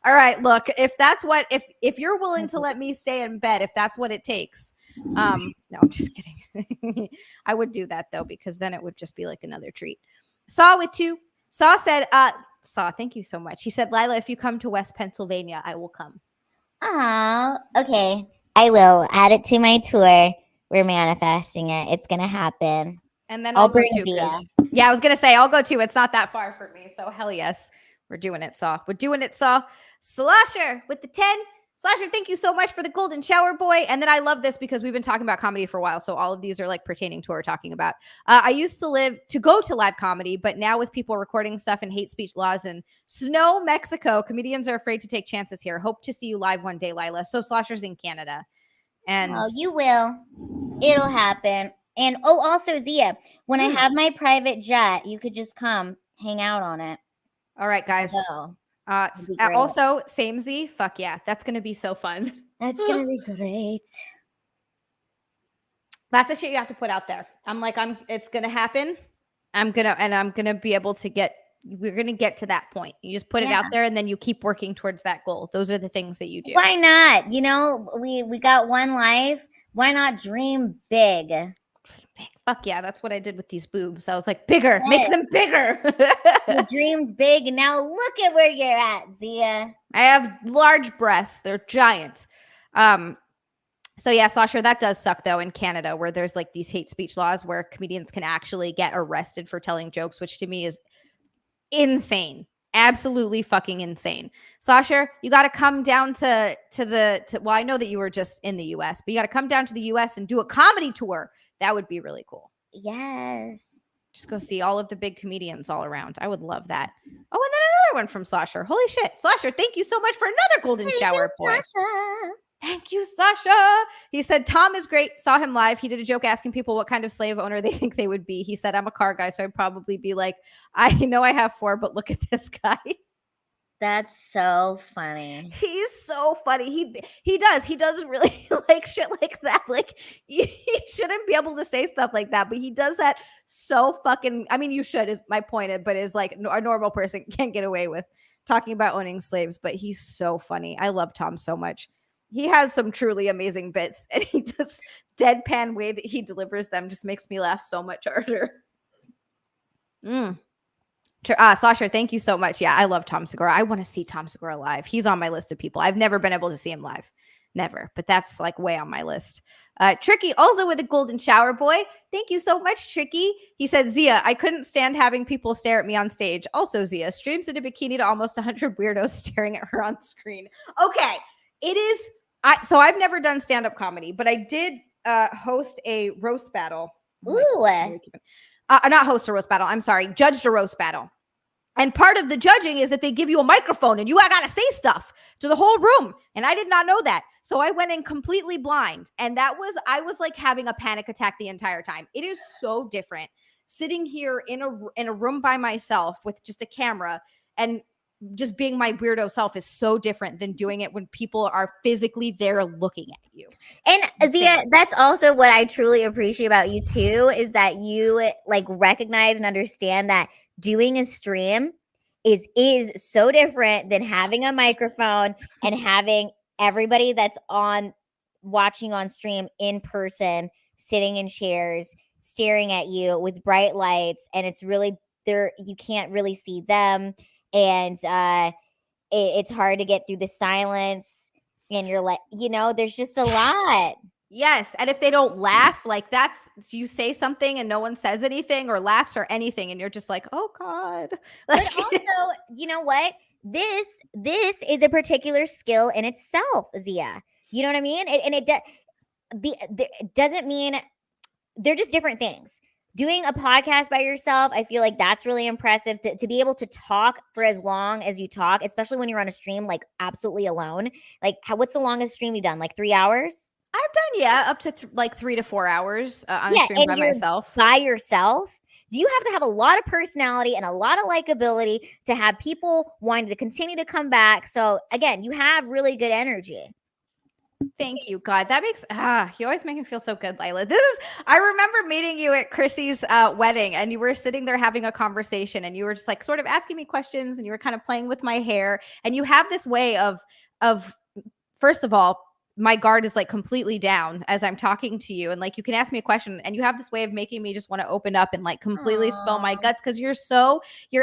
All right. Look, if you're willing to let me stay in bed, if that's what it takes. No, I'm just kidding. I would do that though, because then it would just be like another treat. Saw with 2. Saw said, thank you so much. He said, Lila, if you come to West Pennsylvania, I will come. Oh, okay. I will add it to my tour. We're manifesting it. It's gonna happen. And then I'll bring too. Yeah, I was gonna say I'll go too. It's not that far for me. So hell yes. We're doing it, Saw. We're doing it, Saw. Slasher with the 10. Slasher, thank you so much for the golden shower, boy. And then I love this because we've been talking about comedy for a while. So all of these are like pertaining to what we're talking about. I used to go to live comedy, but now with people recording stuff and hate speech laws in Snow, Mexico, comedians are afraid to take chances here. Hope to see you live one day, Lila. So Slasher's in Canada. And you will. It'll happen. And also, Xia, when I have my private jet, you could just come hang out on it. All right, guys. Also, same Z. Fuck yeah. That's going to be so fun. That's going to be great. That's the shit you have to put out there. It's going to happen. I'm going to be able to we're going to get to that point. You just put it out there, and then you keep working towards that goal. Those are the things that you do. Why not? You know, we got one life. Why not dream big? Fuck yeah, that's what I did with these boobs. I was like, bigger, make them bigger. You dreamed big, and now look at where you're at, Xia. I have large breasts. They're giant. So yeah, Slasher, that does suck though in Canada, where there's like these hate speech laws where comedians can actually get arrested for telling jokes, which to me is insane. Absolutely fucking insane. Sasha, you got to come down to well, I know that you were just in the US, but you got to come down to the US and do a comedy tour. That would be really cool. Yes. Just go see all of the big comedians all around. I would love that. Oh, and then another one from Slasher. Holy shit. Slasher, thank you so much for another golden shower, boy. Sasha. Thank you, Sasha. He said, Tom is great. Saw him live. He did a joke asking people what kind of slave owner they think they would be. He said, I'm a car guy, so I'd probably be like, I know I have 4, but look at this guy. That's so funny. He's so funny. He does really like shit like that. Like, he shouldn't be able to say stuff like that, but he does that so fucking, I mean, you should is my point, but is like a normal person can't get away with talking about owning slaves, but he's so funny. I love Tom so much. He has some truly amazing bits, and he just deadpan way that he delivers them just makes me laugh so much harder. Sasha, thank you so much. Yeah, I love Tom Segura. I want to see Tom Segura live. He's on my list of people. I've never been able to see him live. Never. But that's like way on my list. Tricky, also with a golden shower boy. Thank you so much, Tricky. He said, Zia, I couldn't stand having people stare at me on stage. Also, Zia streams in a bikini to almost 100 weirdos staring at her on screen. Okay. It is. So I've never done stand-up comedy, but I did host a roast battle. Ooh. Not host a roast battle. I'm sorry. Judged a roast battle. And part of the judging is that they give you a microphone and you got to say stuff to the whole room. And I did not know that. So I went in completely blind. And I was like having a panic attack the entire time. It is so different sitting here in a room by myself with just a camera, and just being my weirdo self is so different than doing it when people are physically there looking at you. And Zia, that's also what I truly appreciate about you too, is that you like recognize and understand that doing a stream is so different than having a microphone and having everybody that's watching on stream in person, sitting in chairs, staring at you with bright lights, and it's really there, you can't really see them, and it's hard to get through the silence, and you're like, there's just a lot. Yes. And if they don't laugh, like you say something and no one says anything or laughs or anything, and you're just like, oh God. But also, you know what? This is a particular skill in itself, Zia. You know what I mean? It doesn't mean, they're just different things. Doing a podcast by yourself, I feel like that's really impressive to be able to talk for as long as you talk, especially when you're on a stream, like absolutely alone. Like what's the longest stream you've done? Like 3 hours? I've done, up to like 3 to 4 hours on a stream by myself. By yourself. You have to have a lot of personality and a lot of likability to have people wanting to continue to come back. So again, you have really good energy. Thank you, God. That makes you always make me feel so good, Lila. I remember meeting you at Chrissy's wedding, and you were sitting there having a conversation, and you were just like sort of asking me questions, and you were kind of playing with my hair, and you have this way of first of all, my guard is like completely down as I'm talking to you, and like you can ask me a question, and you have this way of making me just want to open up and like completely spill my guts, because your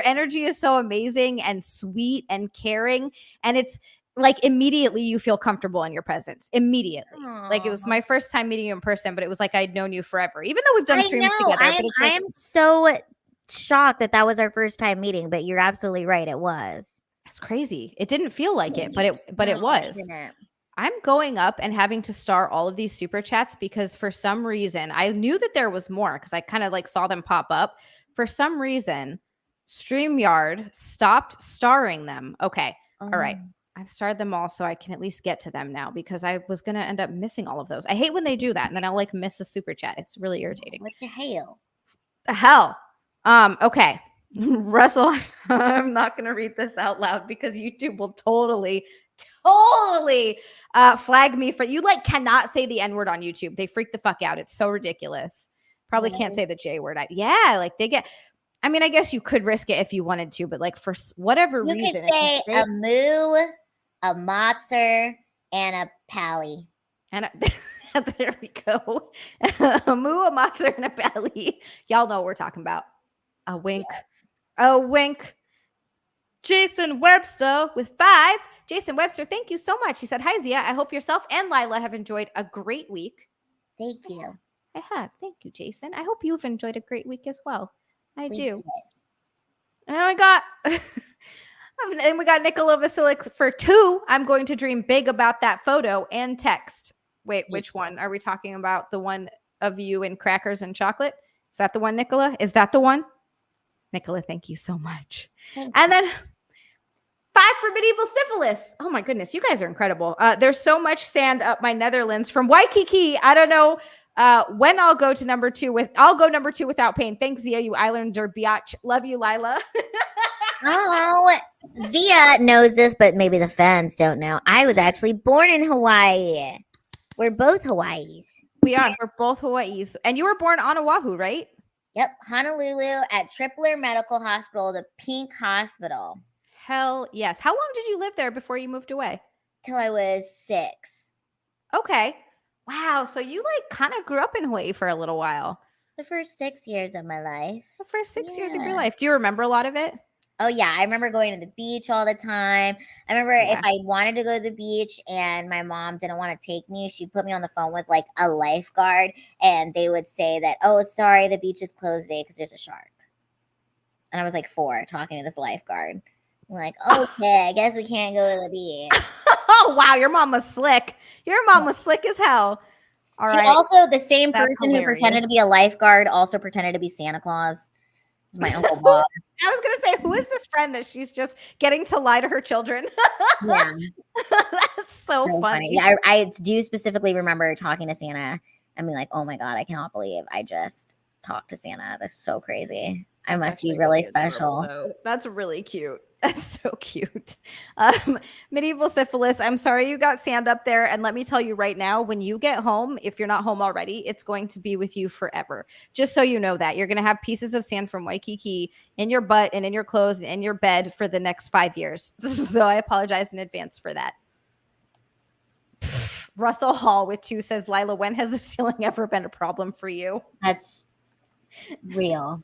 energy is so amazing and sweet and caring, and it's like immediately you feel comfortable in your presence. Immediately. Like it was my first time meeting you in person, but it was like I'd known you forever, even though we've done streams together. I am so shocked that was our first time meeting, but you're absolutely right. It was. It's crazy. It didn't feel like it, but it was. I'm going up and having to start all of these super chats because for some reason I knew that there was more, because I kind of like saw them pop up. For some reason, StreamYard stopped starring them. Okay. All right. I've started them all so I can at least get to them now, because I was going to end up missing all of those. I hate when they do that, and then I'll like miss a super chat. It's really irritating. What the hell? The hell? Okay. Russell, I'm not going to read this out loud because YouTube will totally flag me for, you like cannot say the N-word on YouTube. They freak the fuck out. It's so ridiculous. Probably can't say the J word. Like they get, I mean, I guess you could risk it if you wanted to, but like for whatever reason. You could say a moo, a mozzer, and a pally. And there we go. A moo, a mozzer, and a pally. Y'all know what we're talking about. A wink. Yeah. A wink. Jason Webster with 5. Jason Webster, thank you so much. He said, hi, Zia. I hope yourself and Lila have enjoyed a great week. Thank you. I have. Thank you, Jason. I hope you've enjoyed a great week as well. I do. And we got Nicola Vasilik for 2. I'm going to dream big about that photo and text. Wait, which one? Are we talking about the one of you in crackers and chocolate? Is that the one, Nicola? Is that the one? Nicola, thank you so much. And then 5 for medieval syphilis. Oh my goodness, you guys are incredible. There's so much sand up my Netherlands from Waikiki. I don't know when I'll go number 2 without pain. Thanks, Zia, you islander biatch. Love you, Lila. Oh, Zia knows this, but maybe the fans don't know. I was actually born in Hawaii. We're both Hawaiis. We are. We're both Hawaiis. And you were born on Oahu, right? Yep. Honolulu at Tripler Medical Hospital, the Pink Hospital. Hell yes. How long did you live there before you moved away? Till I was 6. Okay. Wow. So you like kind of grew up in Hawaii for a little while. The first 6 years of my life. The first 6 years of your Yeah. life. Do you remember a lot of it? Oh yeah, I remember going to the beach all the time. I remember if Yeah. I wanted to go to the beach and my mom didn't want to take me, she'd put me on the phone with like a lifeguard and they would say that, "Oh, sorry, the beach is closed today because there's a shark." And I was like 4 talking to this lifeguard. I'm like, "Okay, I guess we can't go to the beach." Oh, wow. Your mom was slick. Your mom was slick as hell. All She right. also, the same That's person who pretended to be a lifeguard also pretended to be Santa Claus. It was my Uncle Bob. I was gonna say, who is this friend that she's just getting to lie to her children? Yeah. That's so funny. Yeah, I do specifically remember talking to Santa and being like, "Oh my God, I cannot believe I just talked to Santa. That's so crazy. I must be really special." That's really cute. That's so cute. Medieval syphilis. I'm sorry you got sand up there. And let me tell you right now, when you get home, if you're not home already, it's going to be with you forever. Just so you know that. You're going to have pieces of sand from Waikiki in your butt and in your clothes and in your bed for the next 5 years. So I apologize in advance for that. Russell Hall with 2 says, Lila, when has the ceiling ever been a problem for you? That's real.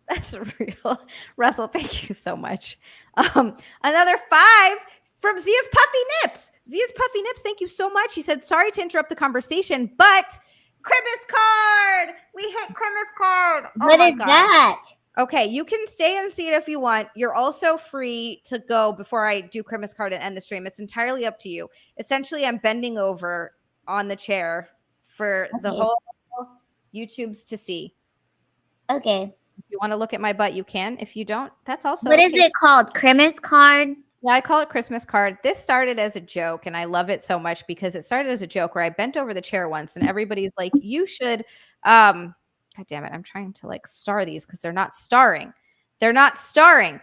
That's real. Russell, thank you so much. Another 5 from Zia's Puffy Nips. Zia's Puffy Nips, thank you so much. He said, sorry to interrupt the conversation, but Christmas card. We hit Christmas card. What is that? Okay, you can stay and see it if you want. You're also free to go before I do Christmas card and end the stream. It's entirely up to you. Essentially, I'm bending over on the chair for the whole YouTubes to see. Okay. If you want to look at my butt, you can. If you don't, that's also What is it called? Christmas card? Yeah, I call it Christmas card. This started as a joke, and I love it so much because it started as a joke where I bent over the chair once, and everybody's like, "You should." God damn it! I'm trying to like star these because they're not starring. They're not starring.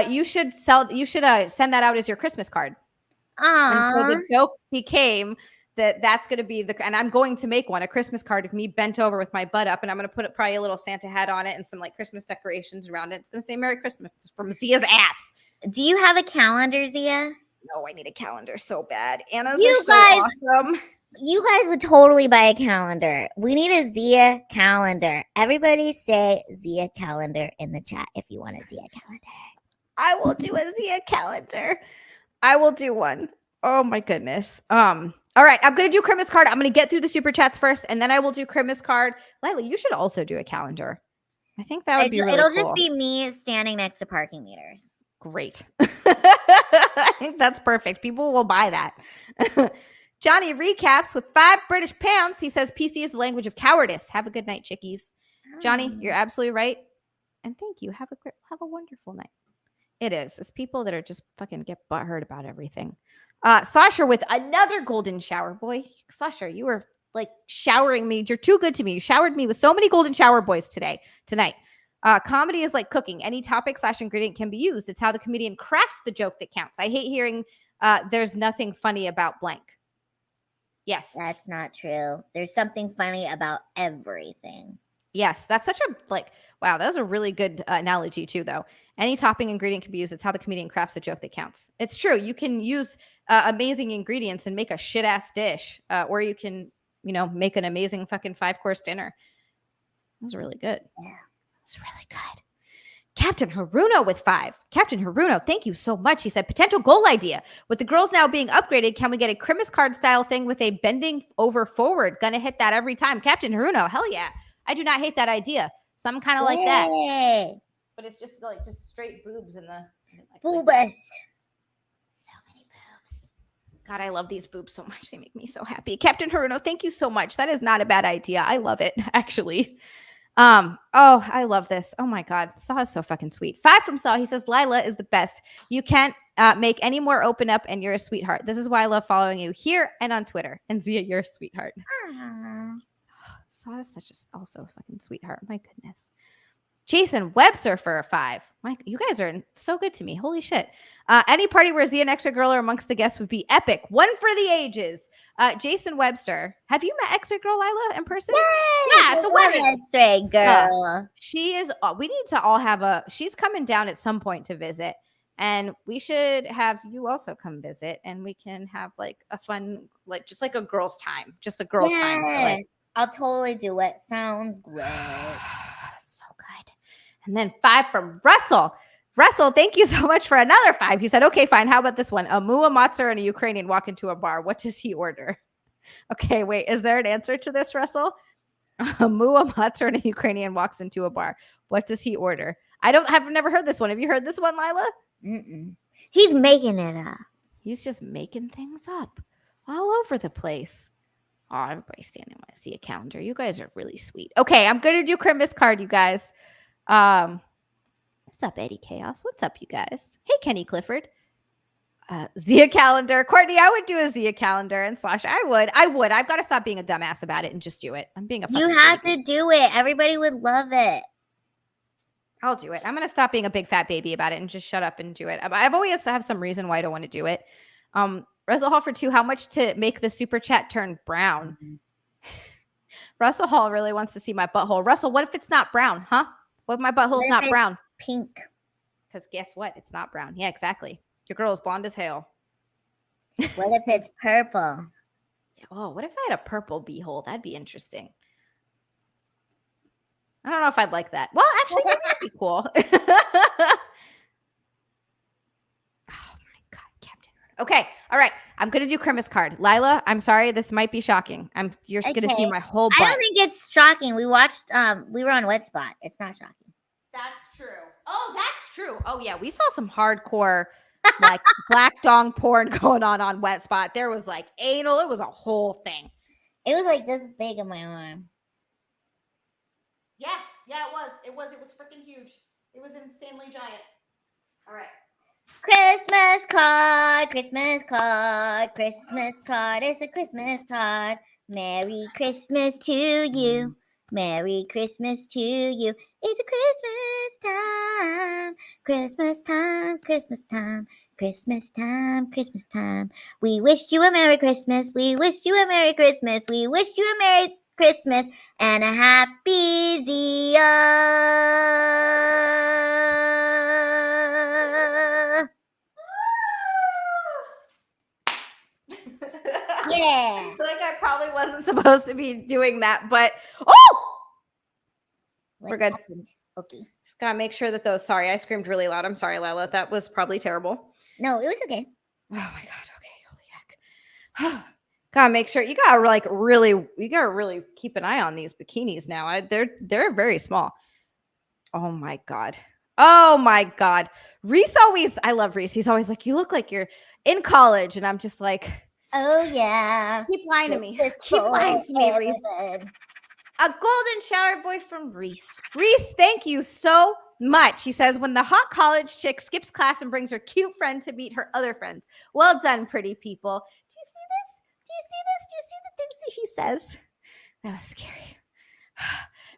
You should sell. You should send that out as your Christmas card. And so the joke became that's going to be and I'm going to make one, a Christmas card of me bent over with my butt up, and I'm going to put probably a little Santa hat on it and some like Christmas decorations around it. It's going to say Merry Christmas from Zia's ass. Do you have a calendar, Zia? No, I need a calendar so bad. Anna's are so awesome. You guys would totally buy a calendar. We need a Zia calendar. Everybody say Zia calendar in the chat if you want a Zia calendar. I will do a Zia calendar. I will do one. Oh my goodness. All right, I'm going to do Christmas card. I'm going to get through the super chats first, and then I will do Christmas card. Lila, you should also do a calendar. I think that would be really It'll cool. just be me standing next to parking meters. Great. I think that's perfect. People will buy that. Johnny recaps with 5 British pounds. He says PC is the language of cowardice. Have a good night, chickies. Johnny, you're absolutely right. And thank you. Have a wonderful night. It is. It's people that are just fucking get butthurt about everything. Sasha with another golden shower. Boy, Sasha, you were like showering me. You're too good to me. You showered me with so many golden shower boys tonight. Comedy is like cooking. Any topic/ingredient can be used. It's how the comedian crafts the joke that counts. I hate hearing there's nothing funny about blank. Yes. That's not true. There's something funny about everything. Yes, that's such a wow, that was a really good analogy too, though. Any topping ingredient can be used. It's how the comedian crafts the joke that counts. It's true. You can use amazing ingredients and make a shit ass dish, or you can, make an amazing fucking 5-course dinner. That was really good. Yeah, it's really good. Captain Haruno with 5. Captain Haruno, thank you so much. He said, potential goal idea. With the girls now being upgraded, can we get a Christmas card style thing with a bending over forward? Gonna hit that every time. Captain Haruno, hell yeah. I do not hate that idea. Some kind of like that. But it's just like straight boobs in the boobus. So many boobs. God, I love these boobs so much. They make me so happy. Captain Haruno, thank you so much. That is not a bad idea. I love it, actually. I love this. Oh my God. Saw is so fucking sweet. 5 from Saw. He says, Lila is the best. You can't make any more open up, and you're a sweetheart. This is why I love following you here and on Twitter. And Zia, you're a sweetheart. Saw is also a fucking sweetheart. My goodness. Jason Webster for a 5. Mike, you guys are so good to me. Holy shit. Any party where Zia and X-Ray Girl are amongst the guests would be epic. One for the ages. Jason Webster. Have you met X-Ray Girl, Lila, in person? Yes, yeah, at the wedding. X-Ray Girl. She is, we need to all have she's coming down at some point to visit. And we should have you also come visit, and we can have like a fun, like just like a girls' time, just a girls' time. For, like, I'll totally do it. Sounds great. so good. And then 5 from Russell. Russell, thank you so much for another 5. He said, okay, fine. How about this one? A mua matzah and a Ukrainian walk into a bar. What does he order? Okay, wait. Is there an answer to this, Russell? A mua matzah and a Ukrainian walks into a bar. What does he order? I've never heard this one. Have you heard this one, Lila? Mm-mm. He's making it up. He's just making things up all over the place. Oh, everybody's standing when I see a calendar. You guys are really sweet. Okay, I'm going to do Christmas card, you guys. What's up, Eddie Chaos? What's up, you guys? Hey, Kenny Clifford. Zia calendar. Courtney, I would do a Zia calendar and / I would. I've got to stop being a dumbass about it and just do it. I'm being a You have to do it. Everybody would love it. I'll do it. I'm going to stop being a big fat baby about it and just shut up and do it. I've always have some reason why I don't want to do it. Russell Hall for 2, how much to make the super chat turn brown? Mm-hmm. Russell Hall really wants to see my butthole. Russell, what if it's not brown, huh? What if my butthole's not brown? Pink. Because guess what? It's not brown. Yeah, exactly. Your girl is blonde as hell. What if it's purple? Oh, what if I had a purple beehole? That'd be interesting. I don't know if I'd like that. Well, actually, maybe that'd be cool. Oh my God, Captain. Okay, all right. I'm gonna do Christmas card. Lila, I'm sorry, this might be shocking. You're just gonna see my whole butt. I don't think it's shocking. We watched. We were on Wet Spot. It's not shocking. That's true. Oh, that's true. Oh yeah, we saw some hardcore like black dong porn going on Wet Spot. There was like anal. It was a whole thing. It was like this big in my arm. Yeah, it was freaking huge. It was insanely giant. All right. Christmas card, Christmas card, Christmas card. It's a Christmas card. Merry Christmas to you. Merry Christmas to you. It's a Christmas time. Christmas time, Christmas time. Christmas time, Christmas time. We wished you a Merry Christmas. We wished you a Merry Christmas. We wished you a Merry Christmas and a Happy Zia. Yeah. Like I probably wasn't supposed to be doing that, but oh! We're good. Okay. Just gotta make sure that those. Sorry, I screamed really loud. I'm sorry, Lila. That was probably terrible. No, it was okay. Oh my God. Okay. Holy heck. Gotta make sure you gotta really keep an eye on these bikinis now. They're very small. Oh my God. Reese I love Reese. He's always like, you look like you're in college. And I'm just like, oh yeah. Keep lying to me. Keep lying to me, Reese. A golden shower boy from Reese. Reese, thank you so much. He says, when the hot college chick skips class and brings her cute friend to meet her other friends. Well done, pretty people. Do you see this? Do you see the things that he says? That was scary.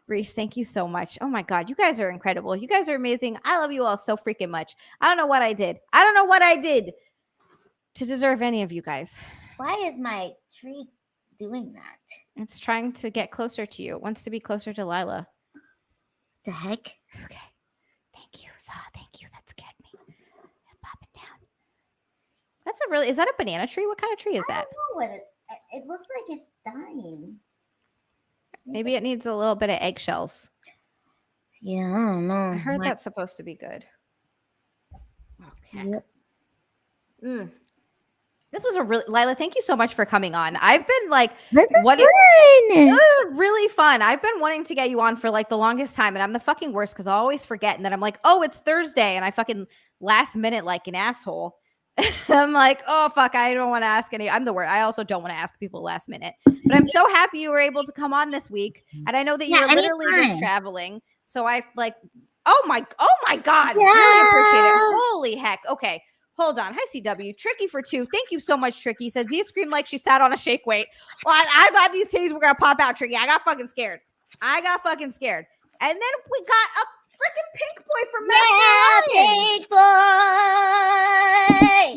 Reese, thank you so much. Oh my God, you guys are incredible. You guys are amazing. I love you all so freaking much. I don't know what I did. To deserve any of you guys. Why is my tree doing that? It's trying to get closer to you. It wants to be closer to Lila. The heck? Okay. Thank you, Saw. Thank you. That scared me. I'm popping down. Is that a banana tree? What kind of tree is that? I don't know what it looks like it's dying. Maybe it needs a little bit of eggshells. Yeah, I don't know. I heard that's supposed to be good. Okay. Yep. This was Lila, thank you so much for coming on. I've been like, this is fun. This is really fun. I've been wanting to get you on for like the longest time, and I'm the fucking worst because I always forget. And then I'm like, oh, it's Thursday, and I fucking last minute like an asshole. I'm like, oh fuck, I don't want to ask any. I'm the worst. I also don't want to ask people last minute. But I'm so happy you were able to come on this week, and I know that you're literally just traveling. So I like, oh my God, really appreciate it. Holy heck. Okay. Hold on. Hi, CW. Tricky for 2. Thank you so much, Tricky. Says Zia screamed like she sat on a shake weight. Well, I thought these titties were going to pop out, Tricky. I got fucking scared. And then we got a freaking pink boy from Master Lions. Pink boy.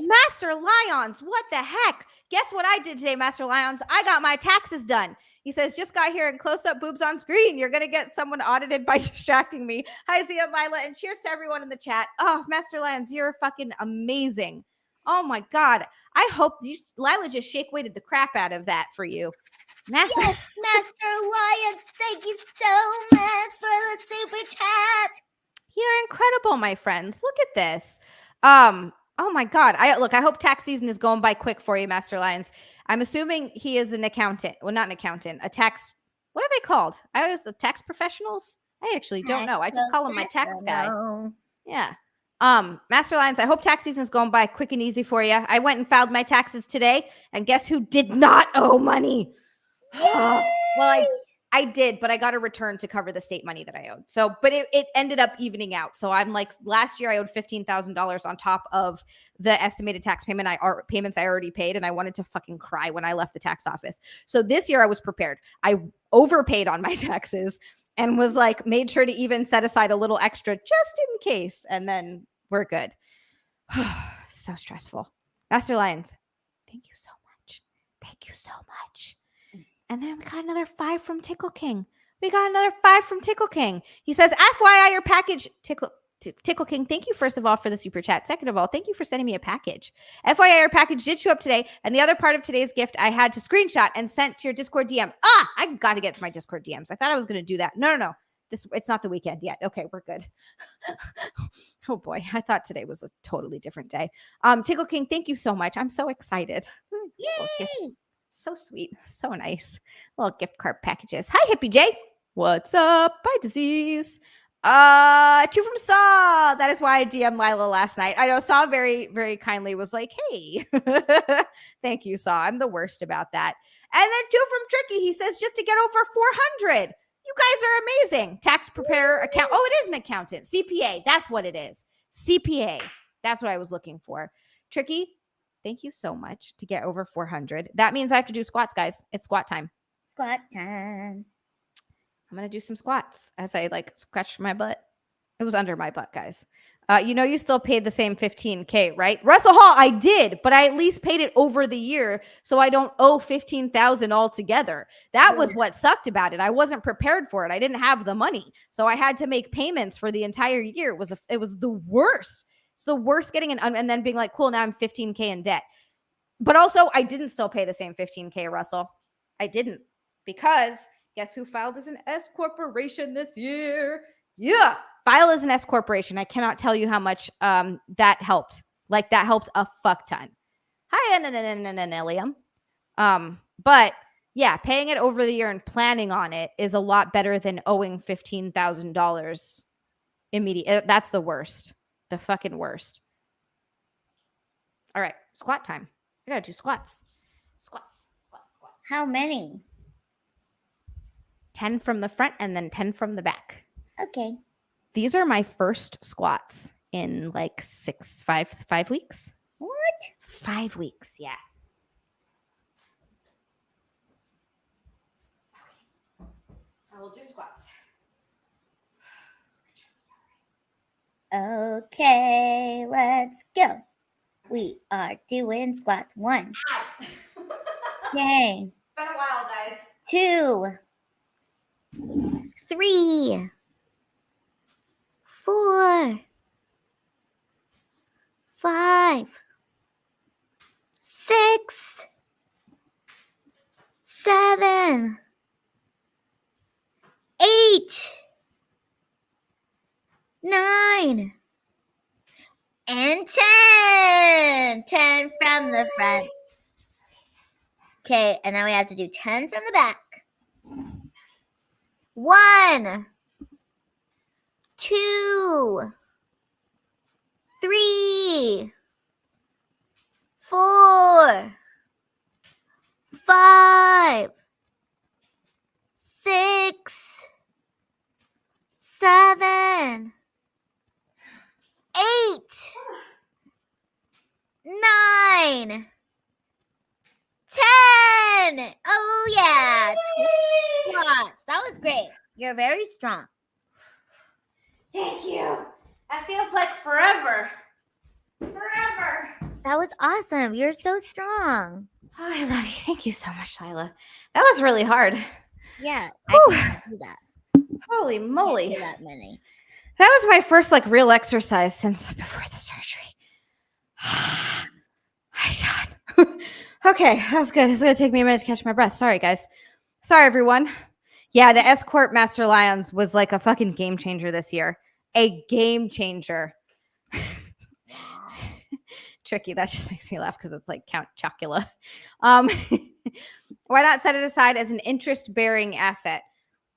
Master Lions. What the heck? Guess what I did today, Master Lions? I got my taxes done. He says, just got here and close up boobs on screen. You're going to get someone audited by distracting me. Hi, Xia, Lila, and cheers to everyone in the chat. Oh, Master Lions, you're fucking amazing. Oh my God. I hope Lila just shake weighted the crap out of that for you. Master Lions, thank you so much for the super chat. You're incredible, my friends. Look at this. Oh my God. I hope tax season is going by quick for you, Master Lions. I'm assuming he is an accountant. Well, not an accountant, a tax. What are they called? The tax professionals? I actually don't know. I just call him my tax guy. Yeah. Master Lions, I hope tax season is going by quick and easy for you. I went and filed my taxes today, and guess who did not owe money? Well, I did, but I got a return to cover the state money that I owed. So, but it ended up evening out. So I'm like, last year I owed $15,000 on top of the estimated tax payments I already paid. And I wanted to fucking cry when I left the tax office. So this year I was prepared. I overpaid on my taxes and was like, made sure to even set aside a little extra just in case. And then we're good. So stressful. Master Lions, thank you so much. Thank you so much. And then we got another 5 from Tickle King. He says, FYI, your package, Tickle King, thank you, first of all, for the super chat. Second of all, thank you for sending me a package. FYI, your package did show up today. And the other part of today's gift, I had to screenshot and sent to your Discord DM. I got to get to my Discord DMs. I thought I was going to do that. No. It's not the weekend yet. Okay, we're good. Oh boy, I thought today was a totally different day. Tickle King, thank you so much. I'm so excited. Yay! So sweet. So nice. Little gift card packages. Hi, Hippie J. What's up? Bye, disease. 2 from Saw. That is why I DM'd Lila last night. I know Saw very, very kindly was like, hey. Thank you, Saw. I'm the worst about that. And then 2 from Tricky. He says, just to get over 400. You guys are amazing. Tax preparer account. Oh, it is an accountant. CPA. That's what it is. CPA. That's what I was looking for. Tricky, thank you so much to get over 400. That means I have to do squats, guys. It's squat time. Squat time. I'm going to do some squats as I scratch my butt. It was under my butt, guys. You still paid the same $15K, right? Russell Hall, I did, but I at least paid it over the year, so I don't owe $15,000 altogether. That was what sucked about it. I wasn't prepared for it. I didn't have the money, so I had to make payments for the entire year. It was the worst. It's the worst getting and then being like, cool, now I'm $15K in debt. But also, I didn't still pay the same $15K, Russell. I didn't, because guess who filed as an S corporation this year? Yeah. File as an S corporation. I cannot tell you how much that helped. That helped a fuck ton. Hi, Nellium. But yeah, paying it over the year and planning on it is a lot better than owing $15,000 immediate. That's the worst. The fucking worst. All right, squat time. I gotta do squats. Squats. How many? 10 from the front and then 10 from the back. Okay. These are my first squats in 5 weeks. What? 5 weeks, yeah. I will do squats. Okay, let's go. We are doing squats. 1. Ow. Yay. It's been a while, guys. 2. 3. 4. 5. 6. 7. 8. 9. And 10. 10 from the front. Okay, and then we have to do 10 from the back. 1, 2, 3, 4, 5, 6, 7, 8, 9, 10. Oh yeah, 20 squats. That was great. You're very strong. Thank you. That feels like forever. Forever. That was awesome. You're so strong. Oh, I love you. Thank you so much, Lila. That was really hard. Yeah, I Whew. cannot do that. Holy Can't moly. do that many. That was my first like real exercise since before the surgery. Hi, Sean. Okay, that was good. It's gonna take me a minute to catch my breath. Sorry, guys. Sorry, everyone. Yeah, the Escort Master Lions was like a fucking game changer this year. A game changer. Tricky. That just makes me laugh because it's like Count Chocula. Why not set it aside as an interest-bearing asset?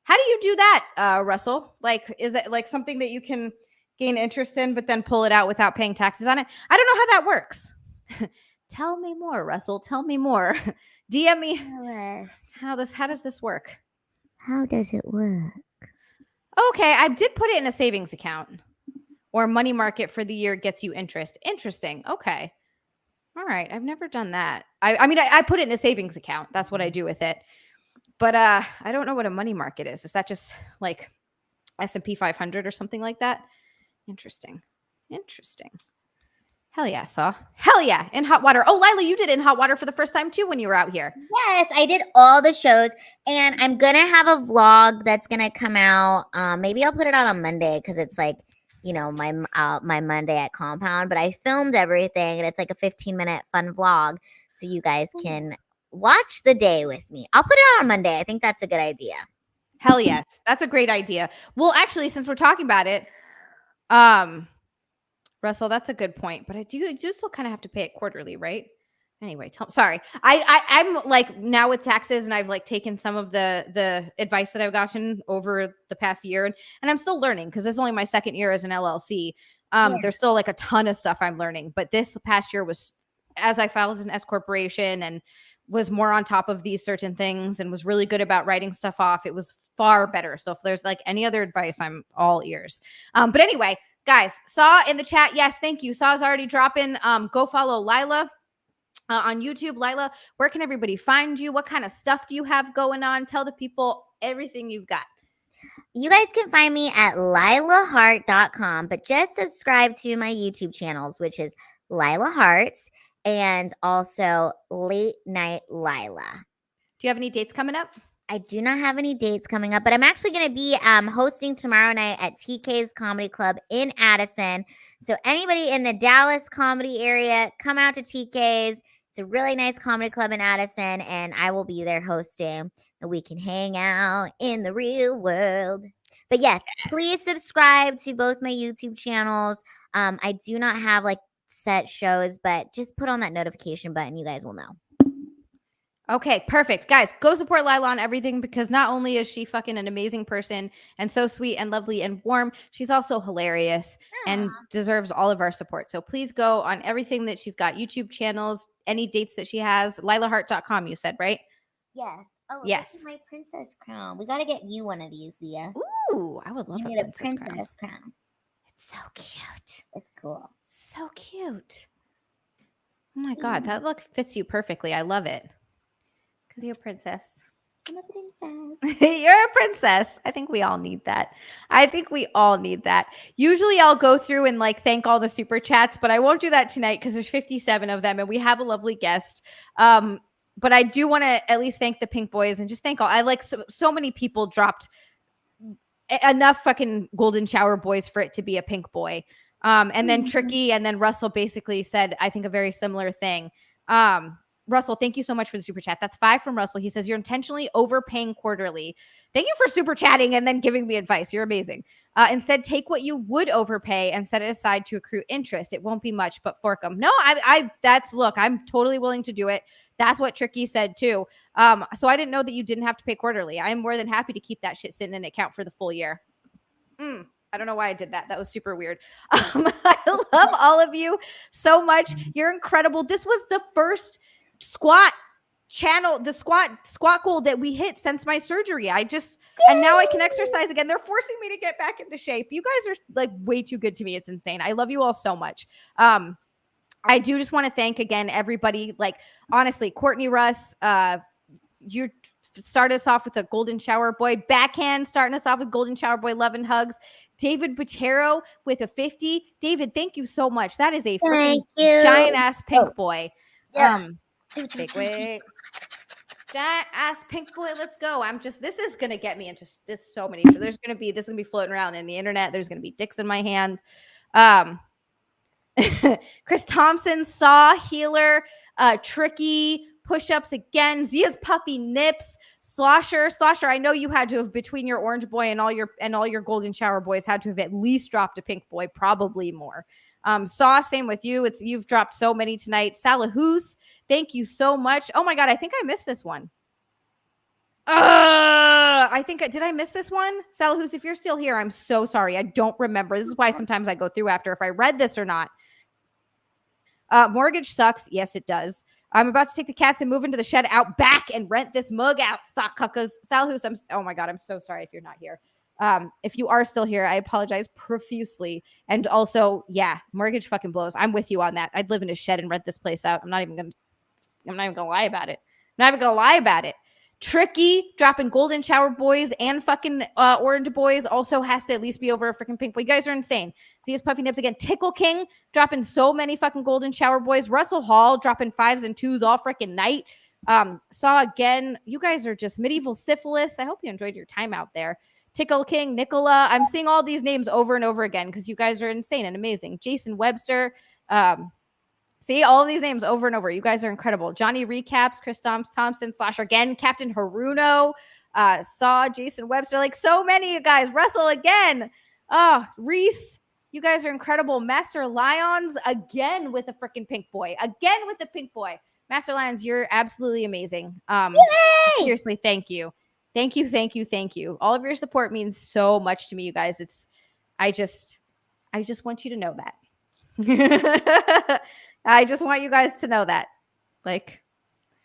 How do you do that, Russell? Like, is it like something that you can gain interest in, but then pull it out without paying taxes on it? I don't know how that works. Tell me more, Russell. Tell me more. DM me. How does this work? How does it work? Okay, I did put it in a savings account or money market for the year gets you interest. Interesting. Okay. All right. I've never done that. I mean, I put it in a savings account. That's what I do with it. But I don't know what a money market is. Is that just like S&P 500 or something like that? Interesting. Hell yeah, Saw. Hell yeah, in hot water. Oh, Lila, you did in hot water for the first time too when you were out here. Yes, I did all the shows, and I'm gonna have a vlog that's gonna come out. Maybe I'll put it out on Monday because it's like, you know, my Monday at Compound. But I filmed everything, and it's like a 15-minute fun vlog, so you guys can watch the day with me. I'll put it out on Monday. I think that's a good idea. Hell yes, that's a great idea. Well, actually, since we're talking about it, Russell, that's a good point. But I do still kind of have to pay it quarterly, right? Anyway, sorry. I'm like now with taxes, and I've like taken some of the advice that I've gotten over the past year, and I'm still learning because this is only my second year as an LLC. There's still like a ton of stuff I'm learning, but this past year was as I filed as an S corporation and was more on top of these certain things and was really good about writing stuff off. It was far better. So if there's like any other advice, I'm all ears. But anyway, guys, Saw in the chat. Yes, thank you. Saw's already dropping. Go follow Lila on YouTube. Lila, where can everybody find you? What kind of stuff do you have going on? Tell the people everything you've got. You guys can find me at lilahart.com, but just subscribe to my YouTube channels, which is Lila Harts and also Late Night Lila. Do you have any dates coming up? I do not have any dates coming up, but I'm actually going to be hosting tomorrow night at TK's Comedy Club in Addison. So anybody in the Dallas comedy area, come out to TK's. It's a really nice comedy club in Addison, and I will be there hosting, and we can hang out in the real world. But yes, please subscribe to both my YouTube channels. I do not have like set shows, but just put on that notification button. You guys will know. Okay, perfect. Guys, go support Lila on everything because not only is she fucking an amazing person and so sweet and lovely and warm, she's also hilarious and deserves all of our support. So please go on everything that she's got, YouTube channels, any dates that she has, lilahart.com, you said, right? Yes. Oh, yes. This is my princess crown. We got to get you one of these, Zia. Ooh, I would love a princess crown. It's so cute. It's cool. So cute. Oh my God, that look fits you perfectly. I love it. Because you're a princess. I'm a princess. You're a princess. I think we all need that. Usually I'll go through and like thank all the super chats, but I won't do that tonight because there's 57 of them and we have a lovely guest. But I do want to at least thank the Pink Boys and just thank all. I like so many people dropped enough fucking golden shower boys for it to be a pink boy. And then Tricky and then Russell basically said, I think a very similar thing. Russell, thank you so much for the super chat. That's 5 from Russell. He says, you're intentionally overpaying quarterly. Thank you for super chatting and then giving me advice. You're amazing. Instead, take what you would overpay and set it aside to accrue interest. It won't be much, but fork them. No, look, I'm totally willing to do it. That's what Tricky said too. So I didn't know that you didn't have to pay quarterly. I'm more than happy to keep that shit sitting in an account for the full year. I don't know why I did that. That was super weird. I love all of you so much. You're incredible. This was the first squat channel, the squat goal that we hit since my surgery. And now I can exercise again. They're forcing me to get back into shape. You guys are like way too good to me. It's insane. I love you all so much. I do just want to thank again everybody. Like honestly, Courtney Russ, you started us off with a golden shower boy backhand, starting us off with golden shower boy love and hugs. David Botero with a 50. David, thank you so much. That is a freaking giant ass pink boy. Yeah. Big weight. Giant ass pink boy, let's go. This is gonna get me into this so many. This is gonna be floating around in the internet. There's gonna be dicks in my hand. Chris Thompson, Saw, Healer, Tricky, push-ups again, Zia's puffy nips, Slosher. I know you had to have, between your orange boy and all your golden shower boys, had to have at least dropped a pink boy, probably more. Saw, same with you. You've dropped so many tonight. Salahoos, thank you so much. Oh my God, I think I missed this one. Did I miss this one? Salahoos, if you're still here, I'm so sorry. I don't remember. This is why sometimes I go through after if I read this or not. Mortgage sucks. Yes, it does. I'm about to take the cats and move into the shed out back and rent this mug out. Sock cuckas. Salahoos, oh my God, I'm so sorry if you're not here. If you are still here, I apologize profusely. And also, yeah, mortgage fucking blows. I'm with you on that. I'd live in a shed and rent this place out. I'm not even gonna lie about it. Tricky dropping golden shower boys and fucking orange boys also has to at least be over a freaking pink boy. You guys are insane. See his puffy nips again. Tickle King dropping so many fucking golden shower boys. Russell Hall dropping 5s and 2s all freaking night. Saw again. You guys are just medieval syphilis. I hope you enjoyed your time out there. Tickle King, Nicola. I'm seeing all these names over and over again because you guys are insane and amazing. Jason Webster. See all of these names over and over. You guys are incredible. Johnny Recaps, Chris Thompson, Slash again, Captain Haruno, Saw, Jason Webster, like so many you guys. Russell again. Reese, you guys are incredible. Master Lions again with a freaking pink boy. Master Lions, you're absolutely amazing. Seriously, thank you. Thank you. All of your support means so much to me, you guys. I just want you to know that. I just want you guys to know that. Like,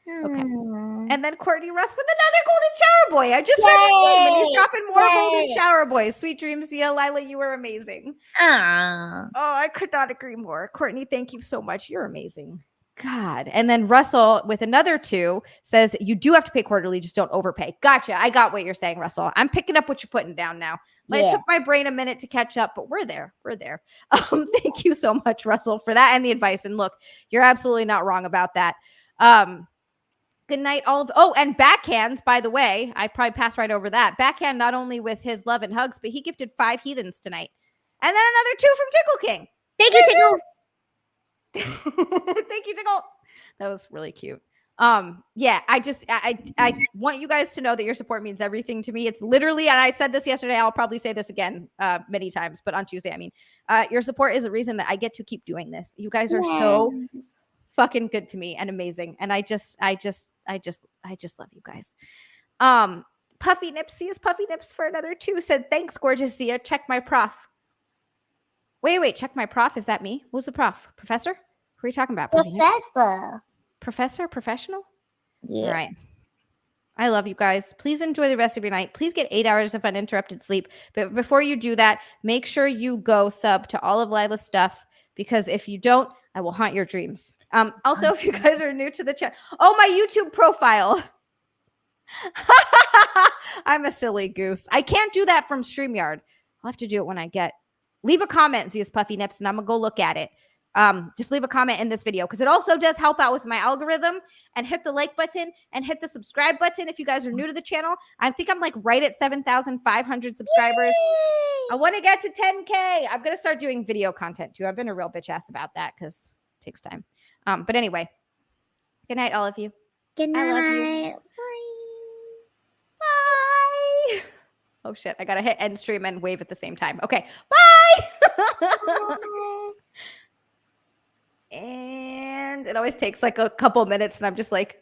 okay. And then Courtney Russ with another golden shower boy. I just read his name and he's dropping more golden shower boys. Sweet dreams, Zia. Lila, you were amazing. Aww. Oh, I could not agree more. Courtney, thank you so much. You're amazing. God. And then Russell with another 2 says you do have to pay quarterly, just don't overpay. Gotcha. I got what you're saying, Russell. I'm picking up what you're putting down now. It took my brain a minute to catch up, but we're there. Thank you so much, Russell, for that and the advice. And look, you're absolutely not wrong about that. Good night, all of. Oh, and backhand, by the way, I probably passed right over that. Backhand, not only with his love and hugs, but he gifted 5 heathens tonight. And then another 2 from Tickle King. Thank you, Tickle. Thank you, Tickle. That was really cute. Yeah, I want you guys to know that your support means everything to me. It's literally, and I said this yesterday, I'll probably say this again many times, but on Tuesday, I mean, your support is the reason that I get to keep doing this. You guys are so fucking good to me and amazing. And I just love you guys. Puffy Nipsies, Puffy Nips for another 2 said, thanks, gorgeous Zia. Check my prof. Wait, check my prof. Is that me? Who's the prof? Professor? Who are you talking about? Professor? Professional? Yeah. All right. I love you guys. Please enjoy the rest of your night. Please get 8 hours of uninterrupted sleep. But before you do that, make sure you go sub to all of Lila's stuff, because if you don't, I will haunt your dreams. Also, if you guys are new to the channel, my YouTube profile. I'm a silly goose. I can't do that from StreamYard. I'll have to do it when I leave a comment, Zia's Puffy Nips, and I'm going to go look at it. Just leave a comment in this video because it also does help out with my algorithm. And hit the like button and hit the subscribe button if you guys are new to the channel. I think I'm like right at 7,500 subscribers. Yay! I want to get to 10K. I'm going to start doing video content too. I've been a real bitch ass about that because it takes time. But anyway, good night, all of you. Good night. I love you. Bye. Oh shit, I got to hit end stream and wave at the same time. Okay, bye. And it always takes like a couple minutes and I'm just like,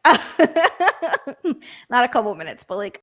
not a couple minutes, but like